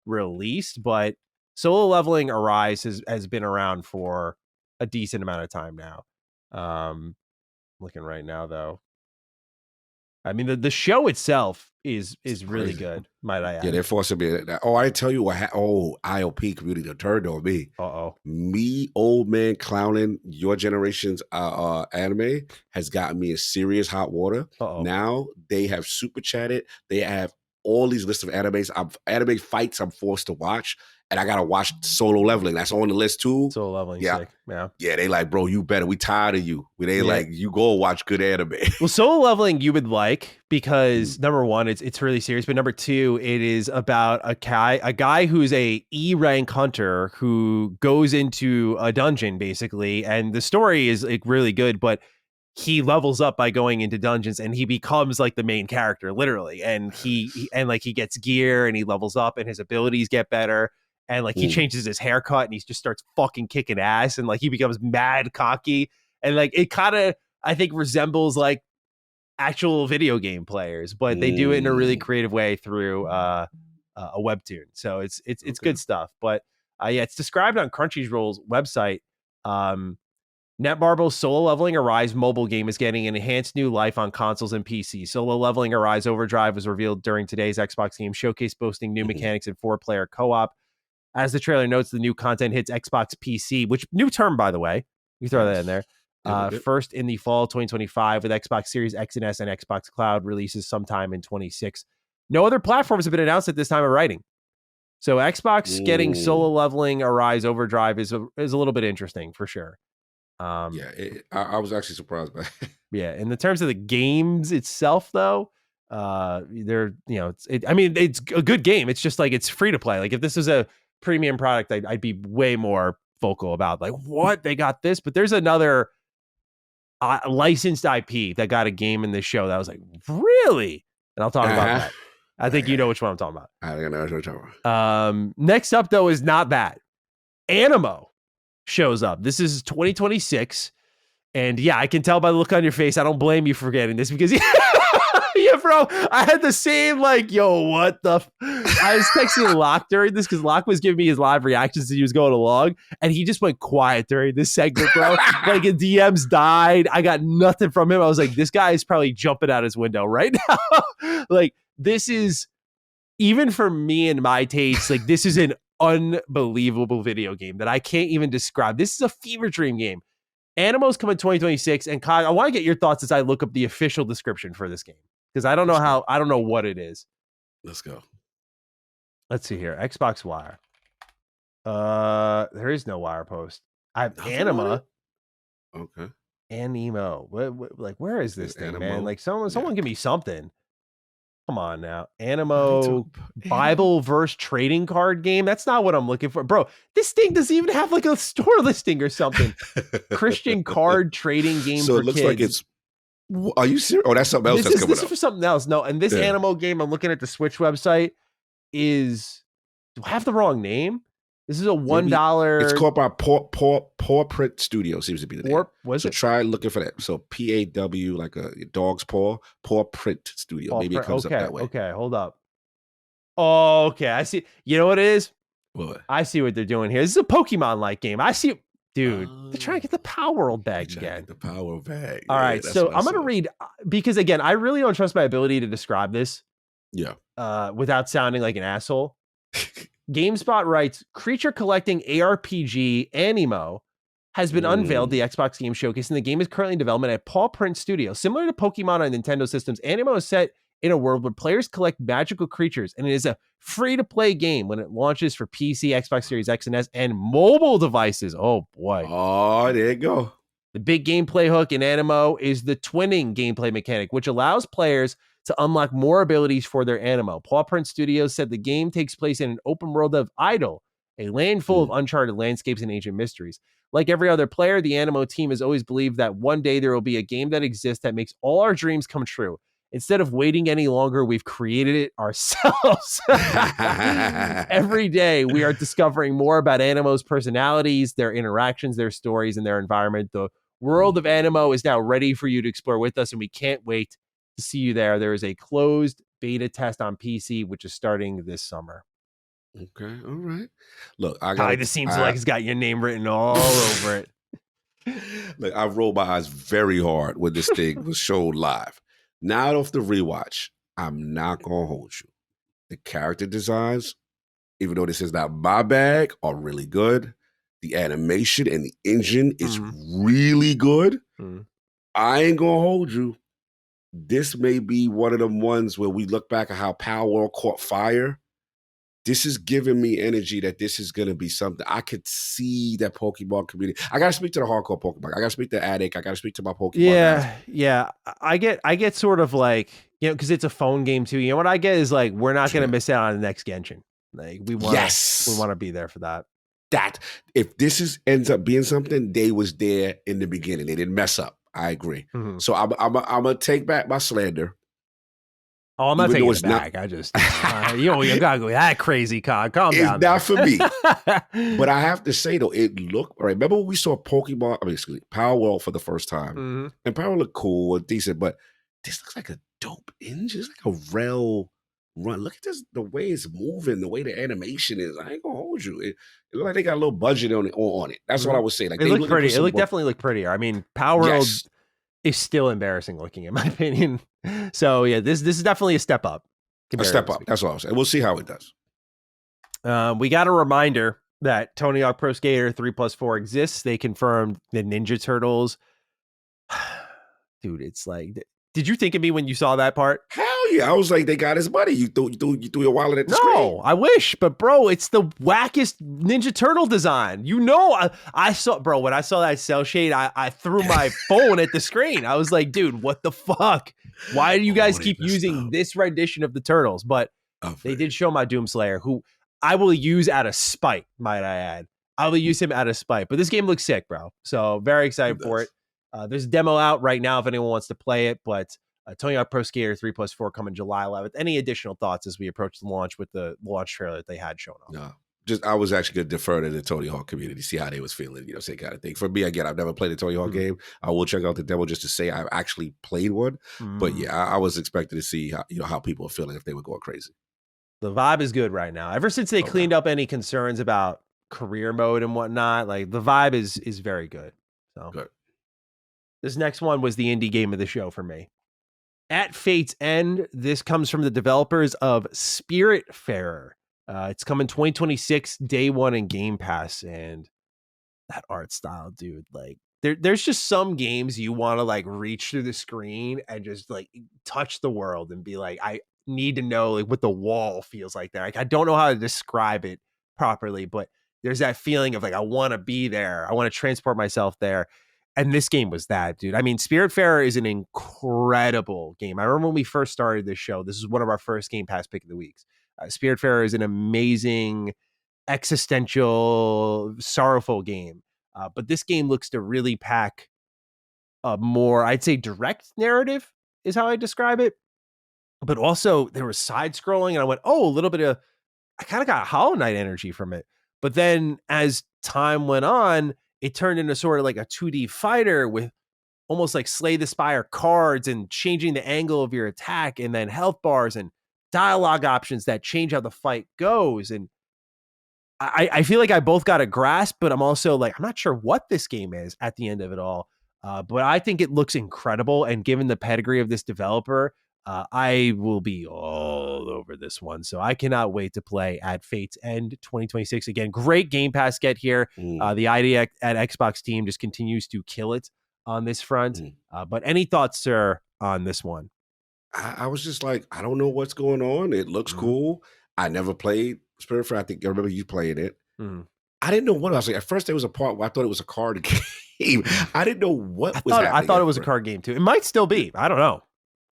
release, but Solo Leveling Arise has been around for a decent amount of time now. Looking right now, though. I mean, the show itself is really good, might I add. Yeah, they're forcing me. I tell you what. IOP community turned on me. Me, old man clowning your generation's anime has gotten me in serious hot water. Now they have super chatted. They have all these lists of anime fights I'm forced to watch. And I gotta watch Solo Leveling. That's on the list too. Solo Leveling, sick. Yeah. They like, bro, you better. We tired of you. They like, you go watch good anime. Well, Solo Leveling you would like because number one, it's really serious. But number two, it is about a guy who's a E rank hunter who goes into a dungeon basically, and the story is like really good. But he levels up by going into dungeons, and he becomes like the main character, literally. And he gets gear, and he levels up, and his abilities get better. And like he changes his haircut and he just starts fucking kicking ass, and like he becomes mad cocky, and like it kind of I think resembles like actual video game players, but they do it in a really creative way through a webtoon. So it's good stuff. But it's described on Crunchyroll's website. Netmarble's Solo Leveling Arise mobile game is getting an enhanced new life on consoles and PC. Solo Leveling Arise Overdrive was revealed during today's Xbox Game Showcase, boasting new mechanics and 4-player co-op. As the trailer notes, the new content hits Xbox PC, which new term, by the way. You throw that in there. First in the fall 2025 with Xbox Series X and S and Xbox Cloud releases sometime in 26. No other platforms have been announced at this time of writing. So Xbox getting Solo Leveling Arise Overdrive is a little bit interesting for sure. I was actually surprised by it. Yeah, in the terms of the games itself, though, it's a good game. It's just like it's free to play. Like if this was a premium product, I'd be way more vocal about like what they got this, but there's another licensed IP that got a game in this show that was like really, and I'll talk about that. I think you know which one I'm talking about. I think I know what you're talking about. Next up though is not that. Animo shows up. This is 2026, and I can tell by the look on your face. I don't blame you for getting this because yeah, bro, I had the same like, yo, what the? I was texting Locke during this because Locke was giving me his live reactions as he was going along, and he just went quiet during this segment, bro. Like his DMs died. I got nothing from him. I was like, this guy is probably jumping out his window right now. Like this is even for me and my taste. Like this is an unbelievable video game that I can't even describe. This is a fever dream game. Animo's coming 2026, and Kyle, I want to get your thoughts as I look up the official description for this game because I don't know what it is. Let's go. Let's see here. Xbox Wire. There is no wire post. I have Anima. Okay. Animo. Where is this thing, man? Like someone give me something. Come on now. Animo Bible verse trading card game. That's not what I'm looking for. Bro, this thing doesn't even have like a store listing or something. Christian card trading game so for it looks kids. Like it's are you serious? Oh, that's something else that's coming up. This is for something else. No, and this Animo game, I'm looking at the Switch website, is do I have the wrong name? This is a $1. It's called by Paw Print Studio, seems to be the name. So try looking for that. So PAW, like a dog's paw Print Studio. Maybe it comes up that way. Okay, hold up. Oh, okay. I see. You know what it is? What? I see what they're doing here. This is a Pokemon-like game. I see. Dude, they're trying to get the Power World bag again. The Power World bag. All right, so I'm going to read, because again, I really don't trust my ability to describe this. Yeah. Without sounding like an asshole. GameSpot writes, creature collecting ARPG Animo has been unveiled, the Xbox Game Showcase, and the game is currently in development at Paw Print Studio. Similar to Pokemon on Nintendo systems, Animo is set in a world where players collect magical creatures, and it is a free-to-play game when it launches for PC, Xbox Series X and S, and mobile devices. Oh, boy. Oh, there you go. The big gameplay hook in Animo is the twinning gameplay mechanic, which allows players to unlock more abilities for their Animo. Paw Print Studios said the game takes place in an open world of Idle, a land full of uncharted landscapes and ancient mysteries. Like every other player, the Animo team has always believed that one day there will be a game that exists that makes all our dreams come true. Instead of waiting any longer, we've created it ourselves. Every day, we are discovering more about Animo's personalities, their interactions, their stories, and their environment. The world of Animo is now ready for you to explore with us, and we can't wait to see you there. There is a closed beta test on PC, which is starting this summer. Okay, all right. Look, this seems like it's got your name written all over it. Look, I rolled my eyes very hard when this thing was showed live. Now off the rewatch, I'm not gonna hold you. The character designs, even though this is not my bag, are really good. The animation and the engine is really good. I ain't gonna hold you. This may be one of them ones where we look back at how Power World caught fire. This is giving me energy that this is going to be something. I could see that Pokemon community. I got to speak to the hardcore Pokemon. I got to speak to Addict. I got to speak to my Pokemon guys. Yeah. I get sort of like, because it's a phone game too. You know what I get is like, we're not going to miss out on the next Genshin. Like we want to be there for that. That if this ends up being something, they was there in the beginning. They didn't mess up. I agree. So I'm gonna take back my slander. Oh, I'm not taking it back. I just, you gotta go that crazy, Con. Calm down. It's not for me. But I have to say though, it looked all right. Remember when we saw Power World for the first time, and Power looked cool and decent, but this looks like a dope engine. It's like a rail run. Look at this, the way it's moving, the way the animation is. I ain't gonna hold you. It looked like they got a little budget on it. That's what I would say. Like it looked pretty. It definitely looked prettier. I mean, Power World is still embarrassing looking, in my opinion. So yeah, this is definitely a step up. A step up. That's what I was saying. We'll see how it does. We got a reminder that Tony Hawk Pro Skater 3+4 exists. They confirmed the Ninja Turtles. Dude, it's like, did you think of me when you saw that part? Hell yeah. I was like, they got his money. You threw your wallet at the screen. No, I wish. But bro, it's the wackest Ninja Turtle design. You know, I saw, bro, when I saw that cell shade, I threw my phone at the screen. I was like, dude, what the fuck? Why do you guys keep using this rendition of the Turtles? But they did show my Doomslayer, who I will use out of spite, might I add. I will use him out of spite. But this game looks sick, bro. So very excited for it. There's a demo out right now if anyone wants to play it, but Tony Hawk Pro Skater 3+4 coming July 11th. Any additional thoughts as we approach the launch with the launch trailer that they had shown off? No. I was actually going to defer to the Tony Hawk community, see how they was feeling, same kind of thing. For me, again, I've never played a Tony Hawk game. I will check out the demo just to say I've actually played one. But yeah, I was expecting to see how people are feeling if they were going crazy. The vibe is good right now. Ever since they cleaned up any concerns about career mode and whatnot, like the vibe is very good. So good. This next one was the indie game of the show for me. At Fate's End, this comes from the developers of Spiritfarer. It's coming 2026, day one in Game Pass, and that art style, dude, like there's just some games you want to like reach through the screen and just like touch the world and be like, I need to know like what the wall feels like there. Like I don't know how to describe it properly, but there's that feeling of like I want to be there. I want to transport myself there. And this game was that, dude. I mean, Spiritfarer is an incredible game. I remember when we first started this show, this is one of our first Game Pass pick of the weeks. Spiritfarer is an amazing existential, sorrowful game. But this game looks to really pack a more, I'd say, direct narrative is how I describe it. But also there was side scrolling, and I went, oh, a little bit of, I kind of got Hollow Knight energy from it. But then as time went on, it turned into sort of like a 2D fighter with almost like Slay the Spire cards and changing the angle of your attack, and then health bars and dialogue options that change how the fight goes. And I feel like I both got a grasp, but I'm also like, I'm not sure what this game is at the end of it all. But I think it looks incredible. And given the pedigree of this developer, I will be all over this one. So I cannot wait to play at Fate's End 2026. Again, great Game Pass get here. The idea at Xbox team just continues to kill it on this front. But any thoughts, sir, on this one? I was just like, I don't know what's going on. It looks cool. I never played Spiritfarer. I think I remember you playing it. I didn't know what I was like. At first, there was a part where I thought it was a card game. I didn't know what was happening. I thought it was a card game too. It might still be. I don't know.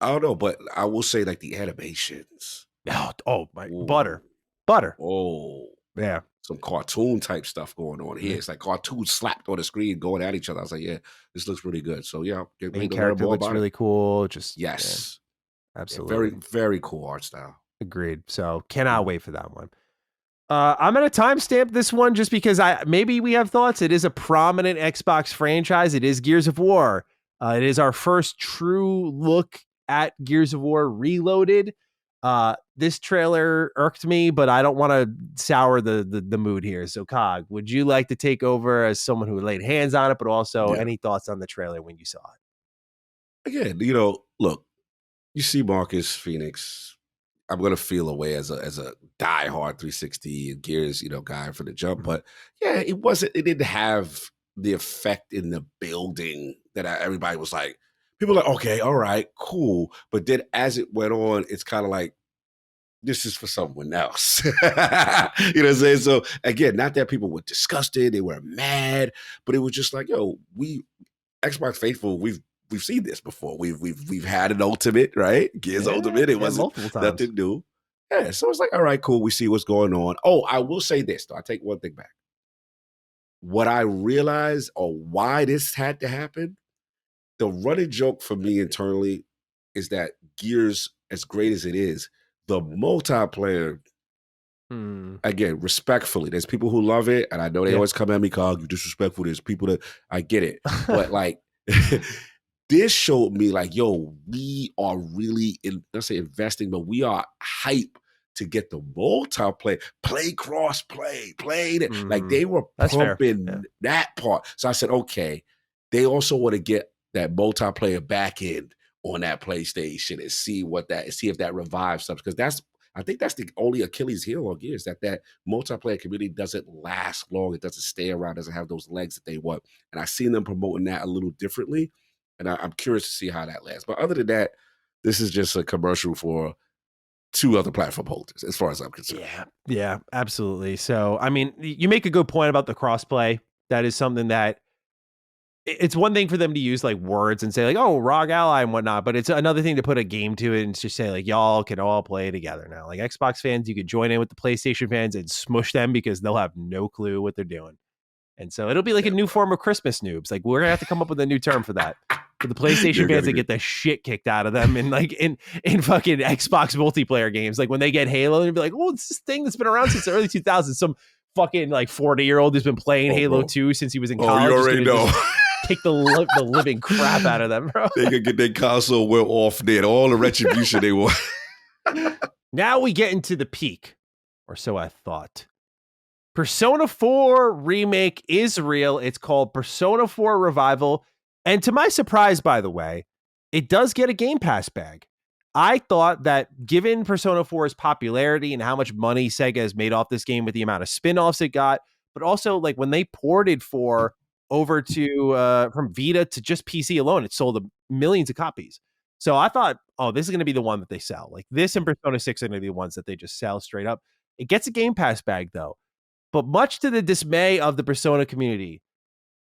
I don't know, but I will say like the animations. Oh my butter. Oh yeah, some cartoon type stuff going on here. It's like cartoons slapped on the screen going at each other. I was like, yeah, this looks really good. So yeah, main character looks really cool. Just yes, absolutely, very very cool art style. Agreed. So cannot wait for that one. I'm going to timestamp this one just because maybe we have thoughts. It is a prominent Xbox franchise. It is Gears of War. It is our first true look at Gears of War Reloaded. This trailer irked me, but I don't want to sour the mood here. So Cog, would you like to take over as someone who laid hands on it, but also any thoughts on the trailer when you saw it? Again, look, you see Marcus Phoenix. I'm gonna feel away as a diehard 360 and Gears, guy for the jump. But yeah, it didn't have the effect in the building that everybody was like, people were like, okay, all right, cool. But then as it went on, it's kind of like, this is for someone else. You know what I'm saying? So again, not that people were disgusted, they were mad, but it was just like, yo, Xbox faithful, we've seen this before. We've had an Ultimate, right? Gears Ultimate. It wasn't nothing new. Yeah, so it's like, all right, cool. We see what's going on. Oh, I will say this though. I take one thing back. What I realized, or why this had to happen, the running joke for me internally is that Gears, as great as it is, the multiplayer. Again, respectfully, there's people who love it, and I know they always come at me, Cog, you disrespectful. There's people that I get it, but like. This showed me like, yo, we are really let's say investing, but we are hype to get the multiplayer, play cross-play, like they were pumping that part. So I said, okay, they also want to get that multiplayer back end on that PlayStation and see if that revives something. Because I think that's the only Achilles heel on Gears, that multiplayer community doesn't last long. It doesn't stay around, doesn't have those legs that they want. And I've seen them promoting that a little differently. And I'm curious to see how that lasts. But other than that, this is just a commercial for 2 other platform holders, as far as I'm concerned. Yeah, absolutely. So, I mean, you make a good point about the crossplay. That is something that it's one thing for them to use like words and say like, oh, ROG Ally and whatnot, but it's another thing to put a game to it and just say like, y'all can all play together now. Like Xbox fans, you could join in with the PlayStation fans and smush them because they'll have no clue what they're doing. And so it'll be like a new form of Christmas noobs. Like we're gonna have to come up with a new term for that. For the PlayStation fans that get the shit kicked out of them in fucking Xbox multiplayer games. Like when they get Halo, they'll be like, oh, it's this thing that's been around since the early 2000s. Some fucking like 40-year-old who's been playing Halo 2 since he was in college. You already know. Kick the living crap out of them, bro. They could get their console well off there. All the retribution they want. Now we get into the peak, or so I thought. Persona 4 Remake is real. It's called Persona 4 Revival. And to my surprise, by the way, it does get a Game Pass bag. I thought that given Persona 4's popularity and how much money Sega has made off this game with the amount of spin-offs it got, but also like when they ported 4 over to from Vita to just PC alone. It sold millions of copies. So I thought, oh, this is going to be the one that they sell. Like this and Persona 6 are going to be the ones that they just sell straight up. It gets a Game Pass bag though. But much to the dismay of the Persona community,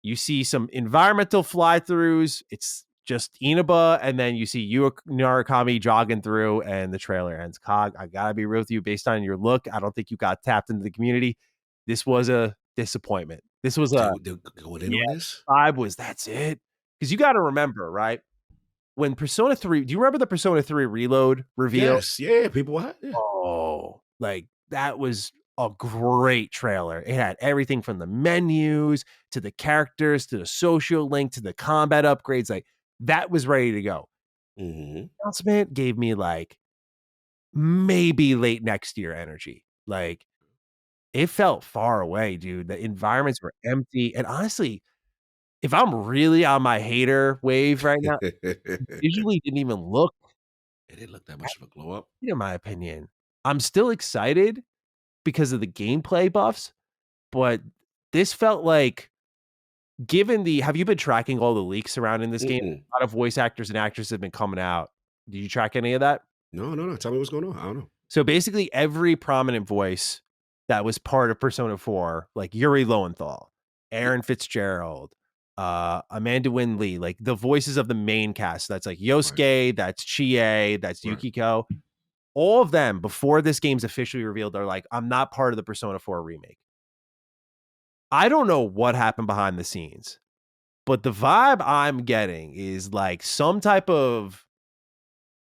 you see some environmental fly-throughs. It's just Inaba, and then you see Yu Narukami jogging through, and the trailer ends. Cog, I gotta be real with you. Based on your look, I don't think you got tapped into the community. This was a disappointment. This was they're going in on this. Vibe was that's it. Because you got to remember, right? When Persona 3, do you remember the Persona 3 Reload reveal? Yes, yeah, people. Yeah. Oh, like that was a great trailer. It had everything from the menus to the characters to the social link to the combat upgrades. Like that was ready to go. Announcement gave me like maybe late next year energy. Like it felt far away, dude. The environments were empty. And honestly, if I'm really on my hater wave right now, visually didn't even look. It didn't look that much of a glow up. In my opinion, I'm still excited because of the gameplay buffs, but this felt like, given the, have you been tracking all the leaks surrounding this game? A lot of voice actors and actresses have been coming out. Did you track any of that? No. Tell me what's going on. I don't know. So basically every prominent voice that was part of Persona 4, like Yuri Lowenthal, Aaron Fitzgerald, Amanda Wynn Lee, like the voices of the main cast. That's like Yosuke, that's Chie, that's Yukiko. All of them, before this game's officially revealed, are like, I'm not part of the Persona 4 remake. I don't know what happened behind the scenes, but the vibe I'm getting is like some type of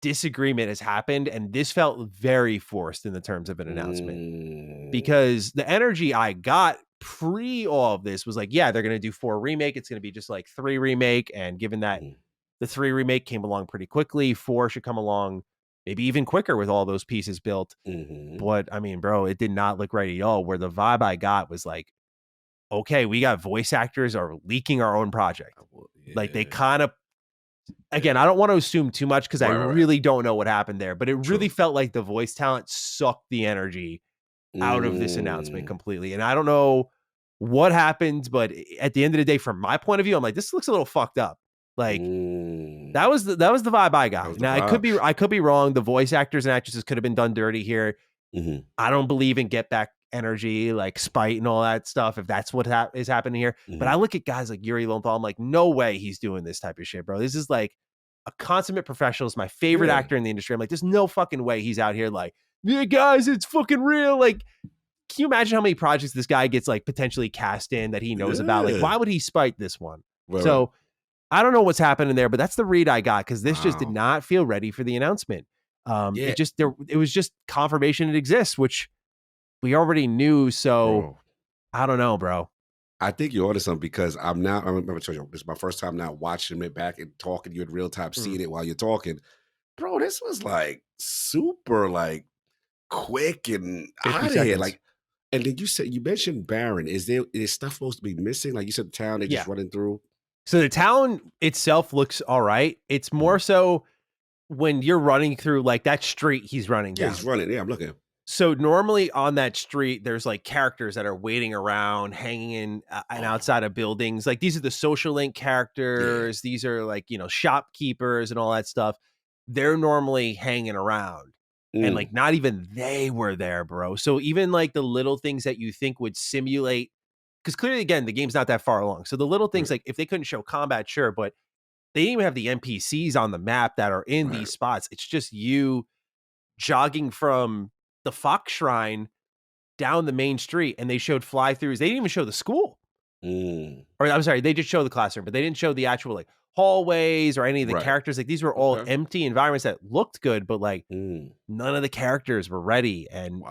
disagreement has happened, and this felt very forced in the terms of an announcement. Because the energy I got pre all of this was like, yeah, they're going to do 4 remake. It's going to be just like 3 remake. And given that the 3 remake came along pretty quickly, 4 should come along maybe even quicker with all those pieces built. But I mean, bro, it did not look right at all. Where the vibe I got was like, okay, we got voice actors are leaking our own project. Like they kind of, again, I don't want to assume too much because I really don't know what happened there, but it really felt like the voice talent sucked the energy out of this announcement completely. And I don't know what happened, but at the end of the day, from my point of view, I'm like, this looks a little fucked up. Like that was the vibe I got. Now I could be wrong. The voice actors and actresses could have been done dirty here. I don't believe in get back energy, like spite and all that stuff, if that's what is happening here. But I look at guys like Yuri Lowenthal, I'm like, no way he's doing this type of shit, bro. This is like a consummate professional. Is my favorite actor in the industry. I'm like, there's no fucking way he's out here like, yeah, guys, it's fucking real. Like, can you imagine how many projects this guy gets like potentially cast in that he knows about? Like, why would he spite this one? So I don't know what's happening there, but that's the read I got, because this just did not feel ready for the announcement. It was just confirmation it exists, which we already knew. So I don't know, bro. I think you're onto something, because I remember telling you, this is my first time now watching it back and talking to you in real time, seeing it while you're talking. Bro, this was like super like quick and out of here. Like, and then you mentioned Baron. Is stuff supposed to be missing? Like you said, the town they're just running through. So the town itself looks all right. It's more so when you're running through like that street he's running down. Yeah, he's running. Yeah, I'm looking. So normally on that street, there's like characters that are waiting around, hanging in and outside of buildings. Like these are the social link characters. These are like, shopkeepers and all that stuff. They're normally hanging around. And like not even they were there, bro. So even like the little things that you think would simulate, because clearly, again, the game's not that far along. So the little things, like if they couldn't show combat, sure, but they didn't even have the NPCs on the map that are in these spots. It's just you jogging from the Fox Shrine down the main street, and they showed fly-throughs. They didn't even show the school. Or I'm sorry, they did show the classroom, but they didn't show the actual like hallways or any of the characters. Like these were all empty environments that looked good, but like none of the characters were ready, and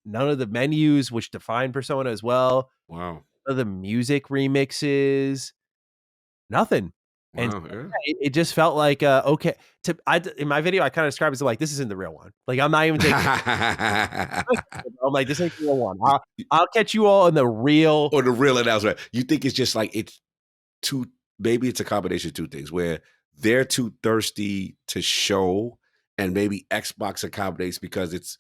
none of the menus, which define Persona as well. None of the music remixes, nothing. And it just felt like okay. In my video, I kind of described it as like, this isn't the real one. Like I'm not even taking. I'm like, this ain't the real one. I'll catch you all in the real or the real announcement. You think it's just like maybe it's a combination of two things where they're too thirsty to show, and maybe Xbox accommodates because it's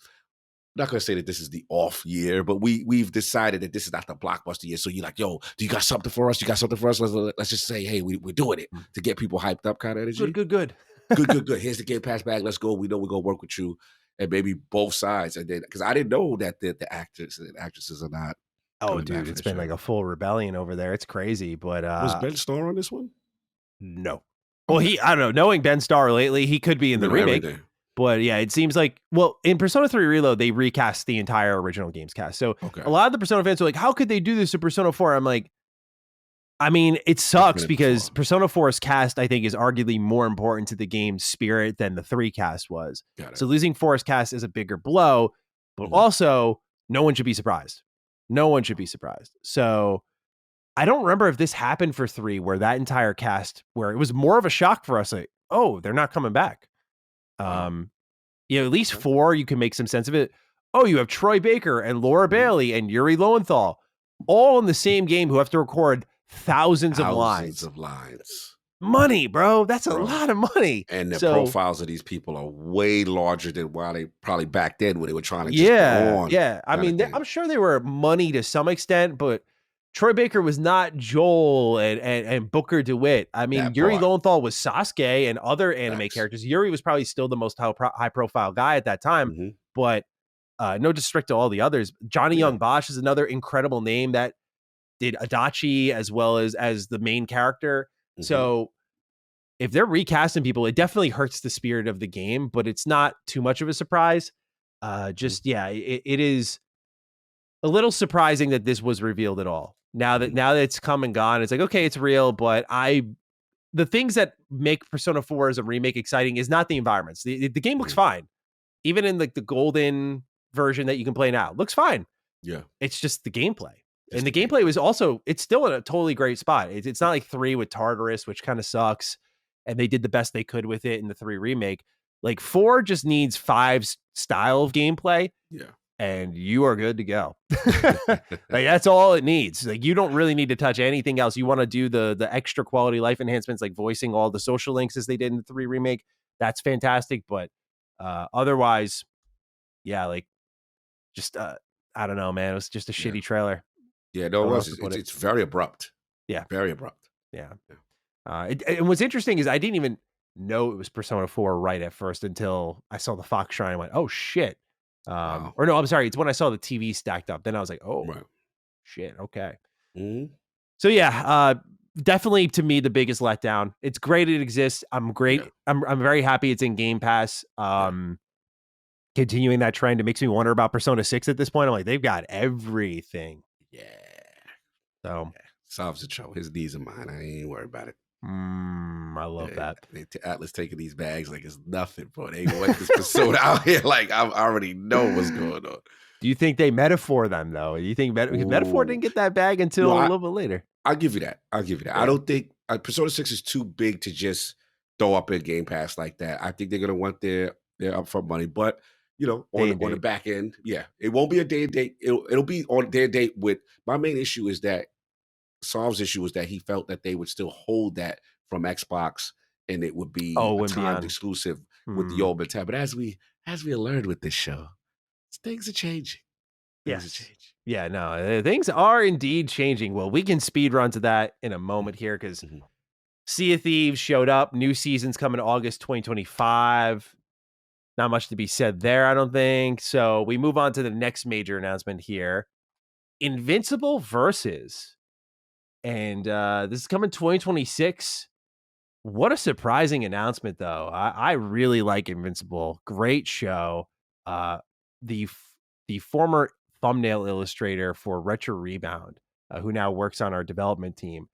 not gonna say that this is the off year, but we've decided that this is not the blockbuster year. So you're like, yo, do you got something for us? You got something for us? Let's just say, hey, we're doing it to get people hyped up, kind of energy. Good. Good. Here's the Game Pass bag. Let's go. We know we're gonna work with you, and maybe both sides. And then because I didn't know that the actors and actresses are not. Oh, dude, it's been like a full rebellion over there. It's crazy. But was Ben Starr on this one? No. Well, I don't know. Knowing Ben Starr lately, he could be in the remake. Everything. But yeah, it seems like, well, in Persona 3 Reload, they recast the entire original games cast. So a lot of the Persona fans are like, how could they do this to Persona 4? I'm like, I mean, it sucks because Persona 4's cast, I think, is arguably more important to the game's spirit than the 3 cast was. So losing 4's cast is a bigger blow, but also no one should be surprised. No one should be surprised. So I don't remember if this happened for 3, where that entire cast, where it was more of a shock for us, like, oh, they're not coming back. At least 4, you can make some sense of it. Oh, you have Troy Baker and Laura Bailey and Yuri Lowenthal all in the same game who have to record thousands of lines. Money, bro. That's a lot of money. And the profiles of these people are way larger than while they probably back then when they were trying to just go on. Yeah. I mean, I'm sure they were money to some extent, but Troy Baker was not Joel and Booker DeWitt. I mean, Yuri Lowenthal was Sasuke and other anime characters. Yuri was probably still the most high-profile guy at that time, but no disrespect to all the others. Johnny Young Bosch is another incredible name that did Adachi as well as the main character. So if they're recasting people, it definitely hurts the spirit of the game, but it's not too much of a surprise. It is a little surprising that this was revealed at all. Now that it's come and gone, it's like, okay, it's real, but the things that make Persona 4 as a remake exciting is not the environments. The game looks fine. Even in like the golden version that you can play now, looks fine. Yeah. It's just the gameplay. And the gameplay was also, it's still in a totally great spot. It's not like 3 with Tartarus, which kind of sucks. And they did the best they could with it in the 3 remake. Like 4 just needs 5's style of gameplay. Yeah. And you are good to go. Like that's all it needs. Like you don't really need to touch anything else. You want to do the extra quality life enhancements, like voicing all the social links as they did in the 3 remake. That's fantastic. But otherwise, yeah, like just I don't know, man. It was just a shitty trailer. Yeah, no, it was. It's very abrupt. Yeah, very abrupt. Yeah. And what's interesting is I didn't even know it was Persona 4 right at first until I saw the Fox Shrine and went, oh shit. Wow. Or no, I'm sorry. It's when I saw the TV stacked up. Then I was like, oh, shit. Okay. So yeah, definitely to me, the biggest letdown. It's great it exists. I'm great. Yeah. I'm very happy it's in Game Pass. Continuing that trend, it makes me wonder about Persona 6 at this point. I'm like, they've got everything. Yeah. So solves the trouble. His knees are mine. I ain't worried about it. I love that. Atlas taking these bags like it's nothing, bro. They want this Persona out here like I already know what's going on. Do you think they metaphor them though? Do you think Metaphor didn't get that bag until a little bit later? I'll give you that. Yeah. I don't think Persona 6 is too big to just throw up in Game Pass like that. I think they're gonna want their upfront money, but on the back end, it won't be a day and date. It'll be on their date with. My main issue is that Solve's issue is that he felt that they would still hold that from Xbox and it would be a timed exclusive with the old tab. But as we learned with this show, things are changing. Yeah, no, things are indeed changing. Well, we can speed run to that in a moment here because Sea of Thieves showed up. New season's coming August 2025. Not much to be said there, I don't think. So we move on to the next major announcement here. Invincible Versus. And this is coming 2026. What a surprising announcement, though. I really like Invincible. Great show. The former thumbnail illustrator for Retro Rebound, who now works on our development team,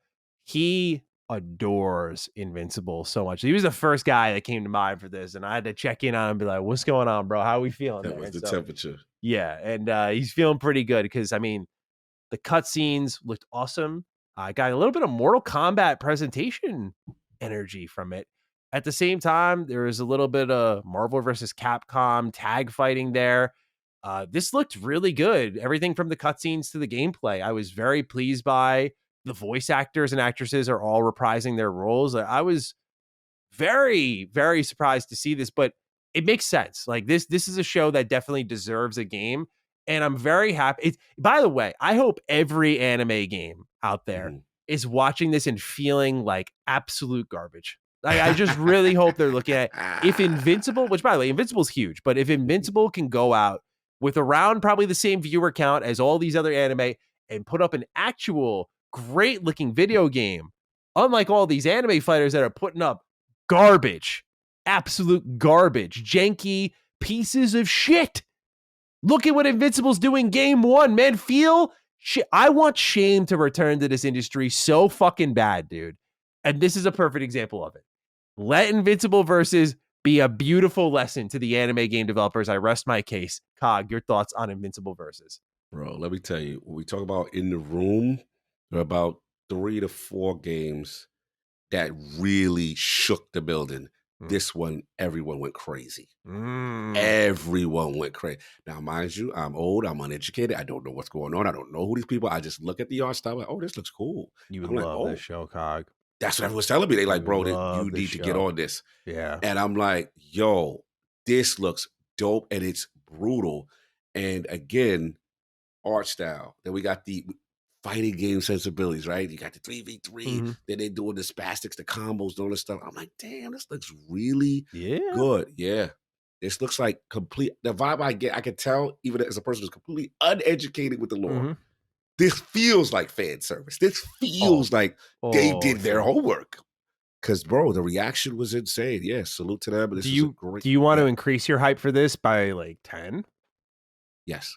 he adores Invincible so much. He was the first guy that came to mind for this, and I had to check in on him and be like, what's going on, bro? How are we feeling? That was the temperature. Yeah, and he's feeling pretty good because, I mean, the cutscenes looked awesome. I got a little bit of Mortal Kombat presentation energy from it. At the same time, there was a little bit of Marvel versus Capcom tag fighting there. This looked really good. Everything from the cutscenes to the gameplay, I was very pleased by. The voice actors and actresses are all reprising their roles. I was very, very surprised to see this, but it makes sense. Like this is a show that definitely deserves a game. And I'm very happy. By the way, I hope every anime game out there is watching this and feeling like absolute garbage. Like, I just really hope they're looking at if Invincible, which by the way, Invincible's huge, but if Invincible can go out with around probably the same viewer count as all these other anime and put up an actual great looking video game, unlike all these anime fighters that are putting up garbage, absolute garbage, janky pieces of shit. Look at what Invincible's doing game one, man. I want shame to return to this industry so fucking bad, dude. And this is a perfect example of it. Let Invincible versus be a beautiful lesson to the anime game developers. I rest my case. Cog, your thoughts on Invincible versus? Bro, let me tell you, when we talk about in the room, there are about 3 to 4 games that really shook the building. This one, everyone went crazy. Everyone went crazy. Now, mind you, I'm old, I'm uneducated, I don't know what's going on, I don't know who these people are. I just look at the art style, like, oh, this looks cool. You would love this show, Cog. That's what everyone's telling me. They like, bro, you need to get on this. Yeah. And I'm like, yo, this looks dope and it's brutal. And again, art style. Then we got the fighting game sensibilities, right? You got the 3v3. Then they're doing the spastics, the combos, doing this stuff. I'm like, damn, this looks really good. Yeah. This looks like complete. The vibe I get, I can tell, even as a person who's completely uneducated with the lore, this feels like fan service. This feels like they did their homework. Because, bro, the reaction was insane. Yeah, salute to them. Do you want to increase your hype for this by like 10? Yes.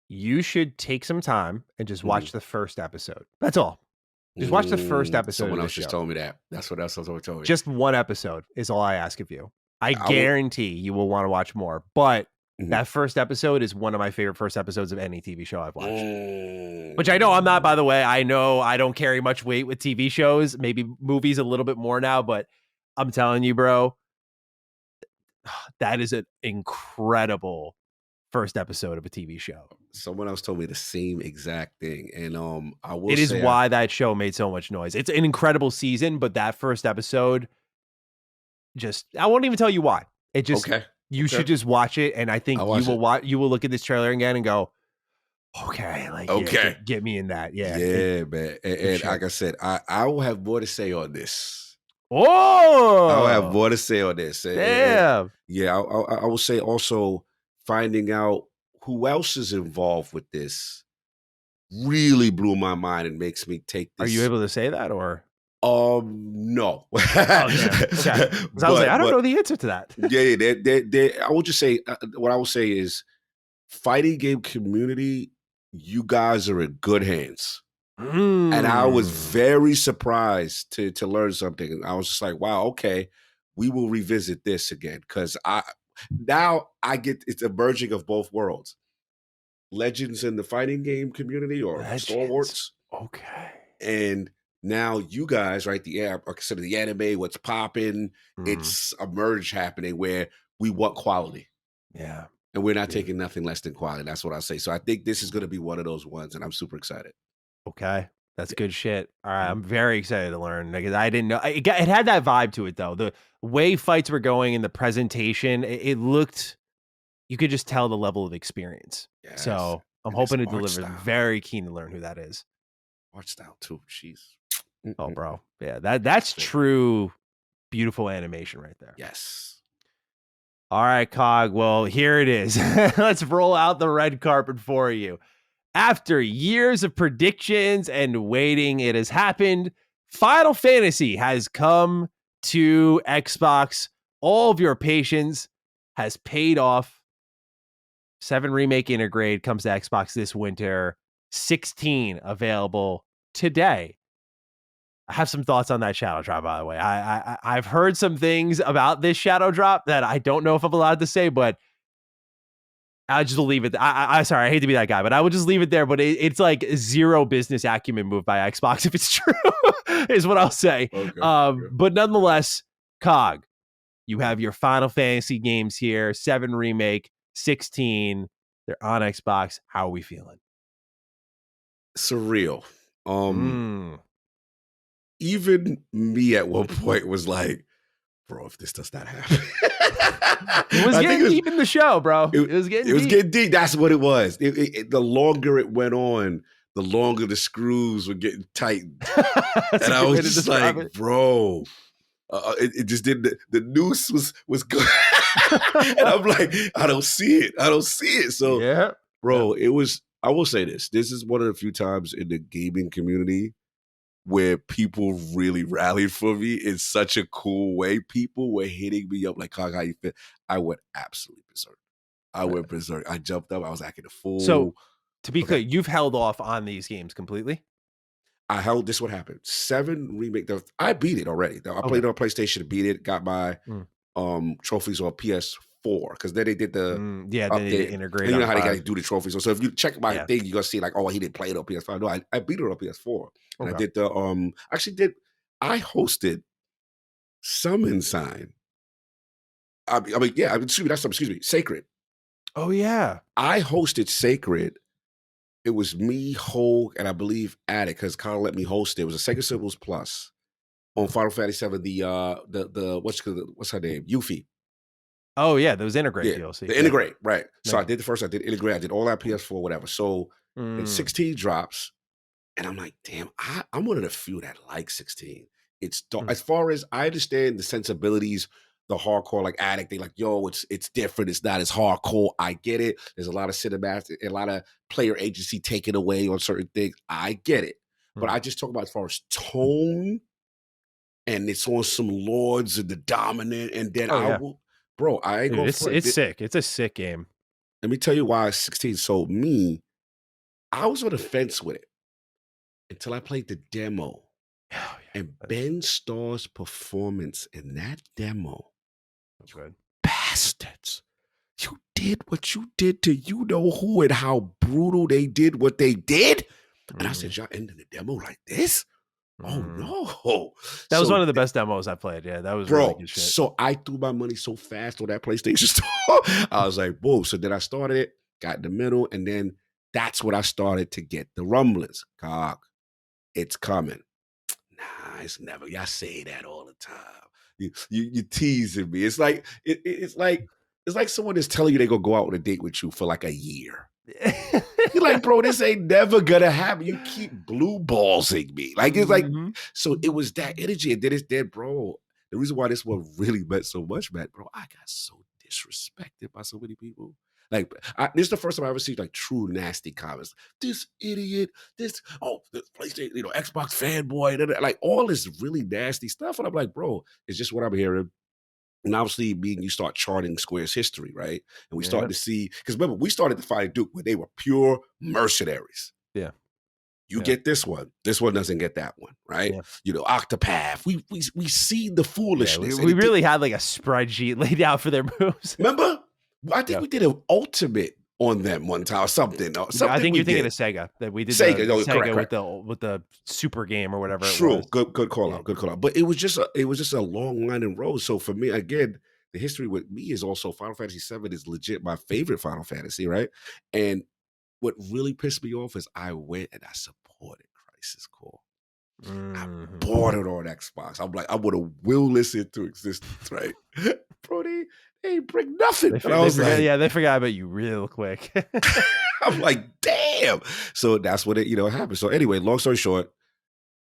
You should take some time and just watch the first episode. That's all. Just watch the first episode. Someone else just told me that. That's what else someone told me. Just one episode is all I ask of you. I guarantee you will want to watch more. But that first episode is one of my favorite first episodes of any TV show I've watched. Which I know I'm not, by the way. I know I don't carry much weight with TV shows, maybe movies a little bit more now, but I'm telling you, bro, that is an incredible first episode of a TV show. Someone else told me the same exact thing. And I will It is why that show made so much noise. It's an incredible season, but that first episode, I won't even tell you why. It just you should just watch it, and I think you will look at this trailer again and go, get me in that. Yeah, man. And like I said, I will have more to say on this. I'll have more to say on this. Damn. I will say also finding out who else is involved with this really blew my mind and makes me take this. Are you able to say that or? No. Okay. I was like, I don't know the answer to that. I will just say, what I will say is, fighting game community, you guys are in good hands. And I was very surprised to learn something. I was just like, wow, okay, we will revisit this again. Because now I get it's a merging of both worlds. Legends in the fighting game community or stalwarts. Okay. And now you guys, right, are considered the anime, what's popping. It's a merge happening where we want quality. Yeah. And we're not taking nothing less than quality. That's what I say. So I think this is going to be one of those ones, and I'm super excited. Okay. That's good shit. All right. I'm very excited to learn because I didn't know. It had that vibe to it, though. The way fights were going in the presentation, it looked, you could just tell the level of experience. Yes. So I'm hoping to deliver. Very keen to learn who that is. Art style, too. Jeez. Oh, bro. Yeah, that's true, beautiful animation right there. Yes. All right, Cog. Well, here it is. Let's roll out the red carpet for you. After years of predictions and waiting, it has happened. Final Fantasy has come to Xbox. All of your patience has paid off. 7 Remake Integrate comes to Xbox this winter. 16 available today. I have some thoughts on that shadow drop, by the way. I've heard some things about this shadow drop that I don't know if I'm allowed to say, but I'll just leave it. I'm sorry, I hate to be that guy, but I would just leave it there. But it's like zero business acumen move by Xbox, if it's true, is what I'll say. Okay. But nonetheless, Cog, you have your Final Fantasy games here, 7 Remake, 16. They're on Xbox. How are we feeling? Surreal. Even me at one point was like, bro, if this does not happen. It was getting deep in the show, bro. It was getting deep. That's what it was. The longer it went on, the longer the screws were getting tightened. And I was just like, bro, it just did. The noose was good. And I'm like, I don't see it. So, yeah, bro, it was, I will say this. This is one of the few times in the gaming community where people really rallied for me in such a cool way. People were hitting me up like, how you feel? I went absolutely berserk. I jumped up. I was acting a fool. So, to be clear, you've held off on these games completely? I held, this what happened. 7 remake. I beat it already. I played it on PlayStation, beat it, got my trophies on PS4, because then they did the then they did integrate. And you know how they got to do the trophies. So if you check my thing, you're gonna see like, oh, he didn't play it on PS5. No, I beat it on PS4. And I did the I hosted Summon Sign. Excuse me, Sacred. Oh yeah. I hosted Sacred. It was me, Hogue, and I believe Attic, because Kyle let me host it. It was a Sega Symbols Plus on Final Fantasy VII. The what's her name? Yuffie. Oh yeah, those integrate DLC. The integrate, right? So I did the first. I did integrate. I did all that PS4, whatever. So then 16 drops, and I'm like, damn, I'm one of the few that like 16. It's as far as I understand the sensibilities. The hardcore like Addict, they like, yo, it's different. It's not as hardcore. I get it. There's a lot of cinematic, a lot of player agency taken away on certain things. I get it. But I just talk about as far as tone, and it's on some lords and the dominant, and then I ain't going. It's sick. It's a sick game. Let me tell you why 16 sold me. I was on the fence with it until I played the demo. And Ben Starr's performance in that demo. Good. Bastards. You did what you did to you know who, and how brutal they did what they did. And I said, y'all ending the demo like this? Oh no. That was one of the best demos I played. Yeah, that was really good shit. So I threw my money so fast on that PlayStation Store. I was like, whoa. So then I started it, got in the middle, and then that's when I started to get the rumblings. Cock, it's coming. Nah, it's never. Y'all say that all the time. You teasing me. It's like it's like someone is telling you they gonna go out on a date with you for like a year. You're like, bro, this ain't never gonna happen. You keep blue ballsing me. Like it's like, so it was that energy, and then it's dead, bro. The reason why this one really meant so much, man, bro, I got so disrespected by so many people. Like, this is the first time I ever seen like true nasty comments. This idiot, this PlayStation, Xbox fanboy, like all this really nasty stuff. And I'm like, bro, it's just what I'm hearing. And obviously, you start charting Square's history, right? And we started to see, because remember, we started to find Duke when they were pure mercenaries. Yeah. You get this one. This one doesn't get that one, right? Yeah. Octopath. We see the foolishness. Yeah, we really had like a spreadsheet laid out for their moves. Remember? I think we did an ultimate on them one time or something. I think you're thinking of Sega. That we did Sega correct. with the super game or whatever. True. It was. Good call out. Good call out. But it was just a long line and road. So for me, again, the history with me is also Final Fantasy VII is legit my favorite Final Fantasy, right? And what really pissed me off is I went and I supported Crisis Core. I bought it on Xbox. I'm like, I would have willed this into existence, right? Bro, they ain't bring nothing. They forgot about you real quick. I'm like, damn. So that's what it happened. So anyway, long story short,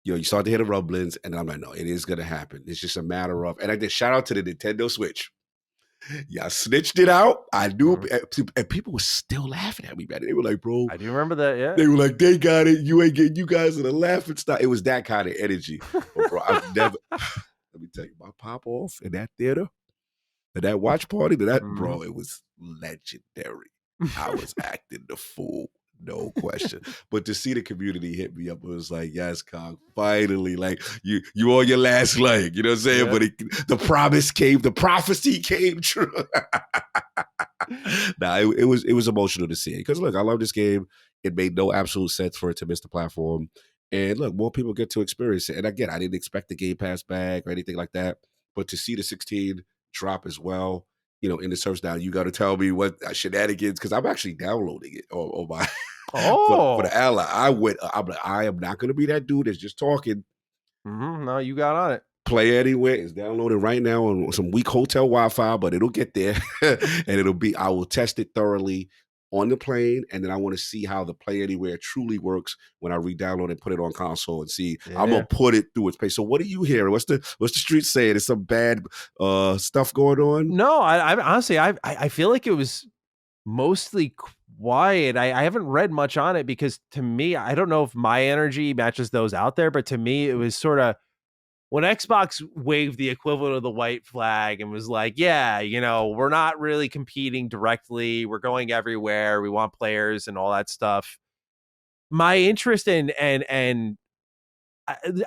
you start to hear the rumblings, and I'm like, no, it is gonna happen. It's just a matter of, and I did shout out to the Nintendo Switch. Y'all snitched it out. I knew, and people were still laughing at me, man. They were like, bro. I do remember that, yeah. They were like, they got it. You ain't getting, you guys are the laughing stock. It was that kind of energy. But bro, I've never, let me tell you, my pop off in that theater, at that watch party, bro, it was legendary. I was acting the fool. No question. But to see the community hit me up, it was like, yes, Kong, finally, like you on your last leg, you know what I'm saying? Yeah. But the promise came, the prophecy came true. It was emotional to see it. Because look, I love this game. It made no absolute sense for it to miss the platform. And look, more people get to experience it. And again, I didn't expect the Game Pass bag or anything like that. But to see the 16 drop as well, in the search now, you got to tell me what shenanigans, because I'm actually downloading it on my for the Ally. I am not going to be that dude that's just talking. No, you got on it. Play Anywhere is downloaded right now on some weak hotel Wi-Fi, but it'll get there. And I will test it thoroughly on the plane, and then I want to see how the Play Anywhere truly works when I re-download and put it on console and see. I'm gonna put it through its pace. So what are you hearing? What's the street saying? Is some bad stuff going on? No, I honestly I feel like it was mostly quiet. I haven't read much on it because to me, I don't know if my energy matches those out there, but to me, it was sort of when Xbox waved the equivalent of the white flag and was like, yeah, we're not really competing directly. We're going everywhere. We want players and all that stuff. My interest in, and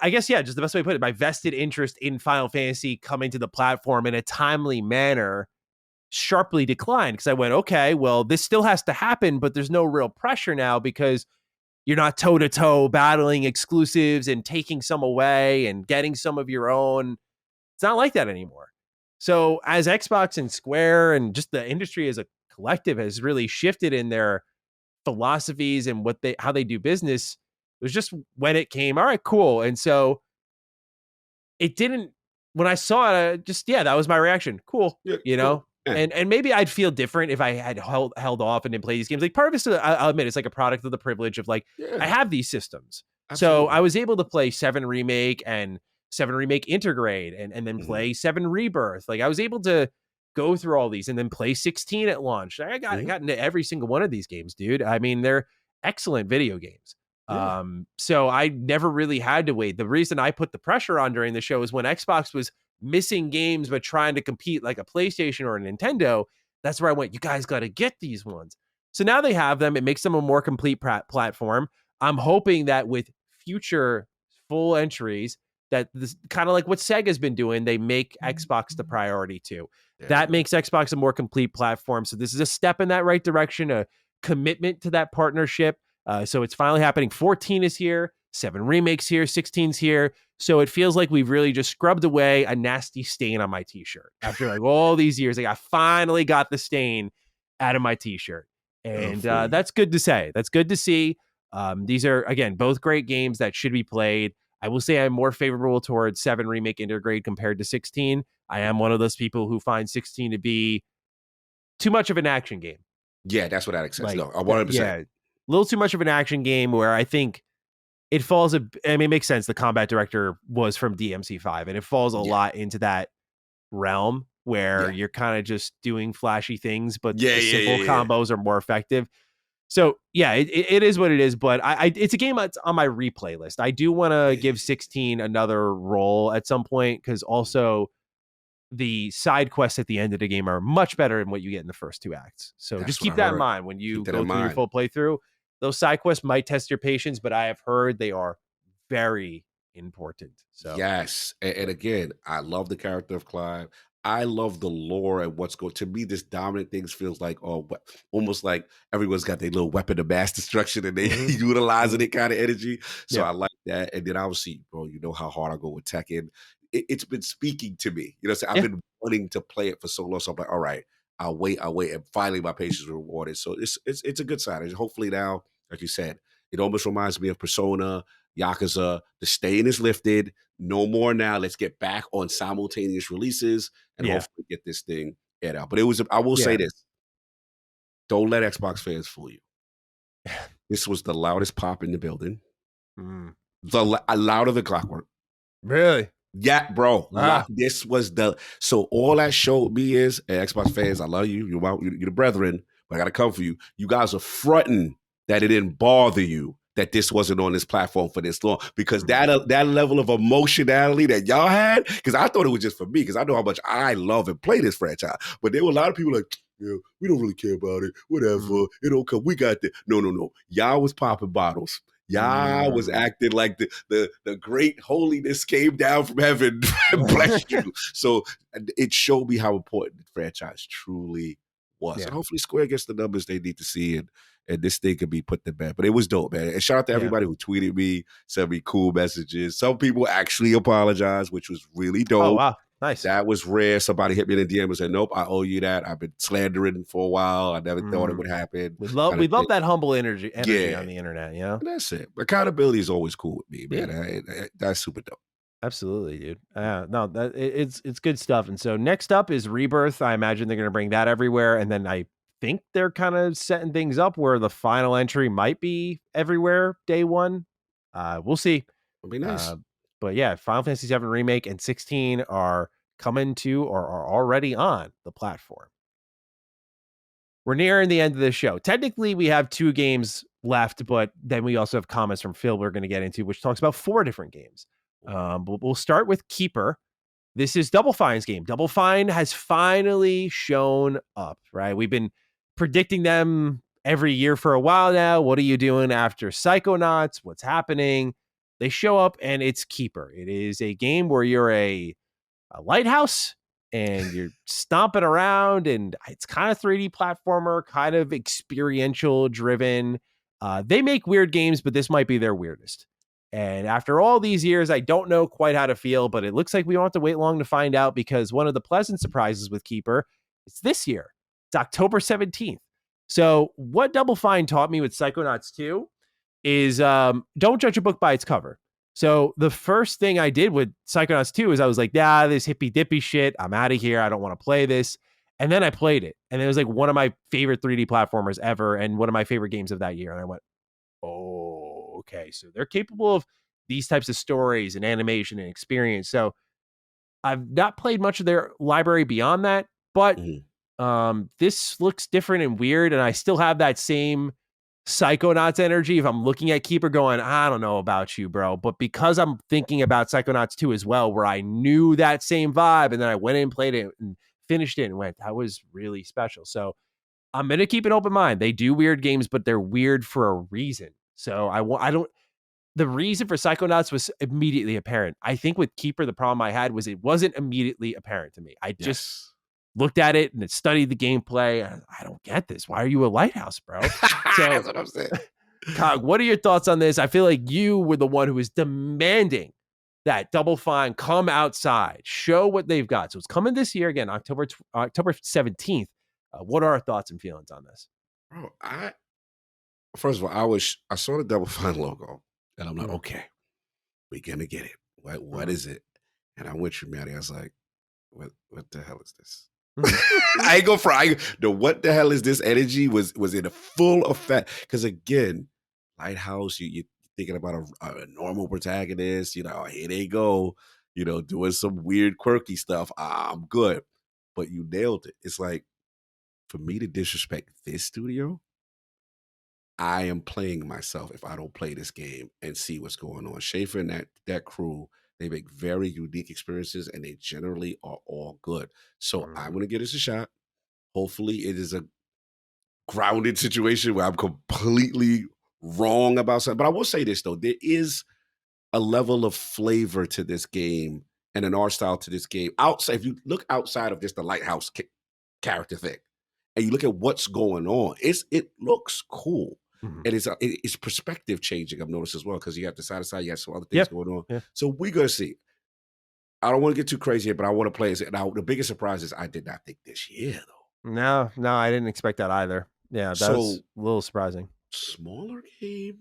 I guess, yeah, just the best way to put it, my vested interest in Final Fantasy coming to the platform in a timely manner sharply declined because I went, okay, well, this still has to happen, but there's no real pressure now because you're not toe-to-toe battling exclusives and taking some away and getting some of your own. It's not like that anymore. So as Xbox and Square and just the industry as a collective has really shifted in their philosophies and how they do business, it was just when it came, all right, cool. And so it didn't, when I saw it, that was my reaction. Cool. Yeah, cool. And maybe I'd feel different if I had held off and didn't play these games. Like part of it, I'll admit, it's like a product of the privilege of like, I have these systems. Absolutely. So I was able to play 7 Remake and 7 Remake Intergrade and then play 7 Rebirth. Like I was able to go through all these and then play 16 at launch. I got into every single one of these games, dude. I mean, they're excellent video games. Yeah. So I never really had to wait. The reason I put the pressure on during the show is when Xbox was missing games but trying to compete like a PlayStation or a Nintendo. That's where I went, you guys got to get these ones. So now they have them. It makes them a more complete platform. I'm hoping that with future full entries, that this kind of like what Sega's been doing, they make Xbox the priority too. That makes Xbox a more complete platform. So this is a step in that right direction, a commitment to that partnership. So it's finally happening. 14 is here, 7 Remakes here, 16's here. So it feels like we've really just scrubbed away a nasty stain on my t-shirt. After like all these years, like I finally got the stain out of my t-shirt. And that's good to say. That's good to see. These are, again, both great games that should be played. I will say I'm more favorable towards 7 Remake Intergrade compared to 16. I am one of those people who find 16 to be too much of an action game. Yeah, that's what Alex says. Like, no, 100%. Yeah, a little too much of an action game where I think it falls, it makes sense. The combat director was from DMC5, and it falls a lot into that realm where you're kind of just doing flashy things, but the simple combos are more effective. So it is what it is, but it's a game that's on my replay list. I do want to give 16 another roll at some point, because also the side quests at the end of the game are much better than what you get in the first 2 acts. So just keep that in mind when you go through your full playthrough. Those side quests might test your patience, but I have heard they are very important. So yes, and again, I love the character of Clive. I love the lore and what's going to me. This dominant things feels like almost like everyone's got their little weapon of mass destruction and they utilizing it kind of energy. So I like that. And then obviously, bro, you know how hard I go with Tekken. It's been speaking to me. You know, so I've been wanting to play it for so long. So I'm like, all right, I'll wait, and finally my patience is rewarded. So it's a good sign. And hopefully now, like you said, it almost reminds me of Persona, Yakuza. The stain is lifted. No more now. Let's get back on simultaneous releases and hopefully get this thing out. But I will say this. Don't let Xbox fans fool you. This was the loudest pop in the building. Louder than Clockwork. Really? Yeah, bro. This was so all that showed me is, hey, Xbox fans, I love you. You're the brethren, but I got to come for you. You guys are fronting that it didn't bother you that this wasn't on this platform for this long, because that level of emotionality that y'all had, because I thought it was just for me, because I know how much I love and play this franchise, but there were a lot of people like, we don't really care about it, whatever, it don't come, we got that. No. Y'all was popping bottles. Y'all was acting like the great holiness came down from heaven and blessed you. So it showed me how important the franchise truly was. And hopefully Square gets the numbers they need to see, and this thing could be put to bed. But it was dope, man. And shout out to everybody who tweeted me, sent me cool messages. Some people actually apologized, which was really dope. Oh, wow. Nice. That was rare. Somebody hit me in the DM and said, nope, I owe you that. I've been slandering for a while. I never thought it would happen. We love that humble energy on the internet, you know? And that's it. Accountability is always cool with me, man. That's super dope. Absolutely, dude. No, it's good stuff. And so next up is Rebirth. I imagine they're going to bring that everywhere. And then I think they're kind of setting things up where the final entry might be everywhere day one. We'll see. It'll be nice. But yeah, Final Fantasy VII Remake and 16 are coming to or are already on the platform. We're nearing the end of this show. Technically, we have 2 games left, but then we also have comments from Phil we're going to get into, which talks about 4 different games. But we'll start with Keeper. This is Double Fine's game. Double Fine has finally shown up, right? We've been predicting them every year for a while now. What are you doing after Psychonauts? What's happening? They show up and it's Keeper. It is a game where you're a lighthouse and you're stomping around, and it's kind of 3D platformer, kind of experiential driven. They make weird games, but this might be their weirdest. And after all these years, I don't know quite how to feel, but it looks like we don't have to wait long to find out, because one of the pleasant surprises with Keeper is this year. It's October 17th. So what Double Fine taught me with Psychonauts 2 is don't judge a book by its cover. So the first thing I did with Psychonauts 2 is I was like, this hippy dippy shit, I'm out of here. I don't want to play this. And then I played it. And it was like one of my favorite 3D platformers ever and one of my favorite games of that year. And I went, oh, okay. So they're capable of these types of stories and animation and experience. So I've not played much of their library beyond that, but this looks different and weird. And I still have that same Psychonauts energy if I'm looking at Keeper going, I don't know about you, bro. But because I'm thinking about Psychonauts 2 as well, where I knew that same vibe, and then I went in and played it and finished it and went, that was really special. So I'm going to keep an open mind. They do weird games, but they're weird for a reason. So the reason for Psychonauts was immediately apparent. I think with Keeper, the problem I had was it wasn't immediately apparent to me. I just looked at it and it studied the gameplay. I don't get this. Why are you a lighthouse, bro? So, that's what I'm saying. Cog, what are your thoughts on this? I feel like you were the one who was demanding that Double Fine come outside, show what they've got. So it's coming this year again, October 17th. What are our thoughts and feelings on this? Bro, first of all, I saw the Double Fine logo and I'm like, okay, we're gonna get it. What is it? And I went to Maddie. I was like, what the hell is this? I ain't go for the what the hell is this energy was in a full effect. Because again, Lighthouse, you're thinking about a normal protagonist, here they go, doing some weird quirky stuff. I'm good. But you nailed it. It's like, for me to disrespect this studio, I am playing myself if I don't play this game and see what's going on. Schaefer and that crew, they make very unique experiences, and they generally are all good. So I'm going to give this a shot. Hopefully it is a grounded situation where I'm completely wrong about something. But I will say this, though. There is a level of flavor to this game and an art style to this game. Outside, if you look outside of just the lighthouse character thing, and you look at what's going on, it looks cool. And it's perspective changing, I've noticed as well, because you have the side to side, you have some other things going on. Yeah. So we're going to see. I don't want to get too crazy here, but I want to play it. Now, the biggest surprise is I did not think this year, though. No, I didn't expect that either. Yeah, that was a little surprising. Smaller game?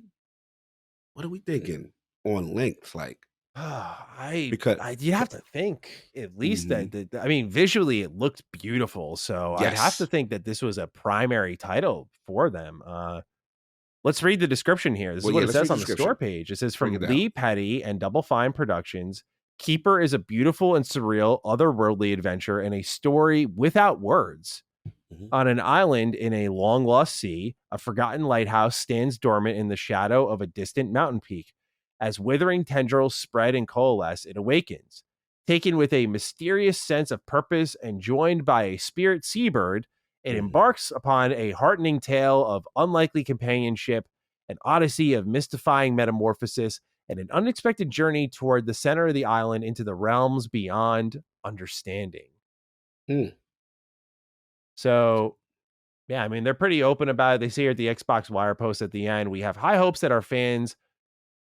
What are we thinking on length? Like, you'd have to think at least that I mean, visually it looked beautiful. So I'd have to think that this was a primary title for them. Let's read the description here. This is what it says on the store page. It says, from Lee Petty and Double Fine Productions, Keeper is a beautiful and surreal otherworldly adventure and a story without words. On an island in a long-lost sea, a forgotten lighthouse stands dormant in the shadow of a distant mountain peak. As withering tendrils spread and coalesce, it awakens. Taken with a mysterious sense of purpose and joined by a spirit seabird, it embarks upon a heartening tale of unlikely companionship, an odyssey of mystifying metamorphosis, and an unexpected journey toward the center of the island into the realms beyond understanding. So, yeah, I mean, they're pretty open about it. They say here at the Xbox Wire post at the end, we have high hopes that our fans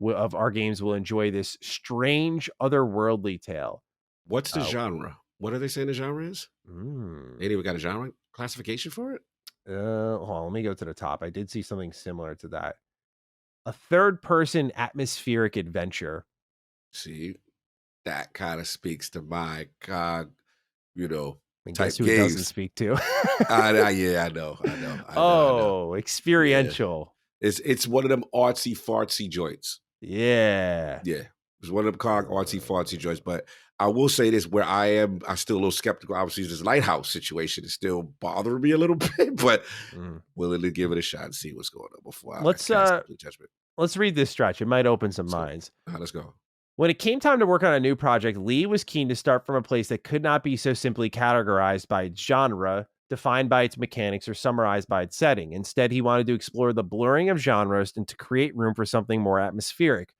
of our games will enjoy this strange, otherworldly tale. What's the genre? What are they saying the genre is? They even got a genre classification for it? Hold on, let me go to the top. I did see something similar to that. A third-person atmospheric adventure. See, that kind of speaks to my And type guess who it doesn't games. speak to? Yeah, I know. Oh, Yeah. experiential. It's one of them artsy fartsy joints. Yeah. Yeah. It's one of them cog artsy fartsy joints. But I will say this, where I'm still a little skeptical. Obviously, this Lighthouse situation is still bothering me a little bit, but willing to give it a shot and see what's going on before I cast complete judgment. Let's read this stretch. It might open some minds. Let's go. When it came time to work on a new project, Lee was keen to start from a place that could not be so simply categorized by its genre, defined by its mechanics, or summarized by its setting. Instead, he wanted to explore the blurring of genres and to create room for something more atmospheric,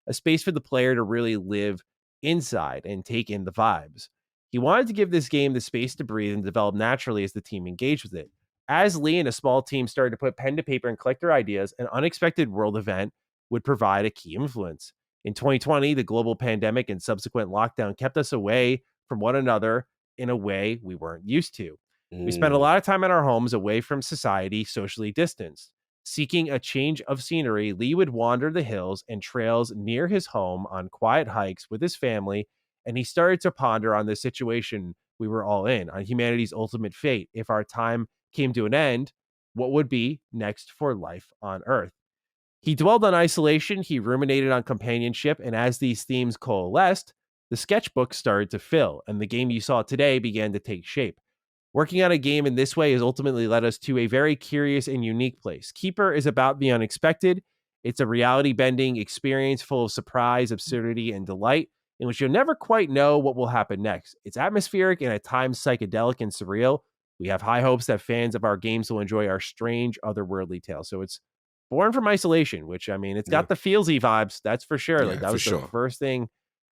a space for the player to really live inside and take in the vibes. He wanted to give this game the space to breathe and develop naturally as the team engaged with it. As Lee and a small team started to put pen to paper and collect their ideas, an unexpected world event would provide a key influence. In 2020, the global pandemic and subsequent lockdown kept us away from one another in a way we weren't used to. We spent a lot of time in our homes away from society, socially distanced. Seeking a change of scenery, Lee would wander the hills and trails near his home on quiet hikes with his family, and he started to ponder on the situation we were all in, on humanity's ultimate fate. If our time came to an end, what would be next for life on Earth? He dwelled on isolation, he ruminated on companionship, and as these themes coalesced, the sketchbook started to fill, and the game you saw today began to take shape. Working on a game in this way has ultimately led us to a very curious and unique place. Keeper is about the unexpected. It's a reality-bending experience full of surprise, absurdity, and delight, in which you'll never quite know what will happen next. It's atmospheric and at times psychedelic and surreal. We have high hopes that fans of our games will enjoy our strange, otherworldly tale. So it's Born from Isolation, which, I mean, it's got the feelsy vibes, that's for sure. Like, that was the first thing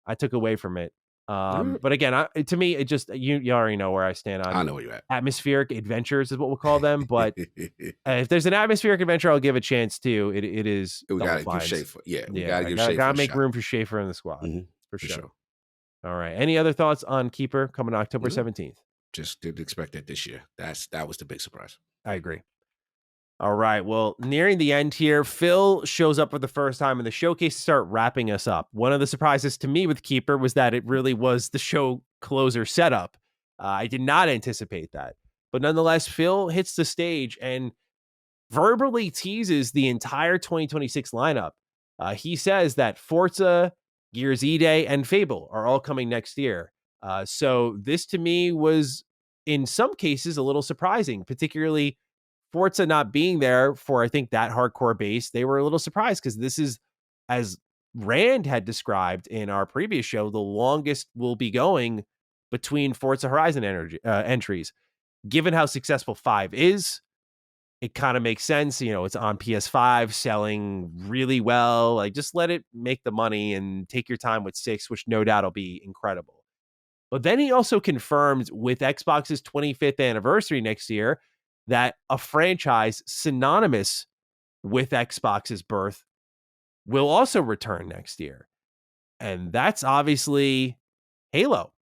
I took away from it. But again, to me, it just, you already know where I stand on. I know where you're at. Atmospheric adventures is what we'll call them. But if there's an atmospheric adventure, I'll give a chance to. It is. We gotta give Schaefer. We gotta give Schaefer. Gotta make room for Schaefer in the squad for sure. All right. Any other thoughts on Keeper coming October 17th? Just didn't expect that this year. That was the big surprise. I agree. All right. Well, nearing the end here, Phil shows up for the first time in the showcase to start wrapping us up. One of the surprises to me with Keeper was that it really was the show closer setup. I did not anticipate that. But nonetheless, Phil hits the stage and verbally teases the entire 2026 lineup. He says that Forza, Gears E-Day, and Fable are all coming next year. So this to me was, in some cases, a little surprising, particularly Forza not being there for, I think, that hardcore base. They were a little surprised because this is, as Rand had described in our previous show, the longest we'll be going between Forza Horizon entries. Given how successful 5 is, it kind of makes sense. You know, it's on PS5, selling really well. Like, just let it make the money and take your time with 6, which no doubt will be incredible. But then he also confirmed with Xbox's 25th anniversary next year that a franchise synonymous with Xbox's birth will also return next year. And that's obviously Halo.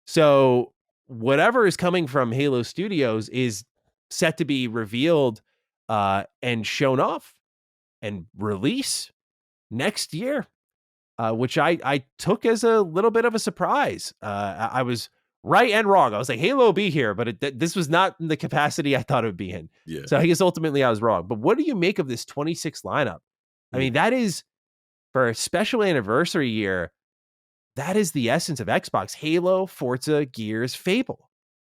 So whatever is coming from Halo Studios is set to be revealed and shown off and release next year, which I took as a little bit of a surprise. I was right and wrong. I was like, Halo will be here, but this was not in the capacity I thought it would be in. Yeah. So I guess ultimately I was wrong. But what do you make of this 26 lineup? I mean, that is, for a special anniversary year, that is the essence of Xbox. Halo, Forza, Gears, Fable.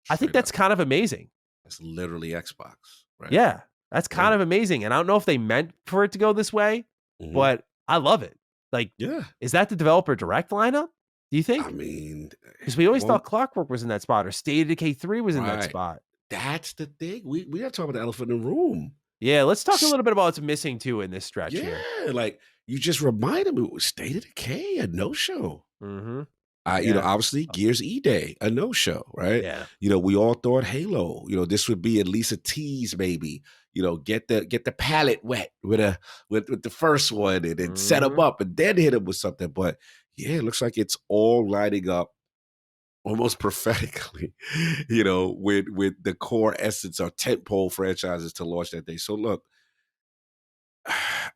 I think that's kind of amazing. It's literally Xbox, right? Yeah, that's kind of amazing. And I don't know if they meant for it to go this way, but I love it. Like, is that the developer direct lineup? Do you think? I mean, because we always thought Clockwork was in that spot, or State of Decay 3 was in that spot. That's the thing. We got to talk about the elephant in the room. Yeah, let's talk a little bit about what's missing too in this stretch here. Yeah, like you just reminded me, it was State of Decay, a no-show. You know, obviously Gears E-Day, a no-show, right? Yeah. You know, we all thought Halo, you know, this would be at least a tease, maybe. You know, get the palate wet with the first one and then set them up and then hit them with something. But yeah, it looks like it's all lining up almost prophetically, you know, with the core essence of tentpole franchises to launch that day. So look,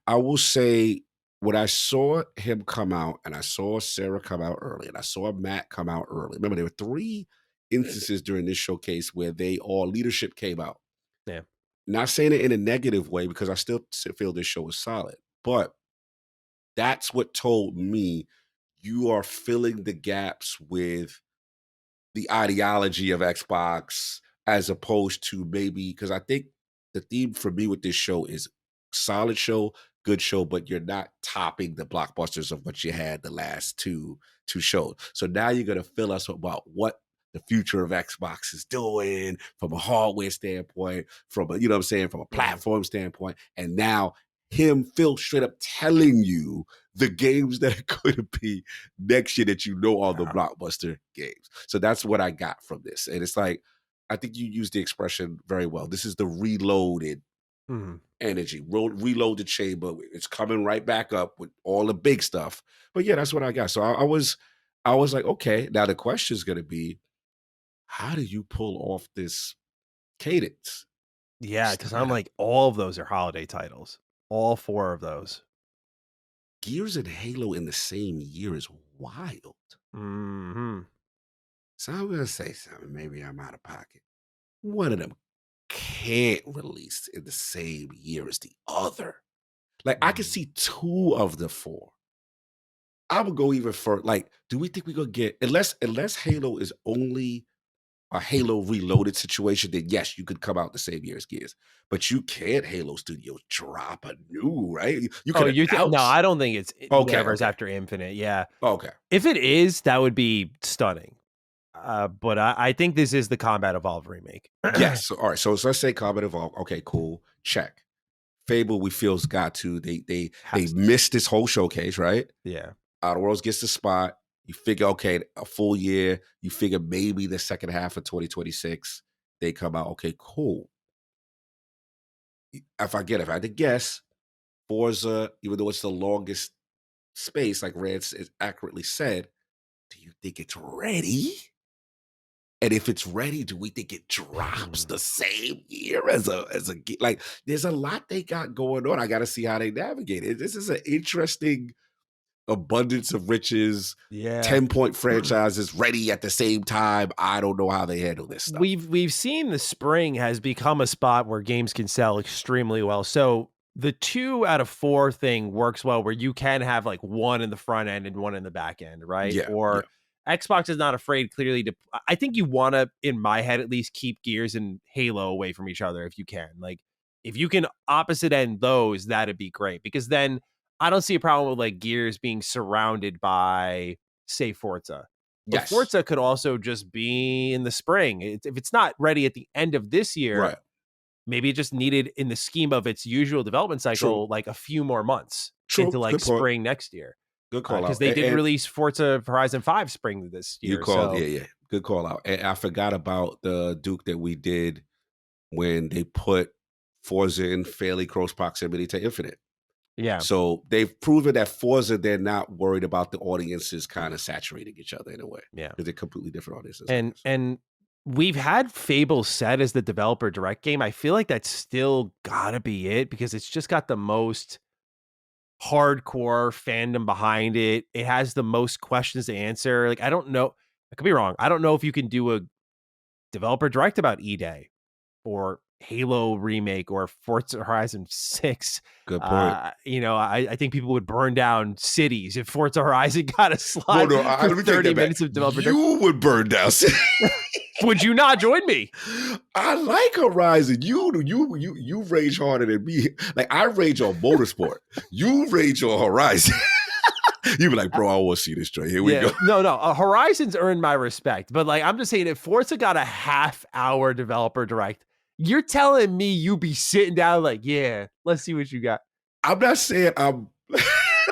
I will say when I saw him come out, and I saw Sarah come out early, and I saw Matt come out early. Remember, there were 3 instances during this showcase where leadership came out. Yeah. Not saying it in a negative way because I still feel this show is solid, but that's what told me you are filling the gaps with the ideology of Xbox as opposed to maybe because I think the theme for me with this show is solid show, good show, but you're not topping the blockbusters of what you had the last two shows. So now you're gonna fill us about what the future of Xbox is doing from a hardware standpoint, from a, you know what I'm saying, from a platform standpoint, and now Phil straight up telling you the games that are going to be next year that you know are the blockbuster games. So that's what I got from this. And it's like, I think you used the expression very well. This is the reloaded energy, reload the chamber. It's coming right back up with all the big stuff. But yeah, that's what I got. So I was like, okay, now the question is going to be, how do you pull off this cadence? Yeah, because I'm like, all of those are holiday titles. All 4 of those. Gears and Halo in the same year is wild. Mm-hmm. So I'm going to say something. Maybe I'm out of pocket. One of them can't release in the same year as the other. Like, I can see 2 of the 4. I would go even further. Like, do we think we're going to get, unless Halo is only a Halo Reloaded situation, then yes, you could come out the same year as Gears. But you can't Halo Studios drop a new, right? You can no, I don't think it's okay. after Infinite. Yeah. Okay. If it is, that would be stunning. But I think this is the Combat Evolved remake. Yes. So, all right. So let's say Combat Evolved. Okay, cool. Check. Fable, we feel's got to. They missed this whole showcase, right? Yeah. Outer Worlds gets the spot. You figure, okay, a full year. You figure maybe the second half of 2026, they come out. Okay, cool. If I had to guess, Forza, even though it's the longest space, like Rance is accurately said, do you think it's ready? And if it's ready, do we think it drops the same year as a like? There's a lot they got going on. I got to see how they navigate it. This is an interesting abundance of riches. Yeah, 10-point franchises ready at the same time. I don't know how they handle this stuff. We've seen the spring has become a spot where games can sell extremely well. So the 2 out of 4 thing works well, where you can have like one in the front end and one in the back end, right? Yeah, or Xbox is not afraid clearly to, I think you want to, in my head at least, keep Gears and Halo away from each other if you can. Like, if you can opposite end those, that'd be great, because then I don't see a problem with like Gears being surrounded by, say, Forza. But yes. Forza could also just be in the spring. If it's not ready at the end of this year, right, maybe it just needed, in the scheme of its usual development cycle, like a few more months into like spring next year. Good call out. Because they did release Forza Horizon 5 spring this year. You called, yeah. Good call out. And I forgot about the Duke that we did when they put Forza in fairly close proximity to Infinite. Yeah. So they've proven that Forza, they're not worried about the audiences kind of saturating each other in a way. Yeah. Because they're completely different audiences. And we've had Fable set as the developer direct game. I feel like that's still gotta be it, because it's just got the most hardcore fandom behind it. It has the most questions to answer. Like, I don't know, I could be wrong. I don't know if you can do a developer direct about E-Day or Halo remake or Forza Horizon 6. Good point. I think people would burn down cities if Forza Horizon got a slot for 30 minutes of developer direct. You would burn down cities. Would you not join me? I like Horizon. You rage harder than me. Like, I rage on Motorsport. You rage on Horizon. You be like, bro, I want to see this joint. Here we go. No. Horizon's earned my respect. But like, I'm just saying, if Forza got a half-hour developer direct, you're telling me you be sitting down like, yeah, let's see what you got. I'm not saying I'm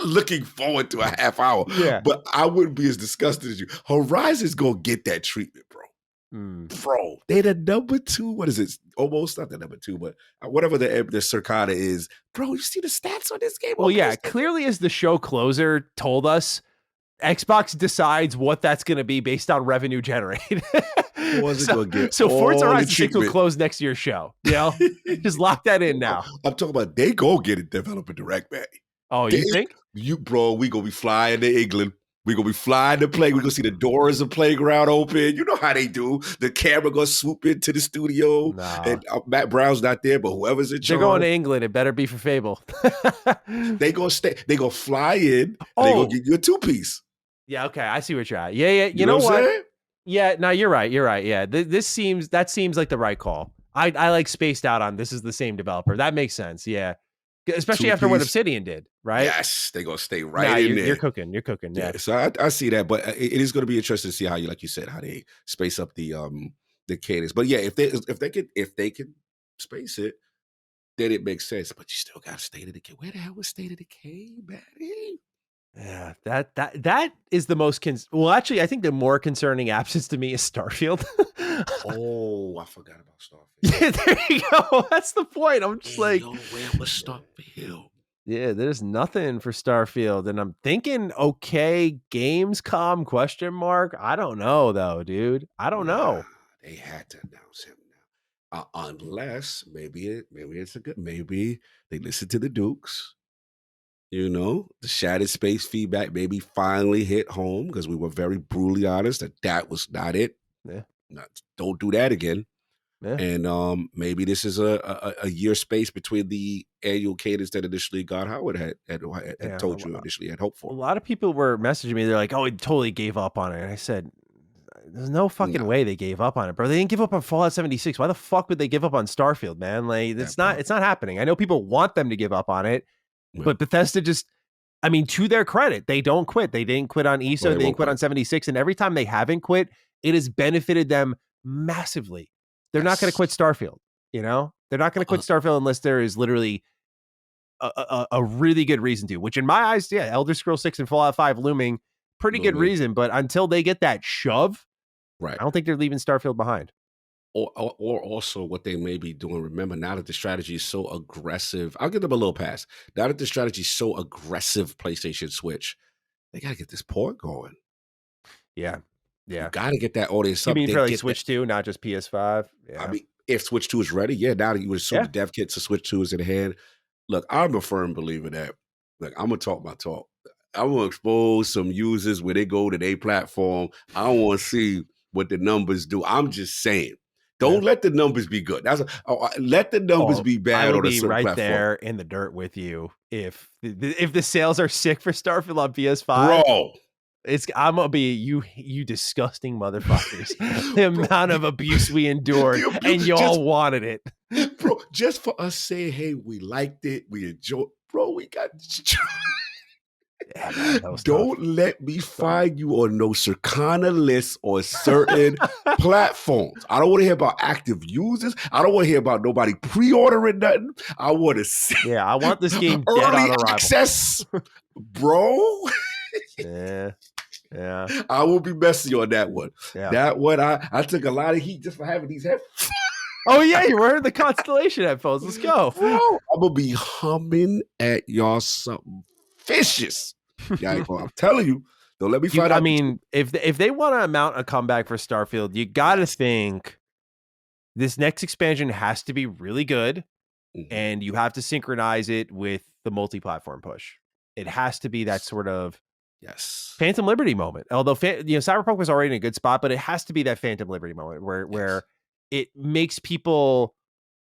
looking forward to a half hour. Yeah. But I wouldn't be as disgusted as you. Horizon's going to get that treatment, bro. Bro, they're the number 2. What is it? Almost not the number 2, but whatever the Circada is. Bro, you see the stats on this game? Well, yeah, clearly, as the show closer told us, Xbox decides what that's going to be based on revenue generated. So Forza Horizon 6 will close next year's show. You know, just lock that in now. I'm talking about they go get a developer direct, man. Oh, you think? Bro, we gonna be flying to England. We gonna be flying to play. We gonna see the doors of playground open. You know how they do. The camera gonna swoop into the studio, Nah. and Matt Brown's not there, but whoever's in They're going charge, to England. It better be for Fable. they gonna stay. They gonna fly in. And they gonna Oh, give you a 2-piece. yeah. Okay, I see what you're at. Yeah, yeah. You know what I'm saying? Yeah, no, you're right. You're right. Yeah, this seems like the right call. I like spaced out on this is the same developer. That makes sense. Yeah, especially after what 2-piece. Obsidian did, right? Yes, they gonna stay right Nah, in there. you're cooking. You're cooking. Yeah. Yeah, so I see that, but it is going to be interesting to see how you, like you said, how they space up the cadence. But yeah, if they can space it, then it makes sense. But you still got State of Decay. Where the hell was State of Decay, Batty? Yeah, that is the most well, actually, I think the more concerning absence to me is Starfield. Oh, I forgot about Starfield. Yeah, there you go. That's the point. I'm just like, where was Starfield? Yeah, there's nothing for Starfield, and I'm thinking, okay, Gamescom question mark. I don't know though, dude. I don't know. They had to announce him now, unless maybe it's a good. Maybe they listen to the Dukes. You know, the Shattered Space feedback maybe finally hit home because we were very brutally honest that was not it. Yeah. Don't do that again. Yeah. And maybe this is a year space between the annual cadence that initially God Howard had told you initially had hoped for. A lot of people were messaging me. They're like, "Oh, it totally gave up on it." And I said, "There's no fucking way they gave up on it, bro. They didn't give up on Fallout 76. Why the fuck would they give up on Starfield, man? Like, it's not happening. I know people want them to give up on it, but Bethesda just, I mean, to their credit, they don't quit. They didn't quit on ESO. They didn't quit on 76. And every time they haven't quit, it has benefited them massively. They're not going to quit Starfield. You know, they're not going to quit Starfield unless there is literally a really good reason to, which in my eyes, yeah, Elder Scrolls 6 and Fallout 5 looming, pretty good reason. But until they get that shove, right, I don't think they're leaving Starfield behind. Or also what they may be doing. Remember, now that the strategy is so aggressive, I'll give them a little pass. Now that the strategy is so aggressive, PlayStation Switch, they got to get this port going. Yeah. Yeah. You got to get that audience. You mean for like Switch 2, not just PS5? Yeah. I mean, if Switch 2 is ready, now that you would assume the dev kits of Switch 2 is in hand. Look, I'm a firm believer that, like, I'm going to talk my talk. I'm going to expose some users where they go to their platform. I don't want to see what the numbers do. I'm just saying. Don't let the numbers be good. Let the numbers be bad on a certain right platform. There in the dirt with you if the sales are sick for Starfield on PS5. Bro, I'm gonna be you disgusting motherfuckers. The amount of abuse we endured, and y'all wanted it, bro. Just for us saying, "Hey, we liked it, we enjoyed." Bro, we got. Yeah, man, don't let me find you on no Circana list or certain platforms. I don't want to hear about active users. I don't want to hear about nobody pre-ordering nothing. I want to see. Yeah, I want this game early dead on arrival. Access, bro. Yeah. I will be messy on that one. Yeah. That one, I took a lot of heat just for having these headphones. Oh yeah, you wearing the Constellation headphones. Let's go, bro. I'm gonna be humming at y'all something vicious. Yeah, I'm telling you. Don't let me find out. I mean, if they want to mount a comeback for Starfield, you got to think this next expansion has to be really good, and you have to synchronize it with the multi-platform push. It has to be that sort of Phantom Liberty moment. Although Cyberpunk was already in a good spot, but it has to be that Phantom Liberty moment where it makes people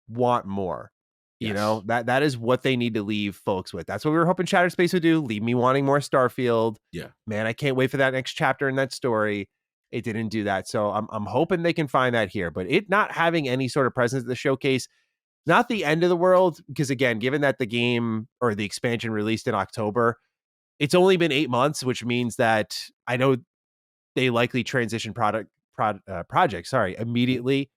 want more. You know, that is what they need to leave folks with. That's what we were hoping Shattered Space would do. Leave me wanting more Starfield. Yeah, man, I can't wait for that next chapter in that story. It didn't do that, so I'm hoping they can find that here. But it not having any sort of presence at the showcase, not the end of the world. Because again, given that the game or the expansion released in October, it's only been 8 months, which means that I know they likely transition projects immediately.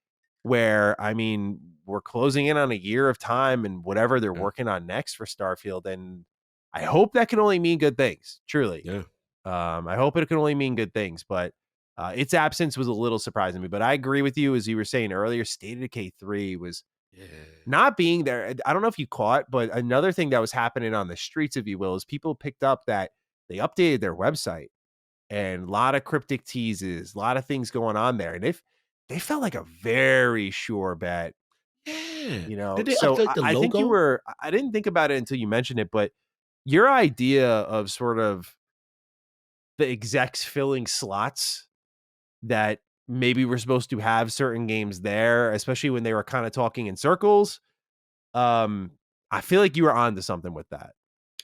Where I mean, we're closing in on a year of time and whatever they're working on next for Starfield. And I hope that can only mean good things, truly. Yeah. I hope it can only mean good things, but its absence was a little surprising me. But I agree with you, as you were saying earlier, State of Decay 3 was not being there. I don't know if you caught, but another thing that was happening on the streets, if you will, is people picked up that they updated their website and a lot of cryptic teases, a lot of things going on there. And if they felt like a very sure bet. Yeah. You know, Did they so update the I think logo? I didn't think about it until you mentioned it, but your idea of sort of the execs filling slots that maybe we're supposed to have certain games there, especially when they were kind of talking in circles. I feel like you were onto something with that,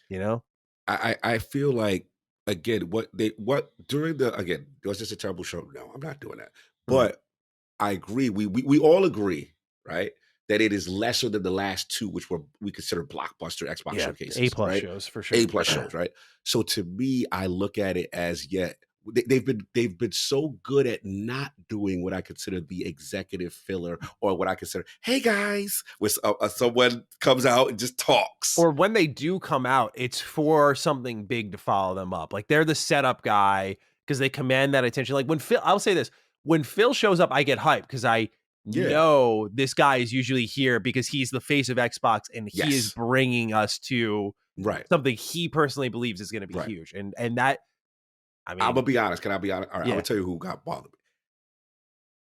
you know? I feel like, again, during again, it was just a terrible show. No, I'm not doing that. Mhm. But I agree. We all agree, right? That it is lesser than the last two, which we consider blockbuster Xbox Yeah, A showcases, plus right? shows for sure. A plus shows, right? So to me, I look at it as they've been so good at not doing what I consider the executive filler, or what I consider, hey guys, when someone comes out and just talks. Or when they do come out, it's for something big to follow them up. Like they're the setup guy because they command that attention. Like when Phil, I'll say this: when Phil shows up, I get hyped because I Yeah, know this guy is usually here because he's the face of Xbox and he is yes, bringing us to right, something he personally believes is going to be right. huge. And that, I I'm gonna mean, be honest. Can I be honest? All right, I'm yeah, gonna tell you who got bothered me.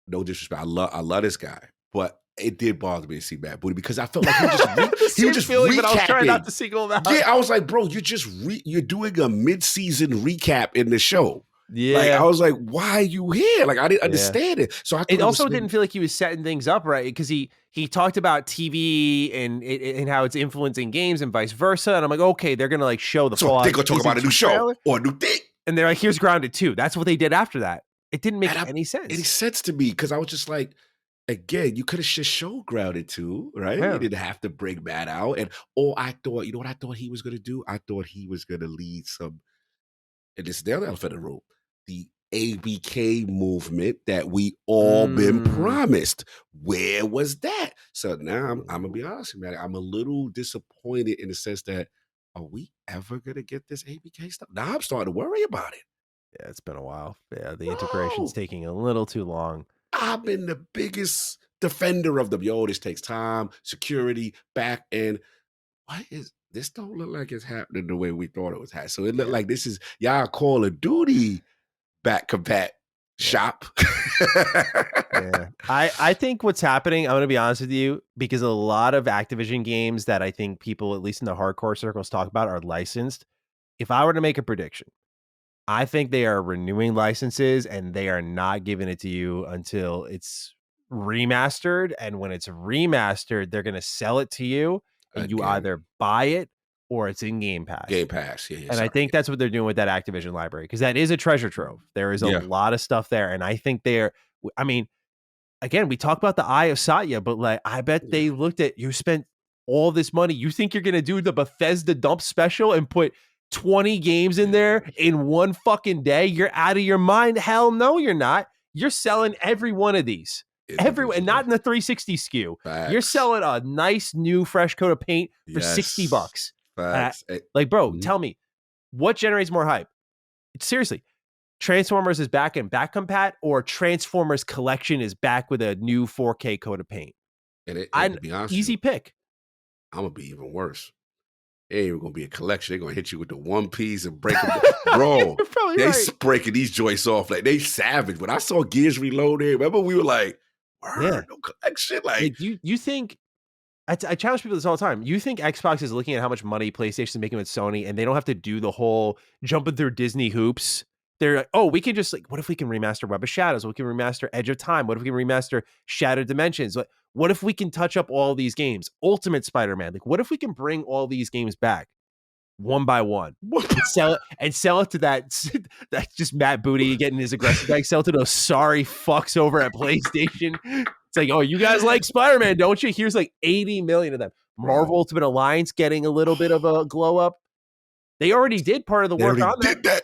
No disrespect. I love this guy, but it did bother me to see Matt Booty, because I felt like the he was same just feeling, but I was trying not recapping. to single him Yeah, out. I was like, bro, you're doing a mid-season recap in the show. Like, I Yeah, was like, why are you here? Like, I didn't yeah. understand it. So I thought It it was also maybe, didn't feel like he was setting things up right because he talked about TV and how it's influencing games and vice versa. And I'm like, okay, they're gonna like show the so they're Fallout gonna talk season about a new 2 show trailer, or a new thing. and they're like, here's Grounded 2. That's what they did after that. It didn't make And any any sense. sense to me, because I was just like, again, you could have just shown Grounded too, right? You Yeah. didn't have to bring Matt out. And I thought, you know what I thought he was gonna do? I thought he was gonna lead some, and this is the other elephant in the room, the ABK movement that we all been Mm. promised. Where was that? So now I'm gonna be honest, man. I'm a little disappointed in the sense that, are we ever gonna get this ABK stuff? Now I'm starting to worry about it, Yeah, it's been a while. Yeah, the integration's bro. taking a little too long. I've been the biggest defender of them. Yo, this takes time, security, back end. What is this? Don't look like it's happening the way we thought it was happening. So it looked Yeah, like this is y'all Call of Duty back compat yeah. shop. Yeah. I think what's happening, I'm gonna be honest with you, because a lot of Activision games that I think people, at least in the hardcore circles, talk about are licensed. If I were to make a prediction, I think they are renewing licenses and they are not giving it to you until it's remastered. And when it's remastered, they're gonna sell it to you and you Again, either buy it or it's in Game Pass. Game Pass. Yeah, yeah, And I sorry. think that's what they're doing with that Activision library because that is a treasure trove. There is a Yeah. lot of stuff there. And I think I mean, again, we talk about the Eye of Satya, but like, I bet Yeah. they looked at you spent all this money. You think you're gonna do the Bethesda dump special and put 20 games in there Yeah. in one fucking day? You're out of your mind. Hell no, you're not. You're selling every one of these. And not Individually. in the 360 SKU. You're Facts. selling a nice new fresh coat of paint for Yes. $60. Facts. Like, bro, Mhm. tell me, what generates more hype? Seriously, Transformers is back in back compat, or Transformers Collection is back with a new 4K coat of paint? And to be honest with you, Easy pick. I'm gonna be even worse. It ain't even gonna be a collection. They're gonna hit you with the One Piece and break them. Bro, You're probably they right. breaking these joints off like they savage. When I saw Gears Reloaded, remember we were like, Yeah. no collection. Like, Like you think I challenge people this all the time. You think Xbox is looking at how much money PlayStation is making with Sony and they don't have to do the whole jumping through Disney hoops? They're like, oh, we can just like, what if we can remaster Web of Shadows? We can remaster Edge of Time. What if we can remaster Shattered Dimensions? What if we can touch up all these games? Ultimate Spider-Man. Like, what if we can bring all these games back one by one and sell it to that just Matt Booty getting his aggressive bag, sell it to those sorry fucks over at PlayStation. It's like, oh, you guys like Spider-Man, don't you? Here's like 80 million of them. Marvel bro, Ultimate Alliance getting a little bit of a glow up. They already did part of the they work already on that. did that.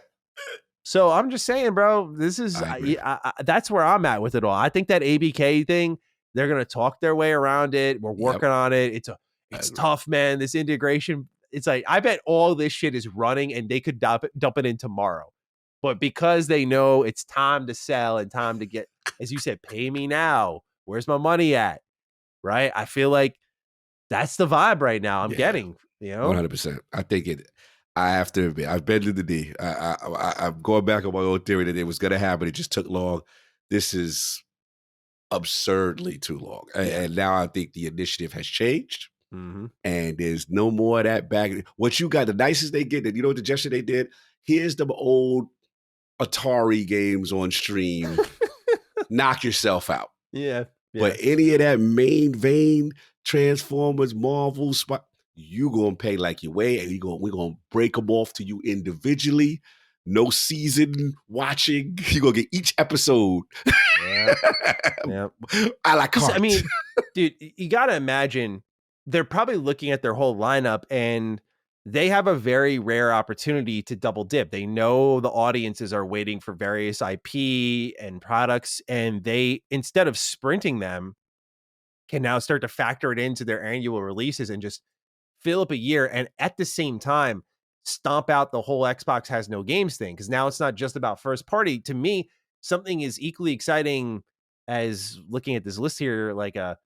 So I'm just saying, bro, this is I agree. that's where I'm at with it all. I think that ABK thing, they're gonna talk their way around it. We're working on it. It's Agree. tough, man. This integration, it's like I bet all this shit is running and they could dump it in tomorrow. But because they know it's time to sell and time to get, as you said, pay me now. Where's my money at? Right? I feel like that's the vibe right now I'm getting, you know? 100%. I think it. I have to admit, I've been to the D. I'm going back on my old theory that it was going to happen. It just took long. This is absurdly too long, Yeah. and now I think the initiative has changed. Mm-hmm. And there's no more of that back. What you got, the nicest they get, you know what the gesture they did? Here's the old Atari games on stream. Knock yourself out. Yeah. But any of that main vein, Transformers, Marvel, you gonna pay like you weigh, and we're gonna break them off to you individually. No season watching. You're gonna get each episode. Yeah. I like I mean, dude, you gotta imagine they're probably looking at their whole lineup and they have a very rare opportunity to double dip. They know the audiences are waiting for various IP and products, and they, instead of sprinting them, can now start to factor it into their annual releases and just fill up a year. And at the same time, stomp out the whole Xbox has no games thing. Cause now it's not just about first party. To me, something is equally exciting as looking at this list here, like I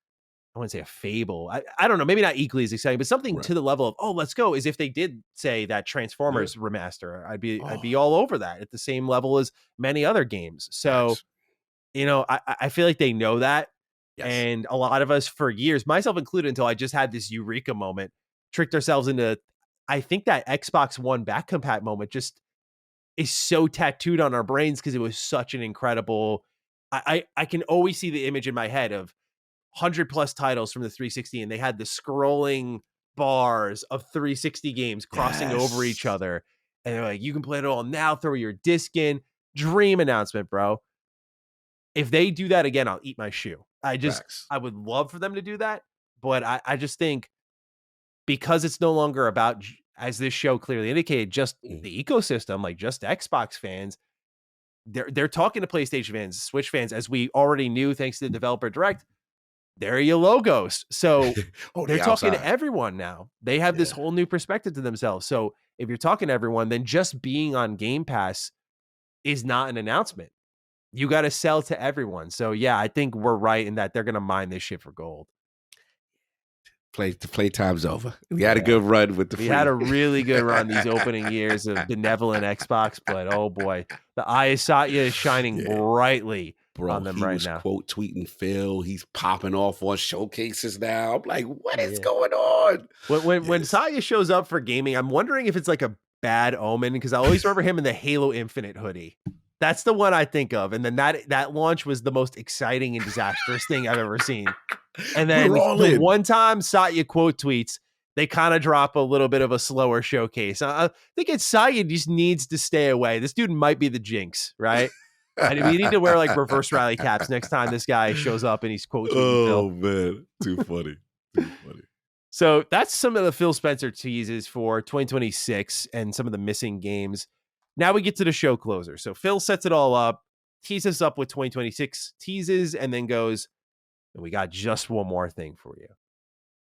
wouldn't say a fable. I don't know, maybe not equally as exciting, but something to the level of, oh, let's go, is if they did say that Transformers remaster. I'd be all over that at the same level as many other games. So, you know, I feel like they know that. Yes. And a lot of us for years, myself included, until I just had this eureka moment, tricked ourselves into, I think that Xbox One back compat moment just is so tattooed on our brains because it was such an incredible, I can always see the image in my head of 100+ titles from the 360, and they had the scrolling bars of 360 games crossing over each other. And they're like, you can play it all now, throw your disc in. Dream announcement, bro. If they do that again, I'll eat my shoe. I would love for them to do that. But I just think because it's no longer about, as this show clearly indicated, just the ecosystem, like just Xbox fans, they're talking to PlayStation fans, Switch fans, as we already knew, thanks to the developer direct. There are your logos. So they're talking to everyone now. They have this whole new perspective to themselves. So if you're talking to everyone, then just being on Game Pass is not an announcement. You got to sell to everyone. So yeah, I think we're right in that they're going to mine this shit for gold. Play time's over. We had a good run with the free. We had a really good run these opening years of benevolent Xbox, but oh boy, the eye of Satya is shining brightly on them right now. Quote tweeting Phil. He's popping off on showcases now. I'm like, what is going on? When Satya shows up for gaming, I'm wondering if it's like a bad omen, because I always remember him in the Halo Infinite hoodie. That's the one I think of. And then that launch was the most exciting and disastrous thing I've ever seen. And then the one time Satya quote tweets, they kind of drop a little bit of a slower showcase. I think Satya just needs to stay away. This dude might be the jinx, right? And we need to wear like reverse rally caps next time this guy shows up and he's quote tweeting Phil. Oh man, too funny. Too funny. So that's some of the Phil Spencer teases for 2026 and some of the missing games. Now we get to the show closer. So Phil sets it all up, teases up with 2026 teases, and then goes, and we got just one more thing for you.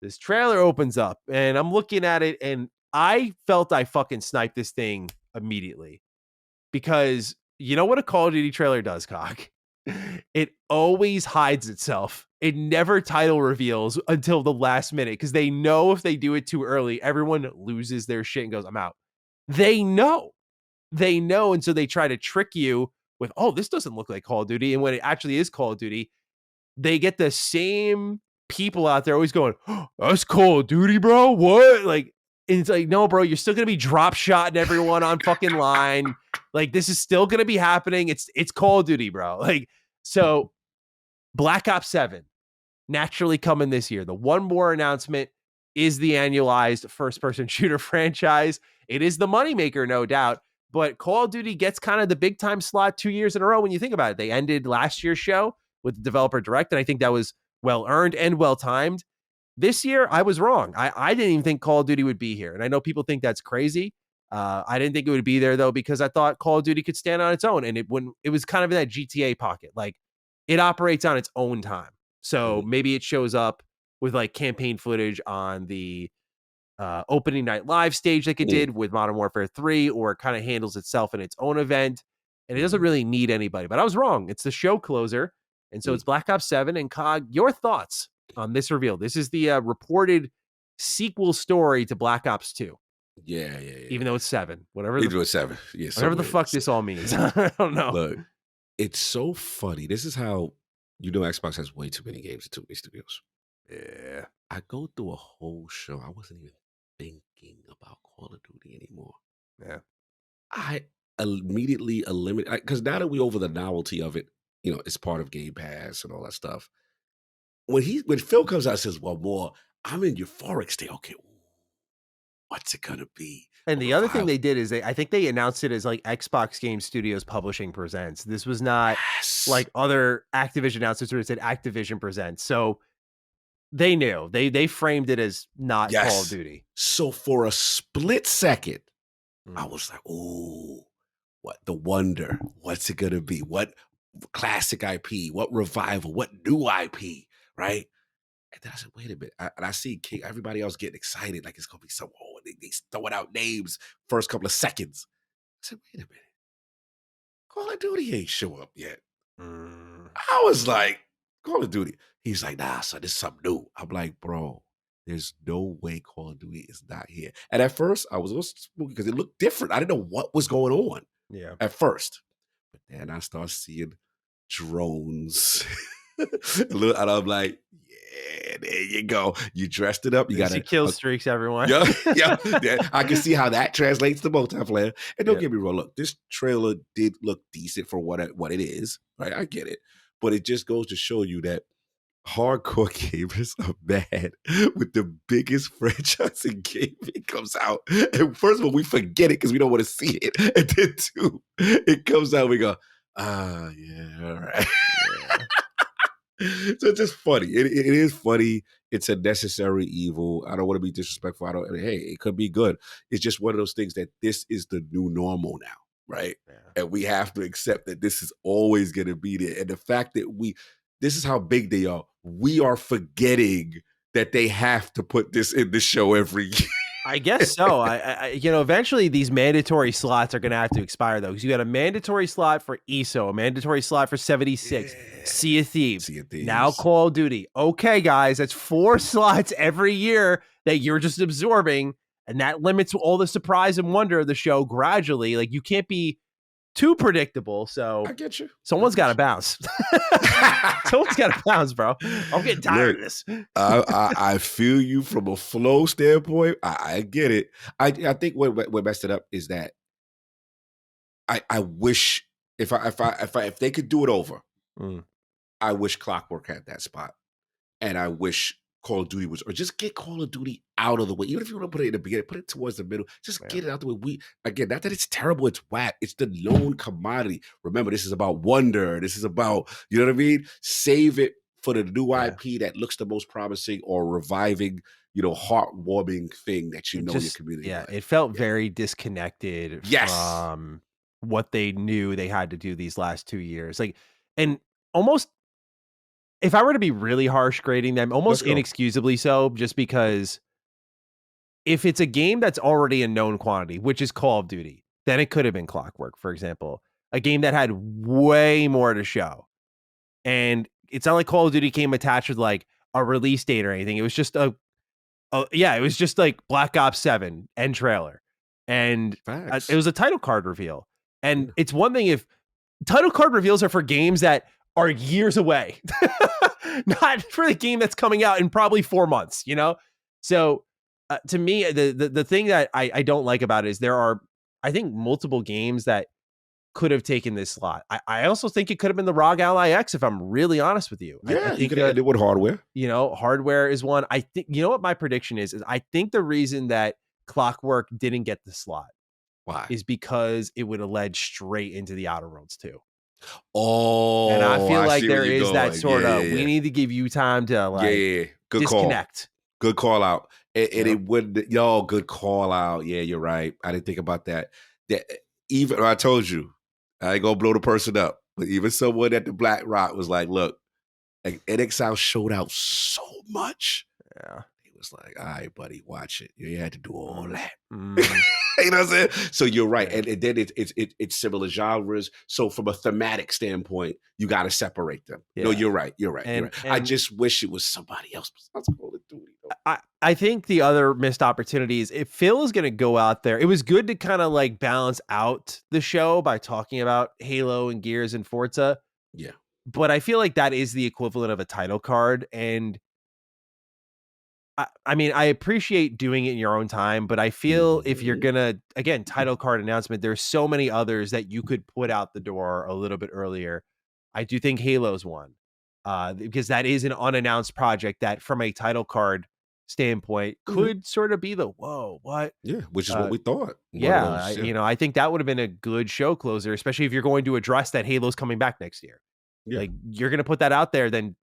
This trailer opens up, and I'm looking at it, and I felt I fucking sniped this thing immediately. Because you know what a Call of Duty trailer does, Cock? It always hides itself. It never title reveals until the last minute, because they know if they do it too early, everyone loses their shit and goes, I'm out. They know. And so they try to trick you with, oh, this doesn't look like Call of Duty. And when it actually is Call of Duty, they get the same people out there always going, oh, that's Call of Duty, bro. What? Like, and it's like, no, bro, you're still going to be drop shotting everyone on fucking line. Like, this is still going to be happening. It's Call of Duty, bro. Like, so Black Ops 7 naturally coming this year. The one more announcement is the annualized first-person shooter franchise. It is the moneymaker, no doubt. But Call of Duty gets kind of the big time slot 2 years in a row when you think about it. They ended last year's show with the developer direct, and I think that was well earned and well timed. This year, I was wrong. I didn't even think Call of Duty would be here. And I know people think that's crazy. I didn't think it would be there, though, because I thought Call of Duty could stand on its own. And it was kind of in that GTA pocket. Like, it operates on its own time. So maybe it shows up with like campaign footage on the opening night live stage like it did with Modern Warfare 3, or it kind of handles itself in its own event, and it doesn't really need anybody. But I was wrong. It's the show closer, and so it's Black Ops 7. And Cog, your thoughts on this reveal? This is the reported sequel story to Black Ops 2. Yeah. Even though it's 7. Whatever the 7. Yeah, whatever the fuck this all means. I don't know. Look, it's so funny. This is how you know Xbox has way too many games and too many studios. Yeah. I go through a whole show. I wasn't even thinking about Call of Duty anymore. Yeah. I immediately eliminate because now that we over the novelty of it, it's part of Game Pass and all that stuff. When Phil comes out and says, "Well, more," I'm in euphoric state. Okay, what's it gonna be? And A the other thing revival? they did is I think they announced it as like Xbox Game Studios Publishing Presents. This was not Yes. like other Activision announcements where it said Activision Presents. So they knew. They framed it as not Call of Yes. Duty. So for a split second, I Mm. was like, "Ooh, what the wonder? What's it gonna be? What classic IP? What revival? What new IP?" Right? And then I said, "Wait a minute!" And I see everybody else getting excited, like it's gonna be some. Oh, they throwing out names first couple of seconds. I said, "Wait a minute! Call of Duty ain't show up yet." Mm. I was like, "Call of Duty." He's like, "Nah, son, this is something new." I'm like, "Bro, there's no way Call of Duty is not here." And at first, I was a little spooky because it looked different. I didn't know what was going on Yeah. at first. But then I started seeing drones. And I'm like, yeah, there you go. You dressed it up. You got See kill streaks, everyone. yeah, yeah. I can see how that translates to multiplayer. And don't Yeah. get me wrong, look, this trailer did look decent for what it is, right? I get it. But it just goes to show you that hardcore gamers are mad with the biggest franchise in gaming comes out. And first of all, we forget it because we don't want to see it. And then two, it comes out, we go, yeah, all right. Yeah. So it's just funny. It is funny. It's a necessary evil. I don't want to be disrespectful. Hey, it could be good. It's just one of those things that this is the new normal now, right? Yeah. And we have to accept that this is always going to be there. And the fact that this is how big they are. We are forgetting that they have to put this in the show every year. I guess so. I eventually these mandatory slots are going to have to expire though, because you got a mandatory slot for ESO, a mandatory slot for 76, Yeah. Sea of Thieves, Sea of Thieves. now Call of Duty. Okay, guys, that's 4 slots every year that you're just absorbing, and that limits all the surprise and wonder of the show gradually. Like you can't be too predictable. So I get you. Someone's got to bounce. Someone's got to bounce, bro. I'm getting tired of this. I feel you from a flow standpoint. I get it. I think what messed it up is that I wish if they could do it over, I wish Clockwork had that spot, and I wish Call of Duty was, or just get Call of Duty out of the way. Even if you want to put it in the beginning, put it towards the middle. Just get it out the way. Again, not that it's terrible, it's whack. It's the known commodity. Remember, this is about wonder. This is about, you know what I mean? Save it for the new IP that looks the most promising or reviving, heartwarming thing that your community. Yeah, it felt very disconnected from what they knew they had to do these last 2 years. Like, and almost, if I were to be really harsh grading them, almost inexcusably so, just because if it's a game that's already a known quantity, which is Call of Duty, then it could have been Clockwork, for example, a game that had way more to show. And it's not like Call of Duty came attached with like a release date or anything. It was just it was just like Black Ops 7 end trailer. And it was a title card reveal. And it's one thing if title card reveals are for games that are years away, not for the game that's coming out in probably 4 months, So to me, the thing that I don't like about it is there are, I think, multiple games that could have taken this slot. I also think it could have been the ROG Ally X, if I'm really honest with you. Yeah, I think you could have ended with hardware. Hardware is one. I think, what my prediction is I think the reason that Clockwork didn't get the slot is because it would have led straight into the Outer Worlds too. Oh, and I feel like there is that sort of, we need to give you time to good disconnect. Good call out. And it wouldn't, good call out. Yeah, you're right. I didn't think about that. Even, I told you, I ain't gonna blow the person up, but even someone at the Black Rock was like, look, like, NXL showed out so much. Yeah. He was like, all right, buddy, watch it. You had to do all that. You know what I'm saying? So you're right. And then it's similar genres. So from a thematic standpoint, you got to separate them. Yeah. No, you're right. You're right. And I just wish it was somebody else besides Call of Duty. I think the other missed opportunities, if Phil is going to go out there, it was good to kind of like balance out the show by talking about Halo and Gears and Forza. Yeah. But I feel like that is the equivalent of a title card. And I mean, I appreciate doing it in your own time, but I feel if you're gonna, again, title card announcement, there's so many others that you could put out the door a little bit earlier. I do think Halo's one, because that is an unannounced project that, from a title card standpoint, could sort of be the whoa, what? Yeah, which is what we thought. Yeah, I think that would have been a good show closer, especially if you're going to address that Halo's coming back next year. Yeah. Like, you're gonna put that out there, then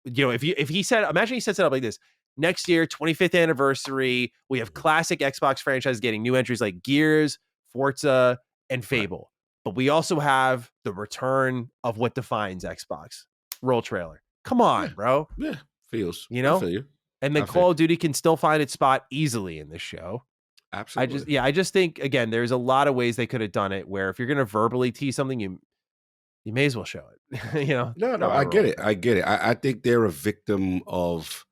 if he said, imagine he sets it up like this: next year, 25th anniversary, we have classic Xbox franchises getting new entries like Gears, Forza, and Fable. But we also have the return of what defines Xbox. Roll trailer. Come on, bro. Yeah, feels. You know? I feel you. And then Call of Duty can still find its spot easily in this show. Absolutely. I just think, again, there's a lot of ways they could have done it where if you're going to verbally tease something, you may as well show it. No, I get it. I think they're a victim of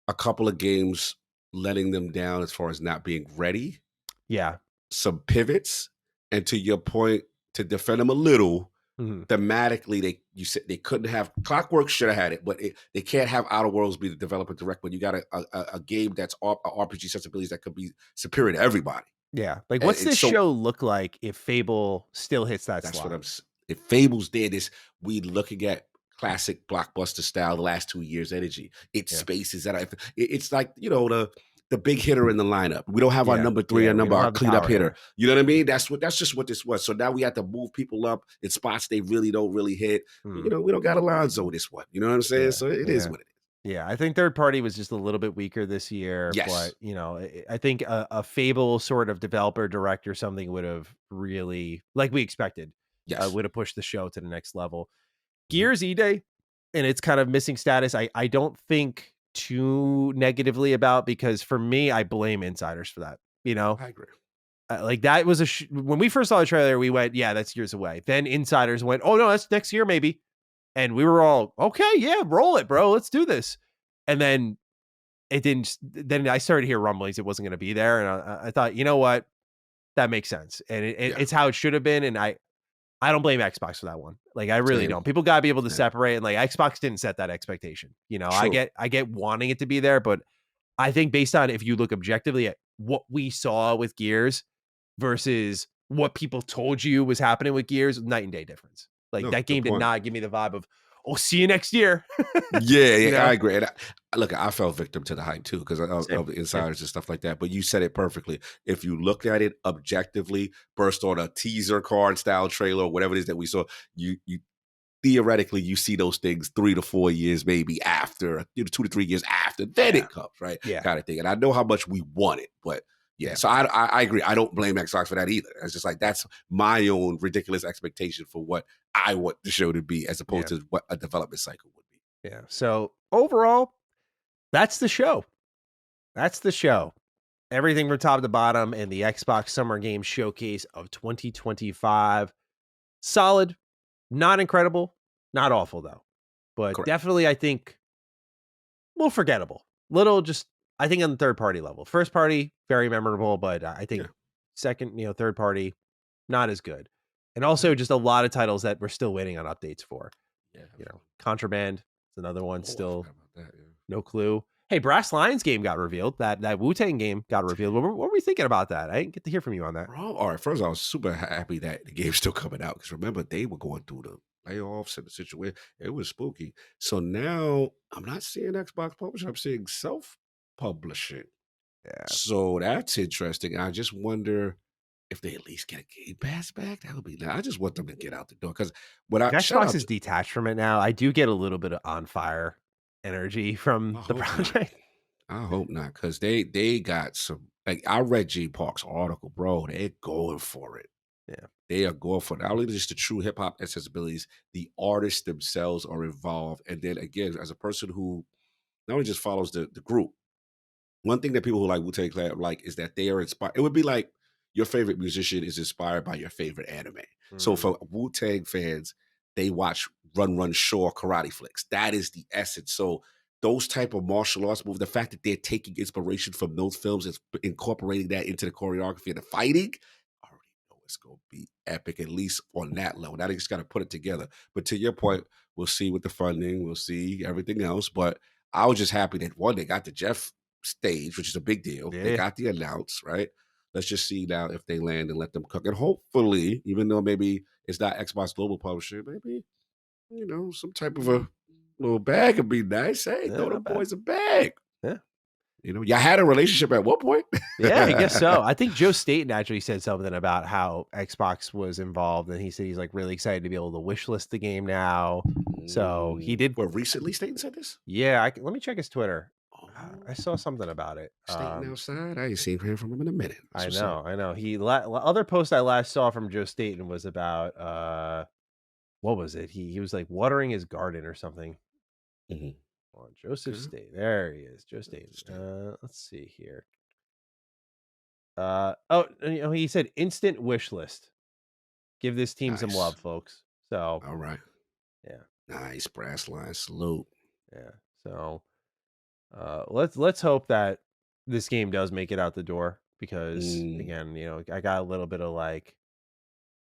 a couple of games letting them down as far as not being ready. Yeah. Some pivots. And to your point, to defend them a little, thematically, you said they couldn't have. Clockwork should have had it, but they can't have Outer Worlds be the developer direct when you got a game that's RPG sensibilities that could be superior to everybody. Yeah. Like, what's this show look like if Fable still hits that that's slot? What I'm saying. If Fable's there, we looking at classic blockbuster style the last 2 years energy. It spaces that. It's like, the big hitter in the lineup. We don't have our number 3 and our clean up hitter. You know what I mean? That's just what this was. So now we have to move people up in spots they really don't hit. We don't got Alonzo this one. You know what I'm saying? So it is what it is. Yeah, I think third party was just a little bit weaker this year. Yes. But, I think a Fable sort of developer direct or something would have really, like we expected, would have pushed the show to the next level. Gears E-Day and its kind of missing status, I don't think too negatively about, because for me, I blame insiders for that. I agree. Like, that was when we first saw the trailer, we went, yeah, that's years away. Then insiders went, oh no, that's next year maybe. And we were all, okay, yeah, roll it, bro. Let's do this. And then it didn't. Then I started to hear rumblings it wasn't going to be there. And I thought, you know what? That makes sense. And it's how it should have been. And I don't blame Xbox for that one. Like, I really don't. People got to be able to separate. And like, Xbox didn't set that expectation. I get wanting it to be there. But I think based on, if you look objectively at what we saw with Gears versus what people told you was happening with Gears, night and day difference. Like, that game did not give me the vibe of, oh, see you next year. Yeah, I agree. And I fell victim to the hype too, because of the insiders and stuff like that. But you said it perfectly. If you look at it objectively, burst on a teaser card style trailer, or whatever it is that we saw, you theoretically you see those things 3 to 4 years maybe after, 2 to 3 years after, then it comes, right? Yeah, kind of thing. And I know how much we want it, but. Yeah, so I agree. I don't blame Xbox for that either. It's just like, that's my own ridiculous expectation for what I want the show to be, as opposed to what a development cycle would be. Yeah. So overall, that's the show. That's the show. Everything from top to bottom in the Xbox Summer Game Showcase of 2025. Solid, not incredible, not awful though, but definitely, I think, a little forgettable. I think on the third party level. First party, very memorable, but I think second, third party, not as good. And also just a lot of titles that we're still waiting on updates for. Yeah. Contraband is another one still. No clue. Hey, Brass Lions game got revealed. That Wu-Tang game got revealed. What were we thinking about that? I didn't get to hear from you on that. Bro, all right. First, I was super happy that the game's still coming out, because remember, they were going through the layoffs and the situation. It was spooky. So now I'm not seeing Xbox publishing. I'm seeing self-publishing. Yeah. So that's interesting. I just wonder if they at least get a Game Pass back. That would be nice. I just want them to get out the door, because Xbox is detached from it now. I do get a little bit of on fire energy from the project. I hope not, because they got some. Like, I read G Park's article, bro. They're going for it. Yeah, they are going for it. Not only just the true hip hop accessibilities, the artists themselves are involved. And then again, as a person who not only just follows the group, one thing that people who like Wu-Tang Clan like is that they are inspired. It would be like your favorite musician is inspired by your favorite anime. So for Wu-Tang fans, they watch Run Shaw karate flicks. That is the essence. So those type of martial arts movies, the fact that they're taking inspiration from those films and incorporating that into the choreography and the fighting, I already know it's going to be epic, at least on that level. Now they just got to put it together. But to your point, we'll see with the funding, we'll see everything else. But I was just happy that, one, they got the Jeff stage, which is a big deal. Yeah. They got the announce, right? Let's just see now if they land and let them cook. And hopefully, even though maybe it's not Xbox Global Publisher, maybe, some type of a little bag would be nice. Hey, throw the boys a bag. Yeah. Y'all had a relationship at one point. Yeah, I guess so. I think Joe Staten actually said something about how Xbox was involved, and he said he's like really excited to be able to wish list the game now. So he did. Well, recently Staten said this? Yeah, let me check his Twitter. I saw something about it. Staten outside. I ain't seen from him in a minute. I know. He other post I last saw from Joe Staten was about what was it? He was like watering his garden or something. Mm-hmm. Joseph Staten. There he is. Joe Staten. Let's see here. He said instant wish list. Give this team some love, folks. So all right. Yeah. Nice brass line salute. Yeah. So let's hope that this game does make it out the door, because again, I got a little bit of like,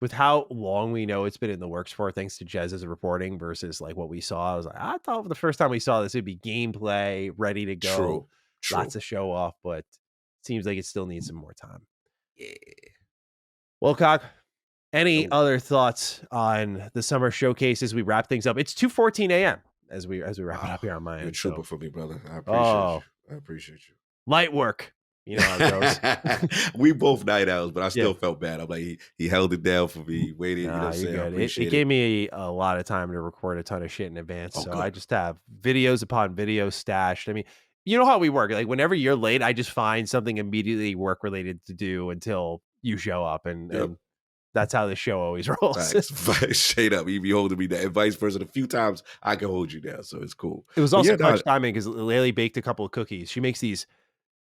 with how long we know it's been in the works for, thanks to Jez's reporting versus like what we saw, I was like, I thought the first time we saw this, it'd be gameplay ready to go. True. Lots of show off, but it seems like it still needs some more time. Yeah. Well, Cog, any other thoughts on the summer showcase as we wrap things up? It's 2:14 a.m. as we wrap it up here on my end. You're a trooper for me, brother. I appreciate you. Light work. You know how it goes. We both night owls, but I still felt bad. I'm like, he held it down for me, waited. It gave me a lot of time to record a ton of shit in advance. So good. I just have videos upon videos stashed. I mean, you know how we work. Like whenever you're late, I just find something immediately work related to do until you show up. And that's how the show always rolls. Straight up. You be holding me down. And vice versa. A few times I can hold you down. So it's cool. It was also clutch timing because Laylee baked a couple of cookies. She makes these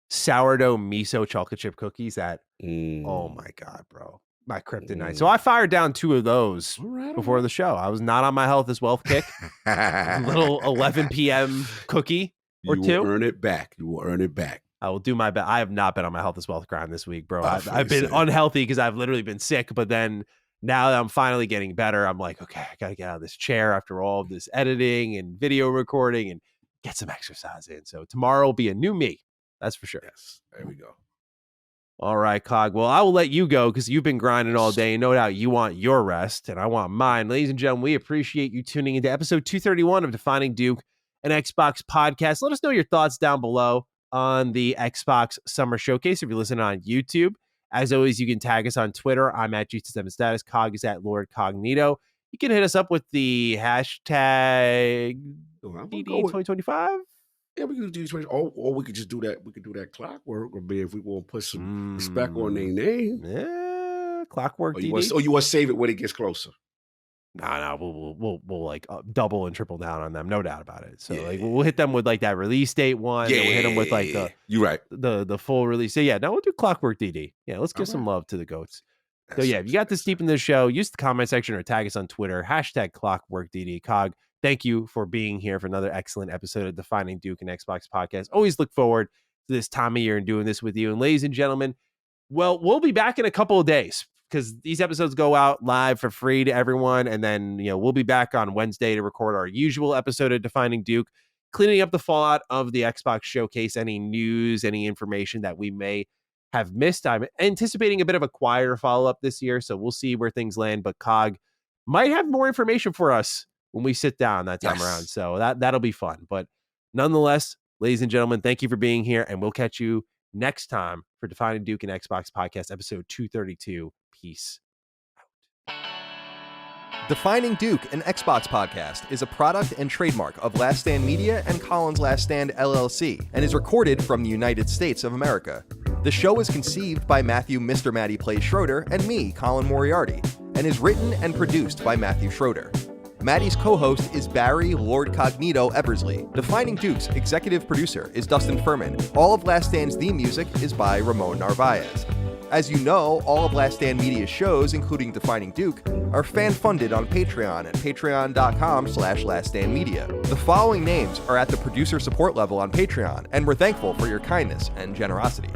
sourdough miso chocolate chip cookies that oh my god, bro, my kryptonite. So I fired down 2 of those before the show. I was not on my health is wealth kick. Little 11 p.m. cookie or 2. You will earn it back. I will do my best. I have not been on my health is wealth grind this week, bro. I've been unhealthy because I've literally been sick, but then now that I'm finally getting better, I'm like, okay, I gotta get out of this chair after all of this editing and video recording and get some exercise in. So tomorrow will be a new me. That's for sure. Yes, there we go. All right, Cog. Well, I will let you go because you've been grinding all day. And no doubt you want your rest, and I want mine. Ladies and gentlemen, we appreciate you tuning into episode 231 of Defining Duke, an Xbox podcast. Let us know your thoughts down below on the Xbox Summer Showcase if you're listening on YouTube. As always, you can tag us on Twitter. I'm at G7Status. Cog is at Lord Cognito. You can hit us up with the hashtag DD2025. Yeah, we can do 20, or we could just do that. We could do that Clockwork, or if we want to put some respect on their name. Yeah, Clockwork. Or you want to save it when it gets closer. No, we'll like double and triple down on them, no doubt about it. So like we'll hit them with like that release date one. Yeah, we'll hit them with like you're right, the full release. So yeah, no, we'll do Clockwork DD. Yeah, let's give some love to the goats. So yeah, if you got this deep in the show, use the comment section or tag us on Twitter, hashtag Clockwork DD. Cog, thank you for being here for another excellent episode of Defining Duke and Xbox podcast. Always look forward to this time of year and doing this with you. And ladies and gentlemen, well, we'll be back in a couple of days because these episodes go out live for free to everyone. And then, we'll be back on Wednesday to record our usual episode of Defining Duke, cleaning up the fallout of the Xbox Showcase, any news, any information that we may have missed. I'm anticipating a bit of a quieter follow-up this year, so we'll see where things land. But Cog might have more information for us when we sit down that time around. So that'll be fun. But nonetheless, ladies and gentlemen, thank you for being here, and we'll catch you next time for Defining Duke and Xbox podcast, episode 232. Peace out. Defining Duke, an Xbox podcast, is a product and trademark of Last Stand Media and Collins Last Stand LLC, and is recorded from the United States of America. The show is conceived by Matthew Mr. Matty Plays Schroeder and me, Colin Moriarty, and is written and produced by Matthew Schroeder. Matty's co-host is Barry Lord Cognito Eversley. Defining Duke's executive producer is Dustin Furman. All of Last Stand's theme music is by Ramon Narvaez. As you know, all of Last Stand Media's shows, including Defining Duke, are fan-funded on Patreon at patreon.com/laststandmedia. The following names are at the producer support level on Patreon, and we're thankful for your kindness and generosity.